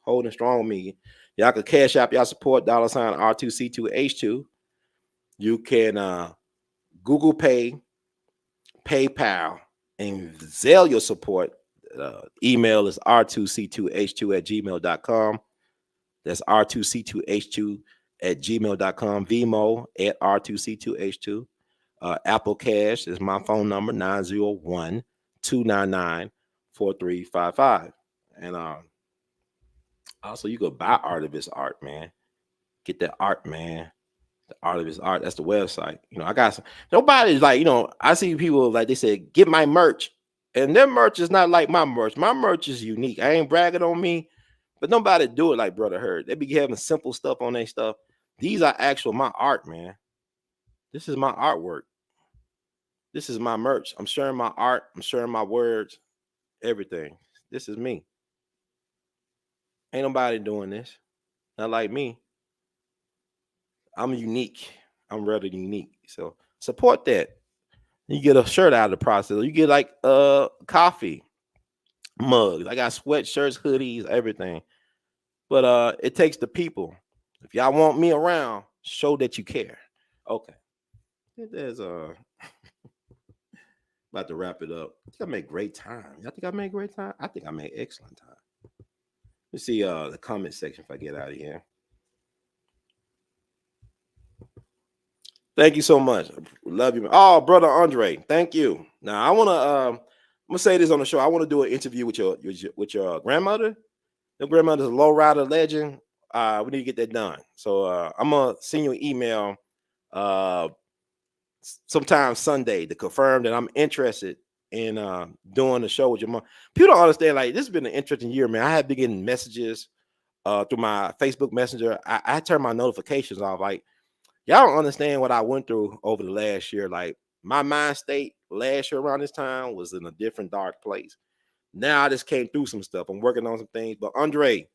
holding strong with me. Y'all can cash out y'all support $ R2C2H2. You can Google Pay, PayPal, and Zelle your support. Email is r2c2h2@gmail.com. That's r2c2h2@gmail.com. Vimo at r2c2h2. Apple Cash is my phone number, 901-299-4355. And also you could buy Artivist art, man. Get that art, man. The Artivist art. That's the website. I got some. Nobody's like, I see people like they said, get my merch. And their merch is not like my merch. My merch is unique. I ain't bragging on me, but nobody do it like Brother Heard. They be having simple stuff on their stuff. These are my art, man. This is my artwork. This is my merch. I'm sharing my art. I'm sharing my words, everything. This is me. Ain't nobody doing this. Not like me. I'm unique. I'm rather unique. So support that. You get a shirt out of the process. You get like coffee mugs. I got sweatshirts, hoodies, everything. But it takes the people. If y'all want me around, show that you care. Okay. There's about to wrap it up. I think I made great time. Y'all think I made great time? I think I made excellent time. Let's see the comment section if I get out of here. Thank you so much. Love you. Oh, Brother Andre, thank you. Now I want to I'm gonna say this on the show. I want to do an interview with your grandmother. Your grandmother's a lowrider legend. We need to get that done. So I'm gonna send you an email sometime Sunday to confirm that I'm interested in doing the show with your mom. People don't understand, like, this has been an interesting year, man. I have been getting messages through my Facebook Messenger. I turned my notifications off. Like, y'all don't understand what I went through over the last year. Like, my mind state last year around this time was in a different dark place. Now I just came through some stuff. I'm working on some things. But Andre,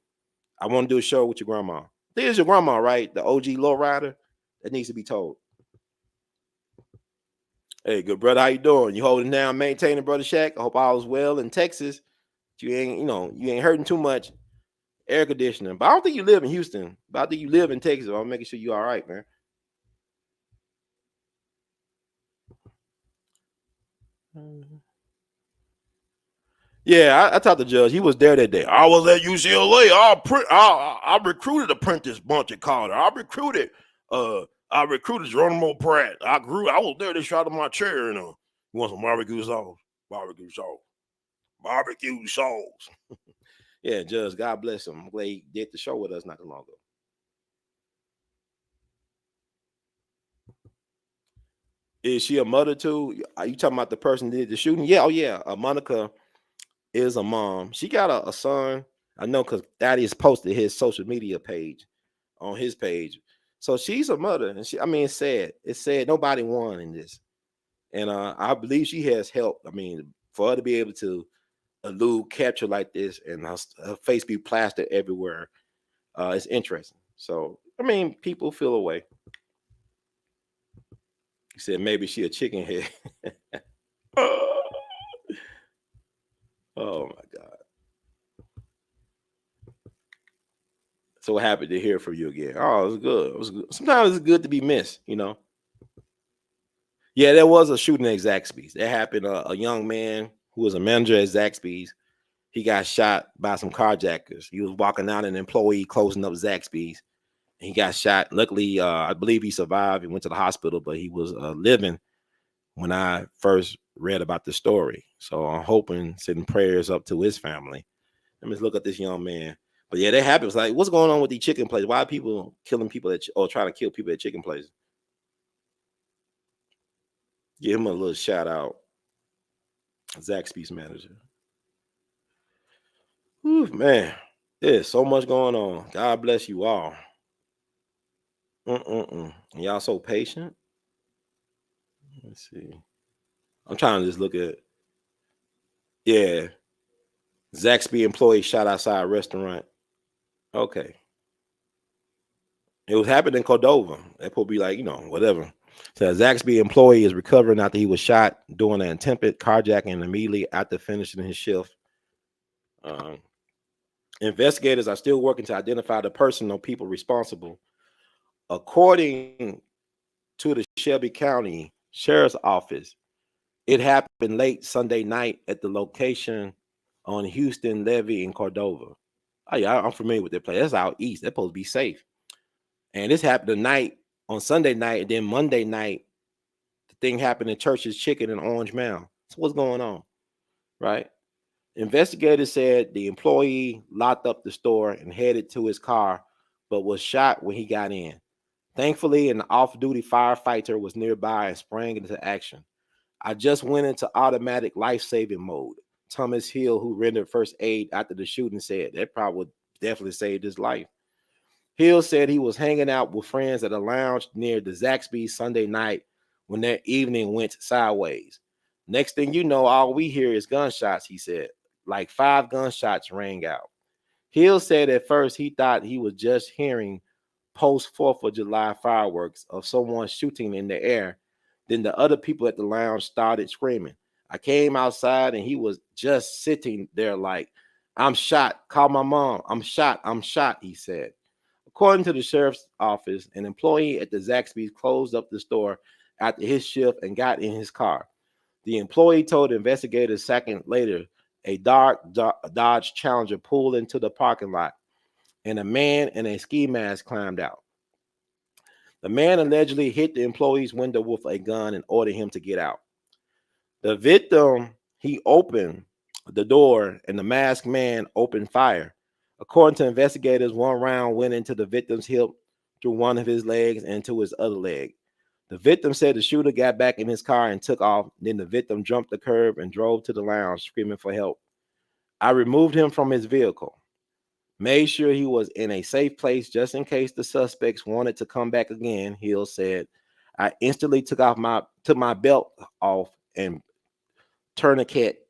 I want to do a show with your grandma. There's your grandma, right? The OG lowrider. That needs to be told. Hey, good brother, how you doing? You holding down, maintaining, brother Shaq? I hope all is well in Texas. You ain't hurting too much. Air conditioning. But I don't think you live in Houston. But I think you live in Texas. I'm making sure you all right, man. Yeah, I talked to Judge. He was there that day. I was at UCLA. I recruited Apprentice Bunch at Carter. I recruited Geronimo Pratt. I was there. They shot in my chair. You want some barbecue sauce? Barbecue sauce. Yeah, Judge, God bless him. I'm glad he did the show with us not too long ago. Is she a mother too? Are you talking about the person that did the shooting? Yeah, oh yeah. Monica is a mom. She got a son. I know because Daddy has posted his social media page on his page. So she's a mother. And it's sad. It's sad. Nobody won in this. And I believe she has help. I mean, for her to be able to elude capture like this and her face be plastered everywhere, it's interesting. So, people feel away. He said maybe she a chicken head. Oh my God. So happy to hear from you again. Oh, it was good. It was good. Sometimes it's good to be missed, Yeah, there was a shooting at Zaxby's. That happened. A young man who was a manager at Zaxby's, he got shot by some carjackers. He was walking out, an employee closing up Zaxby's, and he got shot. Luckily, I believe he survived. He went to the hospital, but he was living when I first read about the story. So I'm hoping, sending prayers up to his family. Let me look at this young man. But yeah, that happens. Like, what's going on with these chicken places? Why are people killing people or trying to kill people at chicken places? Give him a little shout out. Zaxby's manager. Whew, man, there's so much going on. God bless you all. Y'all so patient. Let's see. I'm trying to just look at. Yeah. Zaxby employee shot outside restaurant. Okay. It was happening in Cordova. That could be like, whatever. So Zaxby employee is recovering after he was shot during an attempted carjacking immediately after finishing his shift. Investigators are still working to identify the person or people responsible. According to the Shelby County Sheriff's Office, it happened late Sunday night at the location on Houston Levee in Cordova. Oh yeah, I'm familiar with that place. That's out east. That's supposed to be safe. And this happened on Sunday night, and then Monday night, the thing happened in Church's Chicken in Orange Mound. So what's going on, right? Investigators said the employee locked up the store and headed to his car, but was shot when he got in. Thankfully, an off-duty firefighter was nearby and sprang into action. I just went into automatic life-saving mode. Thomas Hill, who rendered first aid after the shooting, said that probably would definitely saved his life. Hill said he was hanging out with friends at a lounge near the Zaxby's Sunday night when that evening went sideways. Next thing you know, all we hear is gunshots, he said. Like 5 gunshots rang out. Hill said at first he thought he was just hearing post 4th of July fireworks of someone shooting in the air. Then the other people at the lounge started screaming. I came outside and he was just sitting there like, I'm shot. Call my mom. I'm shot, he said. According to the sheriff's office, an employee at the Zaxby's closed up the store after his shift and got in his car. The employee told investigators a second later a dark Dodge Challenger pulled into the parking lot, and a man in a ski mask climbed out. The man allegedly hit the employee's window with a gun and ordered him to get out. The victim, he opened the door, and the masked man opened fire. According to investigators, one round went into the victim's hip through one of his legs and to his other leg. The victim said the shooter got back in his car and took off. Then the victim jumped the curb and drove to the lounge screaming for help. I removed him from his vehicle, made sure he was in a safe place just in case the suspects wanted to come back again, Hill said. I instantly took my belt off and tourniquet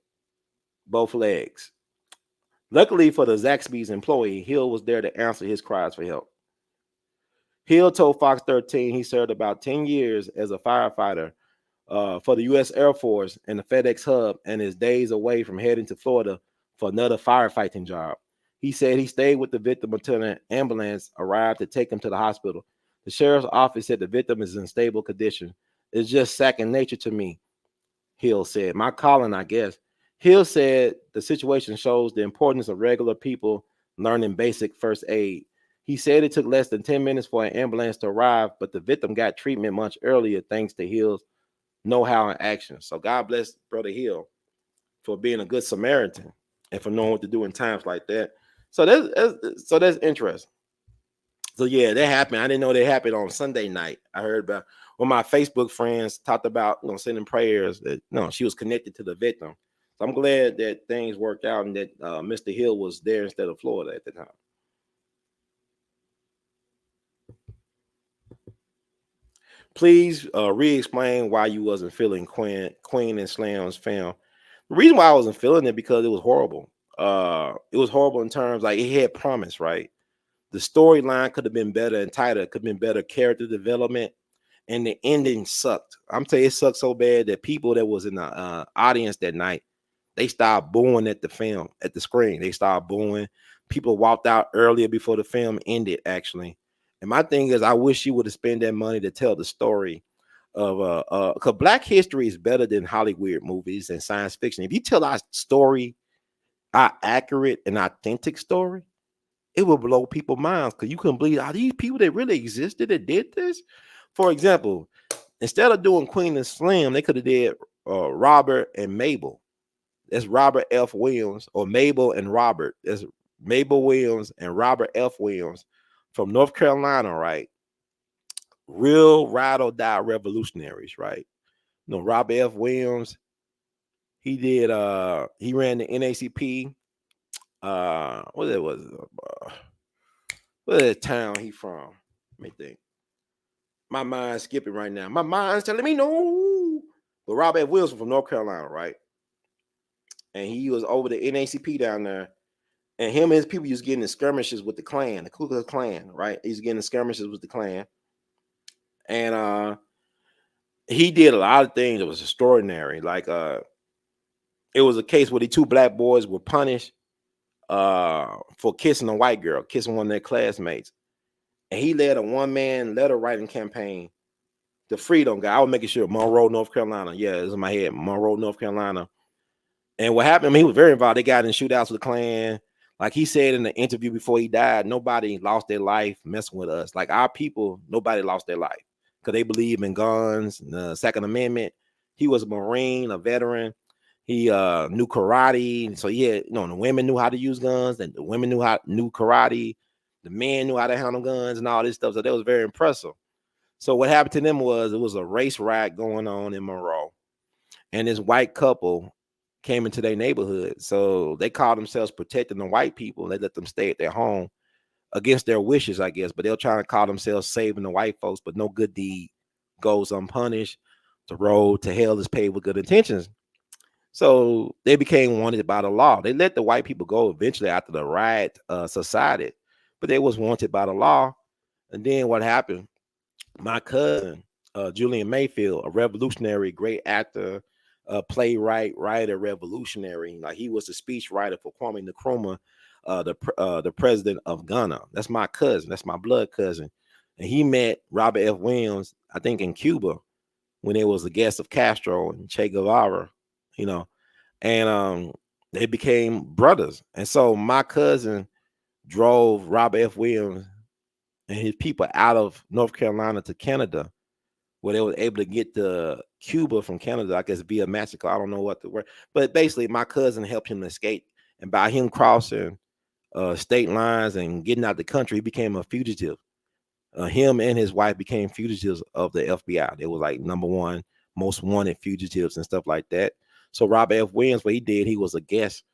both legs. Luckily for the Zaxby's employee, Hill was there to answer his cries for help. Hill told Fox 13 he served about 10 years as a firefighter for the U.S. Air Force and the FedEx hub and is days away from heading to Florida for another firefighting job. He said he stayed with the victim until an ambulance arrived to take him to the hospital. The sheriff's office said the victim is in stable condition. It's just second nature to me, Hill said. My calling, I guess. Hill said the situation shows the importance of regular people learning basic first aid. He said it took less than 10 minutes for an ambulance to arrive, but the victim got treatment much earlier thanks to Hill's know-how and action. So God bless Brother Hill for being a good Samaritan and for knowing what to do in times like that. So that's interesting. So yeah, that happened. I didn't know that happened on Sunday night. I heard about when my Facebook friends talked about sending prayers that she was connected to the victim. So I'm glad that things worked out and that Mr. Hill was there instead of Florida at the time. Please re-explain why you wasn't feeling Queen and Slam's film. The reason why I wasn't feeling it because it was horrible. It was horrible in terms like it had promise, right? The storyline could have been better and tighter. It could have been better character development, and the ending sucked. I'm telling you, it sucked so bad that people that was in the audience that night, they started booing at the film, at the screen. They started booing. People walked out earlier before the film ended, actually. And my thing is, I wish you would have spent that money to tell the story of because Black history is better than Hollywood movies and science fiction. If you tell our story, our accurate and authentic story, it will blow people's minds because you couldn't believe are these people that really existed that did this. For example, instead of doing Queen and Slim, they could have did Robert and Mabel. That's Robert F. Williams, or Mabel and Robert. That's Mabel Williams and Robert F. Williams from North Carolina, right? Real ride or die revolutionaries, right? Robert F. Williams, he ran the NACP. What it was? What is town he from? Let me think. My mind's skipping right now. My mind's telling me no. But Robert F. Wilson from North Carolina, right? And he was over the NACP down there. And him and his people was getting in skirmishes with the Klan, the Ku Klux Klan, right? He's getting in skirmishes with the Klan. And he did a lot of things that was extraordinary. Like it was a case where the two black boys were punished for kissing a white girl, kissing one of their classmates. And he led a one-man letter writing campaign to free them guy. I was making sure Monroe, North Carolina. Yeah, it's in my head. Monroe, North Carolina. And what happened, he was very involved. They got in shootouts with the Klan. Like he said in the interview before he died, nobody lost their life messing with us. Like our people, nobody lost their life because they believe in guns and the Second Amendment. He was a Marine, a veteran. He knew karate. So yeah, the women knew how to use guns, and the women knew karate. The men knew how to handle guns and all this stuff. So that was very impressive. So what happened to them was it was a race riot going on in Monroe. And this white couple came into their neighborhood. So they called themselves protecting the white people. They let them stay at their home against their wishes, I guess. But they're trying to call themselves saving the white folks, but no good deed goes unpunished. The road to hell is paved with good intentions. So they became wanted by the law. They let the white people go eventually after the riot subsided, but they was wanted by the law. And then what happened? My cousin, Julian Mayfield, a revolutionary, great actor, playwright, writer, revolutionary. Like he was the speech writer for Kwame Nkrumah, the president of Ghana. That's my cousin. That's my blood cousin. And he met Robert F. Williams, I think, in Cuba when he was a guest of Castro and Che Guevara, and they became brothers. And so my cousin drove Robert F. Williams and his people out of North Carolina to Canada, where they were able to get to Cuba from Canada, I guess via massacre. I don't know what the word, but basically my cousin helped him escape. And by him crossing state lines and getting out the country. He became a fugitive. Him and his wife became fugitives of the FBI. They were like number one most wanted fugitives and stuff like that. So Robert F. Williams, what he did, he was a guest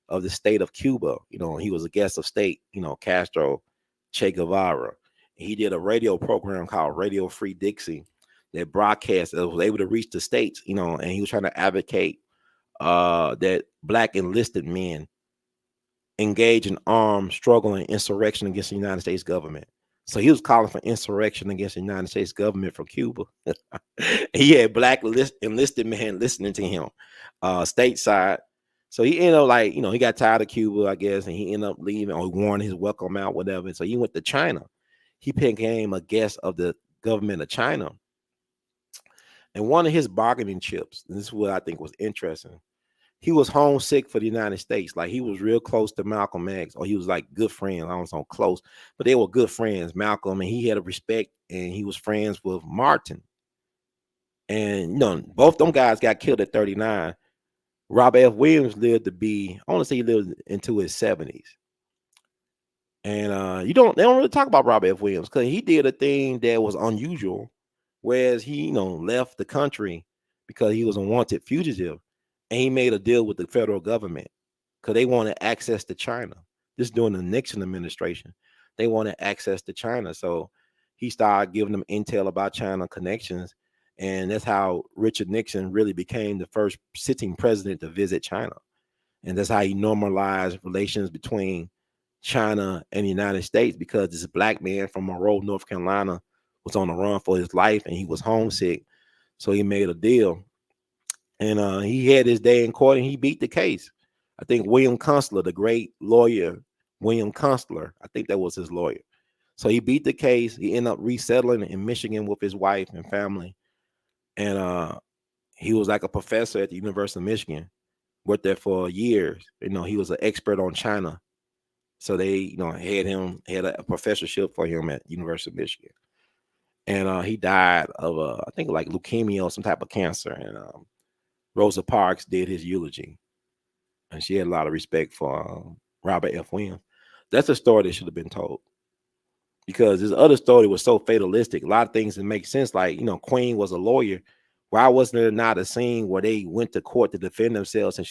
of the state of Cuba. You know, he was a guest of state, you know, Castro, Che Guevara. He did a radio program called Radio Free Dixie that broadcast, that was able to reach the states, you know, and he was trying to advocate that black enlisted men engage in armed struggle and insurrection against the United States government. So he was calling for insurrection against the United States government from Cuba. He had black enlisted men listening to him stateside. So he ended up like, you know, he got tired of Cuba, I guess, and he ended up leaving or warning his welcome out, whatever. So he went to China. He became a guest of the government of China. And one of his bargaining chips, and this is what I think was interesting, he was homesick for the United States. Like he was real close to Malcolm X, or he was like good friends. I don't know so close, but they were good friends, Malcolm, and he had a respect, and he was friends with Martin. And you know, both them guys got killed at 39. Robert F. Williams lived to be, I want to say he lived into his 70s. And they don't really talk about Robert F. Williams because he did a thing that was unusual, whereas he, you know, left the country because he was a wanted fugitive. And he made a deal with the federal government because they wanted access to China. This during the Nixon administration. They wanted access to China. So he started giving them intel about China connections. And that's how Richard Nixon really became the first sitting president to visit China. And that's how he normalized relations between China and the United States, because this black man from Monroe, North Carolina was on the run for his life and he was homesick. So he made a deal. And he had his day in court and he beat the case. I think William Kunstler, the great lawyer, William Kunstler, I think that was his lawyer. So he beat the case. He ended up resettling in Michigan with his wife and family. And he was like a professor at the University of Michigan, worked there for years. You know, he was an expert on China. So they, you know, had a professorship for him at University of Michigan. And he died of, I think like leukemia or some type of cancer. And Rosa Parks did his eulogy, and she had a lot of respect for Robert F. Williams. That's a story that should have been told, because this other story was so fatalistic. A lot of things that make sense, like, you know, Queen was a lawyer. Why wasn't there not a scene where they went to court to defend themselves and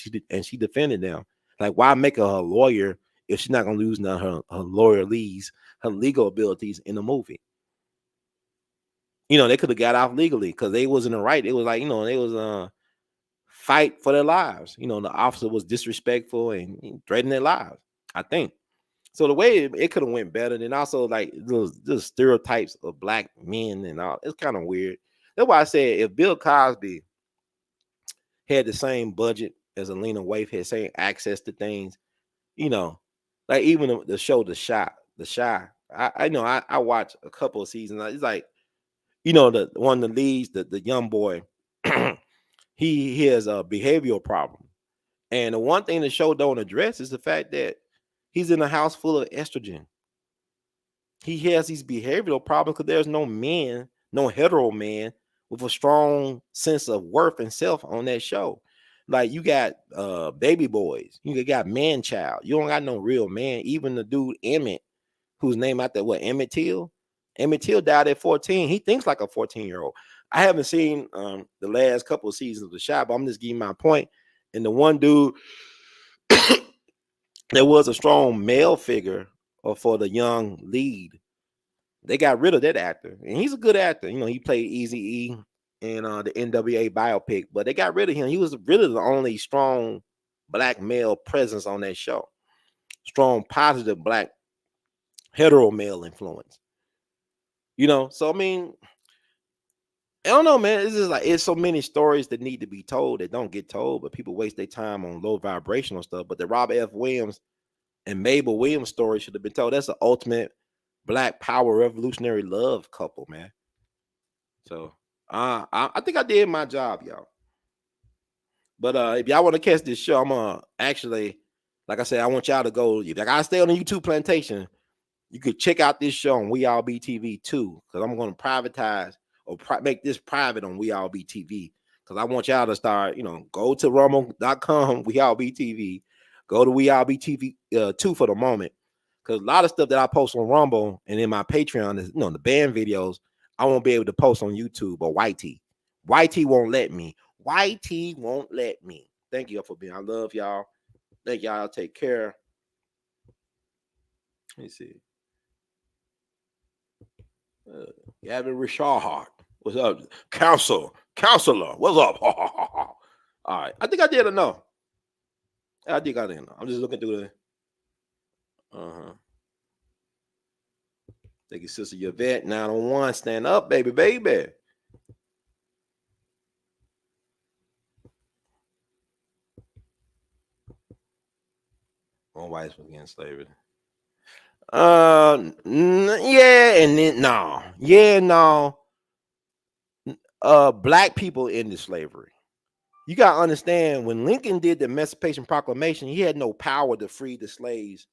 she defended them? Like, why make her a lawyer if she's not gonna lose none of her lawyerese, her legal abilities in the movie? You know, they could have got off legally because they was in the right. It was like, you know, they was fight for their lives. You know, the officer was disrespectful and threatened their lives, I think. So the way it could have went better. And also like those stereotypes of black men and all, it's kind of weird. That's why I said if Bill Cosby had the same budget as Alina Waithe, had same access to things, you know, like even the show The Shy. I know I watched a couple of seasons. It's like, you know, the one of the leads, the young boy, he has a behavioral problem. And the one thing the show don't address is the fact that he's in a house full of estrogen. He has these behavioral problems because there's no man, no hetero man with a strong sense of worth and self on that show. Like you got baby boys, you got man child. You don't got no real man. Even the dude Emmett, whose name out there, what, Emmett Till? Emmett Till died at 14. He thinks like a 14-year-old. I haven't seen the last couple of seasons of The Shop, but I'm just giving my point. And the one dude, there was a strong male figure for the young lead. They got rid of that actor, and he's a good actor. You know, he played Eazy-E in the NWA biopic, but they got rid of him. He was really the only strong black male presence on that show. Strong, positive black hetero male influence. You know, so I mean, I don't know, man. It's just like it's so many stories that need to be told that don't get told, but people waste their time on low vibrational stuff. But the Robert F. Williams and Mabel Williams story should have been told. That's the ultimate black power revolutionary love couple, man. So I think I did my job, y'all. But if y'all want to catch this show, I'm gonna actually, like I said, I want y'all to go. If I gotta stay on the YouTube plantation, you could check out this show on We All Be TV too, because I'm gonna privatize or make this private on We All Be TV, because I want y'all to start, you know, go to rumble.com, We All Be TV, go to We All Be TV 2 for the moment, Because a lot of stuff that I post on Rumble and in my Patreon is, the band videos, I won't be able to post on YouTube or YT. YT won't let me. YT won't let me. Thank you for being. I love y'all. Thank y'all. Take care. Let me see. Gavin Richard. What's up? Counselor. What's up? All right. I think I did enough. I think I did enough. I'm just looking through the. Thank you, Sister Yvette. 901. Stand up, baby. On whites against slavery. Yeah, and then no. Yeah, no. Black people into slavery. You gotta understand, when Lincoln did the Emancipation Proclamation, he had no power to free the slaves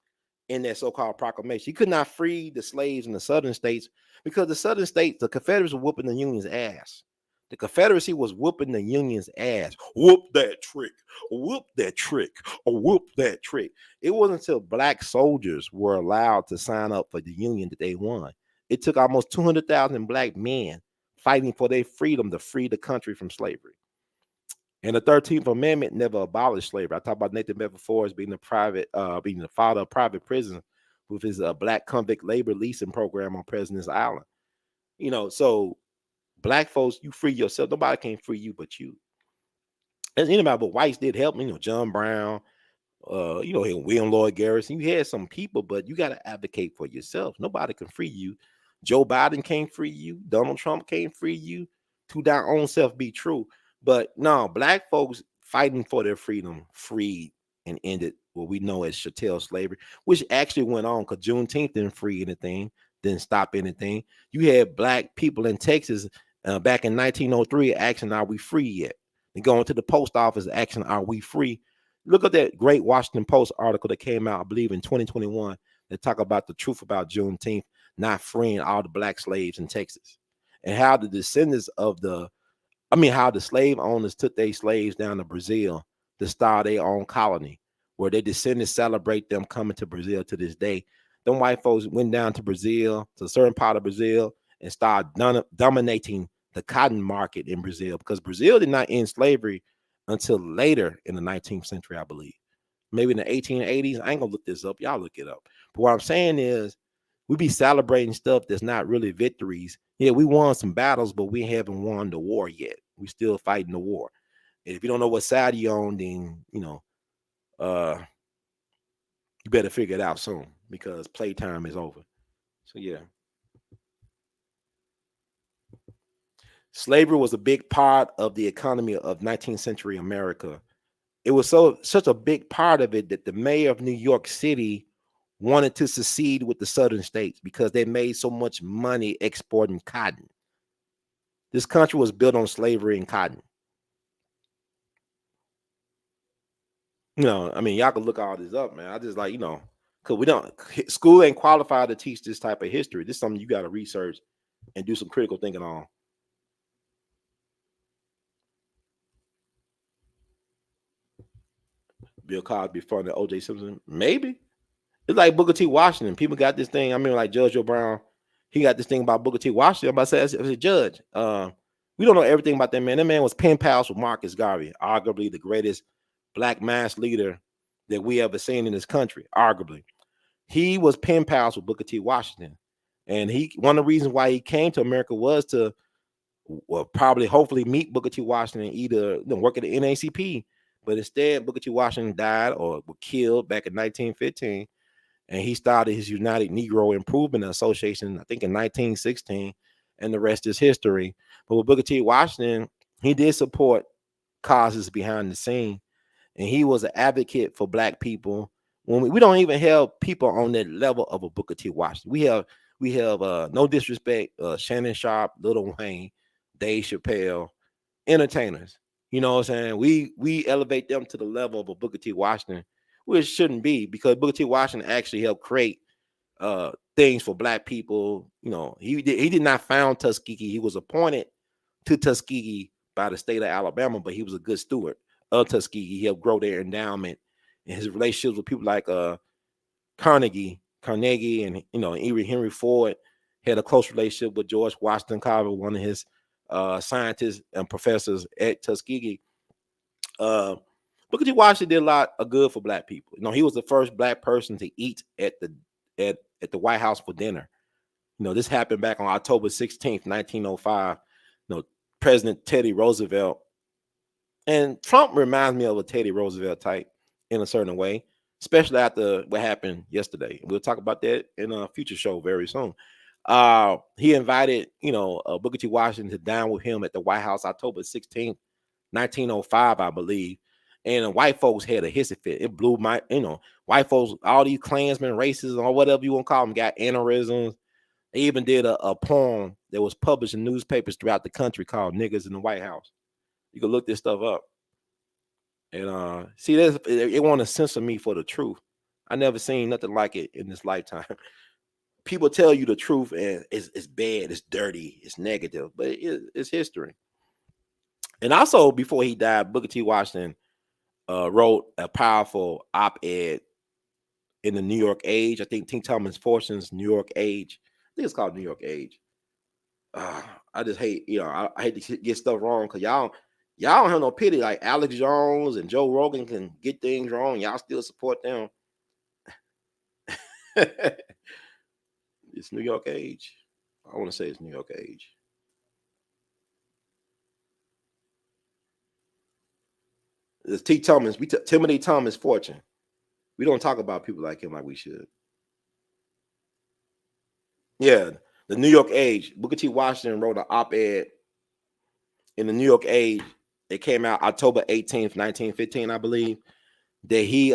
in that so-called proclamation. He could not free the slaves in the southern states because the southern states, the Confederates were whooping the Union's ass. The Confederacy was whooping the Union's ass. Whoop that trick. Whoop that trick. Whoop that trick. It wasn't until black soldiers were allowed to sign up for the Union that they won. It took almost 200,000 black men fighting for their freedom to free the country from slavery. And the 13th Amendment never abolished slavery. I talk about Nathan Bedford Forrest being the father of private prison with his black convict labor leasing program on President's Island. So black folks, you free yourself. Nobody can free you but you. As anybody but whites did help me, John Brown, William Lloyd Garrison. You had some people, but you got to advocate for yourself. Nobody can free you. Joe Biden can't free you. Donald Trump can't free you. To thy own self be true. But no, black folks fighting for their freedom freed and ended what we know as chattel slavery, which actually went on because Juneteenth didn't free anything, didn't stop anything. You had black people in Texas back in 1903 asking, are we free yet? And going to the post office asking, are we free? Look at that great Washington Post article that came out, I believe, in 2021 that talk about the truth about Juneteenth not freeing all the black slaves in Texas and how the descendants of how the slave owners took their slaves down to Brazil to start their own colony, where their descendants celebrate them coming to Brazil to this day. Them white folks went down to Brazil, to a certain part of Brazil, and started dominating the cotton market in Brazil, because Brazil did not end slavery until later in the 19th century, I believe. Maybe in the 1880s. I ain't gonna look this up. Y'all look it up. But what I'm saying is, we be celebrating stuff that's not really victories. Yeah, we won some battles, but we haven't won the war yet. We still fighting the war. And if you don't know what side you're on, then you better figure it out soon, because playtime is over. So yeah. Slavery was a big part of the economy of 19th century America. It was such a big part of it that the mayor of New York City wanted to secede with the southern states because they made so much money exporting cotton. This country was built on slavery and cotton. Y'all can look all this up, man. I just because school ain't qualified to teach this type of history. This is something you got to research and do some critical thinking on. Bill Cosby funded O.J. Simpson? Maybe. It's like Booker T. Washington. People got this thing. Like Judge Joe Brown, he got this thing about Booker T. Washington. I'm about to say, as a judge, we don't know everything about that man. That man was pen pals with Marcus Garvey, arguably the greatest black mass leader that we ever seen in this country. Arguably, he was pen pals with Booker T. Washington, and one of the reasons why he came to America was to hopefully meet Booker T. Washington, either work at the NAACP. But instead, Booker T. Washington died or was killed back in 1915. And he started his United Negro Improvement Association, I think in 1916, and the rest is history. But with Booker T. Washington, he did support causes behind the scene, and he was an advocate for black people. When we don't even have people on that level of a Booker T. Washington. We have no disrespect, Shannon Sharp, Lil Wayne, Dave Chappelle, entertainers. You know what I'm saying? We elevate them to the level of a Booker T. Washington, which shouldn't be, because Booker T. Washington actually helped create things for black people. He did not found Tuskegee. He was appointed to Tuskegee by the state of Alabama, but he was a good steward of Tuskegee. He helped grow their endowment, and his relationships with people like Carnegie Carnegie and Henry Ford had a close relationship with George Washington Carver, one of his scientists and professors at Tuskegee. Booker T. Washington did a lot of good for black people. He was the first black person to eat at the White House for dinner. This happened back on October 16th, 1905. President Teddy Roosevelt, and Trump reminds me of a Teddy Roosevelt type in a certain way, especially after what happened yesterday. We'll talk about that in a future show very soon. He invited, Booker T. Washington to dine with him at the White House October 16th, 1905, I believe. And white folks had a hissy fit. It blew my, white folks, all these Klansmen, racists, or whatever you want to call them, got aneurysms. They even did a poem that was published in newspapers throughout the country called Niggas in the White House. You can look this stuff up. And see, it want to censor me for the truth. I never seen nothing like it in this lifetime. People tell you the truth and it's bad, it's dirty, it's negative, but it's history. And also, before he died, Booker T. Washington wrote a powerful op-ed in the New York Age. I think T. Thomas Fortune's New York Age. I think it's called New York Age. I just hate, I hate to get stuff wrong because y'all don't have no pity. Like Alex Jones and Joe Rogan can get things wrong. Y'all still support them. It's New York Age. I want to say it's New York Age. It's T. Thomas. Timothy Thomas Fortune. We don't talk about people like him like we should. Yeah, the New York Age. Booker T. Washington wrote an op-ed in the New York Age. It came out October 18th, 1915, I believe, that he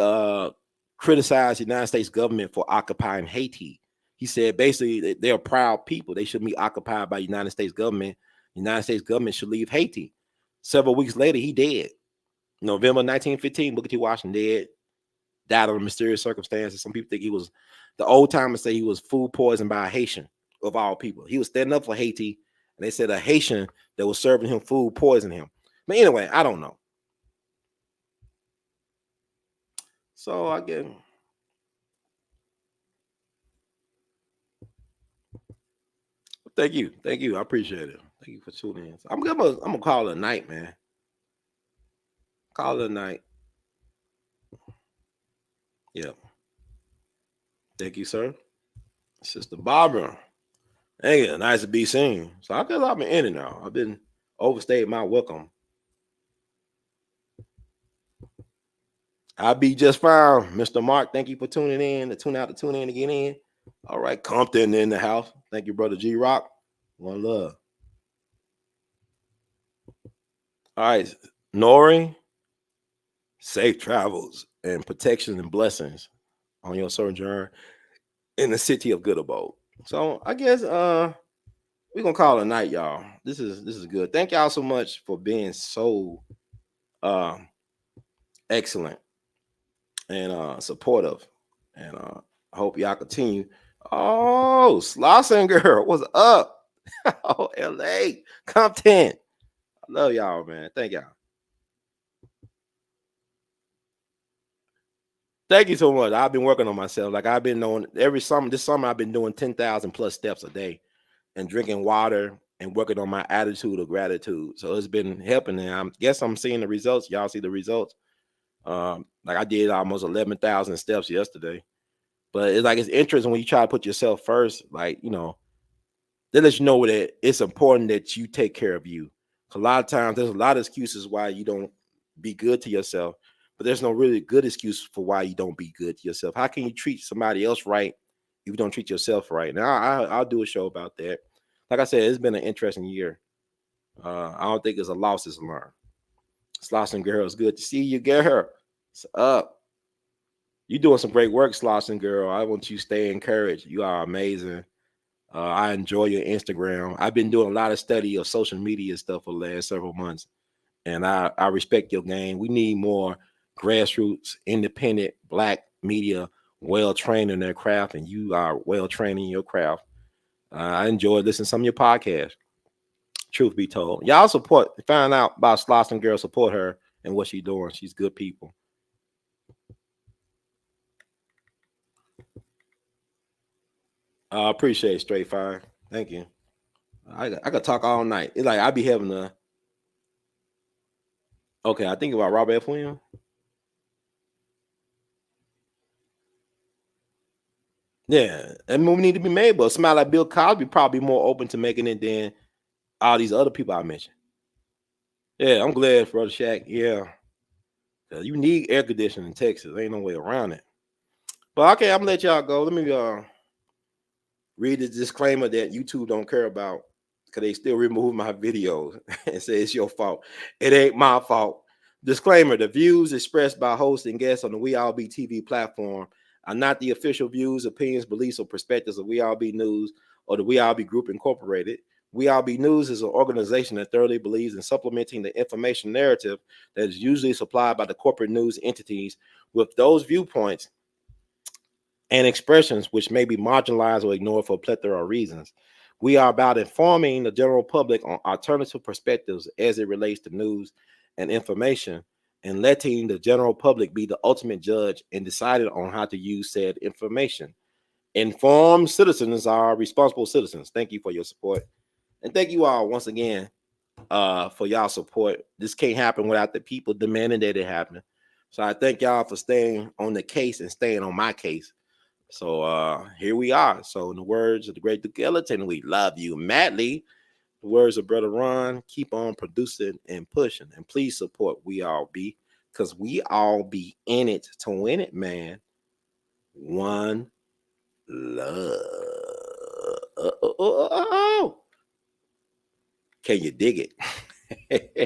criticized the United States government for occupying Haiti. He said basically they're proud people. They shouldn't be occupied by the United States government. The United States government should leave Haiti. Several weeks later, he dead. November 1915, Booker T. Washington died under mysterious circumstances. Some people think he was, the old timers say he was food poisoned by a Haitian, of all people. He was standing up for Haiti, and they said a Haitian that was serving him food poisoned him. But anyway, I don't know. So I get. Thank you. I appreciate it. Thank you for tuning in. So I'm gonna call it a night, man. Call it a night. Yep. Thank you, sir. Sister Barbara. Thank you. Nice to be seen. So I guess I've been in it now. I've been overstayed my welcome. I'll be just fine, Mr. Mark. Thank you for tuning in. To tune out, to tune in, to get in. All right, Compton in the house. Thank you, brother G Rock. One love. All right, Nori. Safe travels and protection and blessings on your sojourn in the city of good abode. So I guess we're gonna call it a night, y'all. This is good. Thank y'all so much for being so excellent and supportive. And I hope y'all continue. Oh, Slauson girl, what's up? Oh, L.A. Compton. I love y'all, man. Thank y'all. Thank you so much. I've been working on myself. Like I've been doing this summer, I've been doing 10,000 plus steps a day and drinking water and working on my attitude of gratitude. So it's been helping. And I guess I'm seeing the results. Y'all see the results. Like I did almost 11,000 steps yesterday. But it's interesting when you try to put yourself first, like, they let you know that it's important that you take care of you. A lot of times there's a lot of excuses why you don't be good to yourself. But there's no really good excuse for why you don't be good to yourself. How can you treat somebody else right if you don't treat yourself right? Now, I'll do a show about that. Like I said, it's been an interesting year. I don't think it's a loss, it's a learn. Slauson girl, it's good to see you, girl. What's up? You're doing some great work, Slauson girl. I want you to stay encouraged. You are amazing. I enjoy your Instagram. I've been doing a lot of study of social media stuff for the last several months. And I respect your game. We need more grassroots, independent, black media, well-trained in their craft, and you are well-trained in your craft. I enjoy listening to some of your podcasts. Truth be told. Y'all find out about Slauson girl, support her and what she's doing. She's good people. I appreciate it, Straight Fire. Thank you. I could talk all night. It's like I be having a. Okay, I think about Robert F. Williams. Yeah, that movie need to be made, but somebody like Bill Cosby probably more open to making it than all these other people I mentioned. Yeah, I'm glad, Brother Shaq. Yeah, 'cause you need air conditioning in Texas. Ain't no way around it. But okay, I'm gonna let y'all go. Let me read the disclaimer that YouTube don't care about because they still remove my videos and say it's your fault. It ain't my fault. Disclaimer: the views expressed by hosts and guests on the We All Be TV platform are not the official views, opinions, beliefs, or perspectives of We All Be News or the We All Be Group Incorporated. We All Be News is an organization that thoroughly believes in supplementing the information narrative that is usually supplied by the corporate news entities with those viewpoints and expressions which may be marginalized or ignored for a plethora of reasons. We are about informing the general public on alternative perspectives as it relates to news and information, and letting the general public be the ultimate judge in deciding on how to use said information. Informed citizens are responsible citizens. Thank you for your support. And thank you all once again for y'all support. This can't happen without the people demanding that it happen. So I thank y'all for staying on the case and staying on my case. So here we are. So in the words of the great Duke Ellington, we love you madly. The words of Brother Ron, keep on producing and pushing. And please support We All Be, because we all be in it to win it, man. One love. Can you dig it?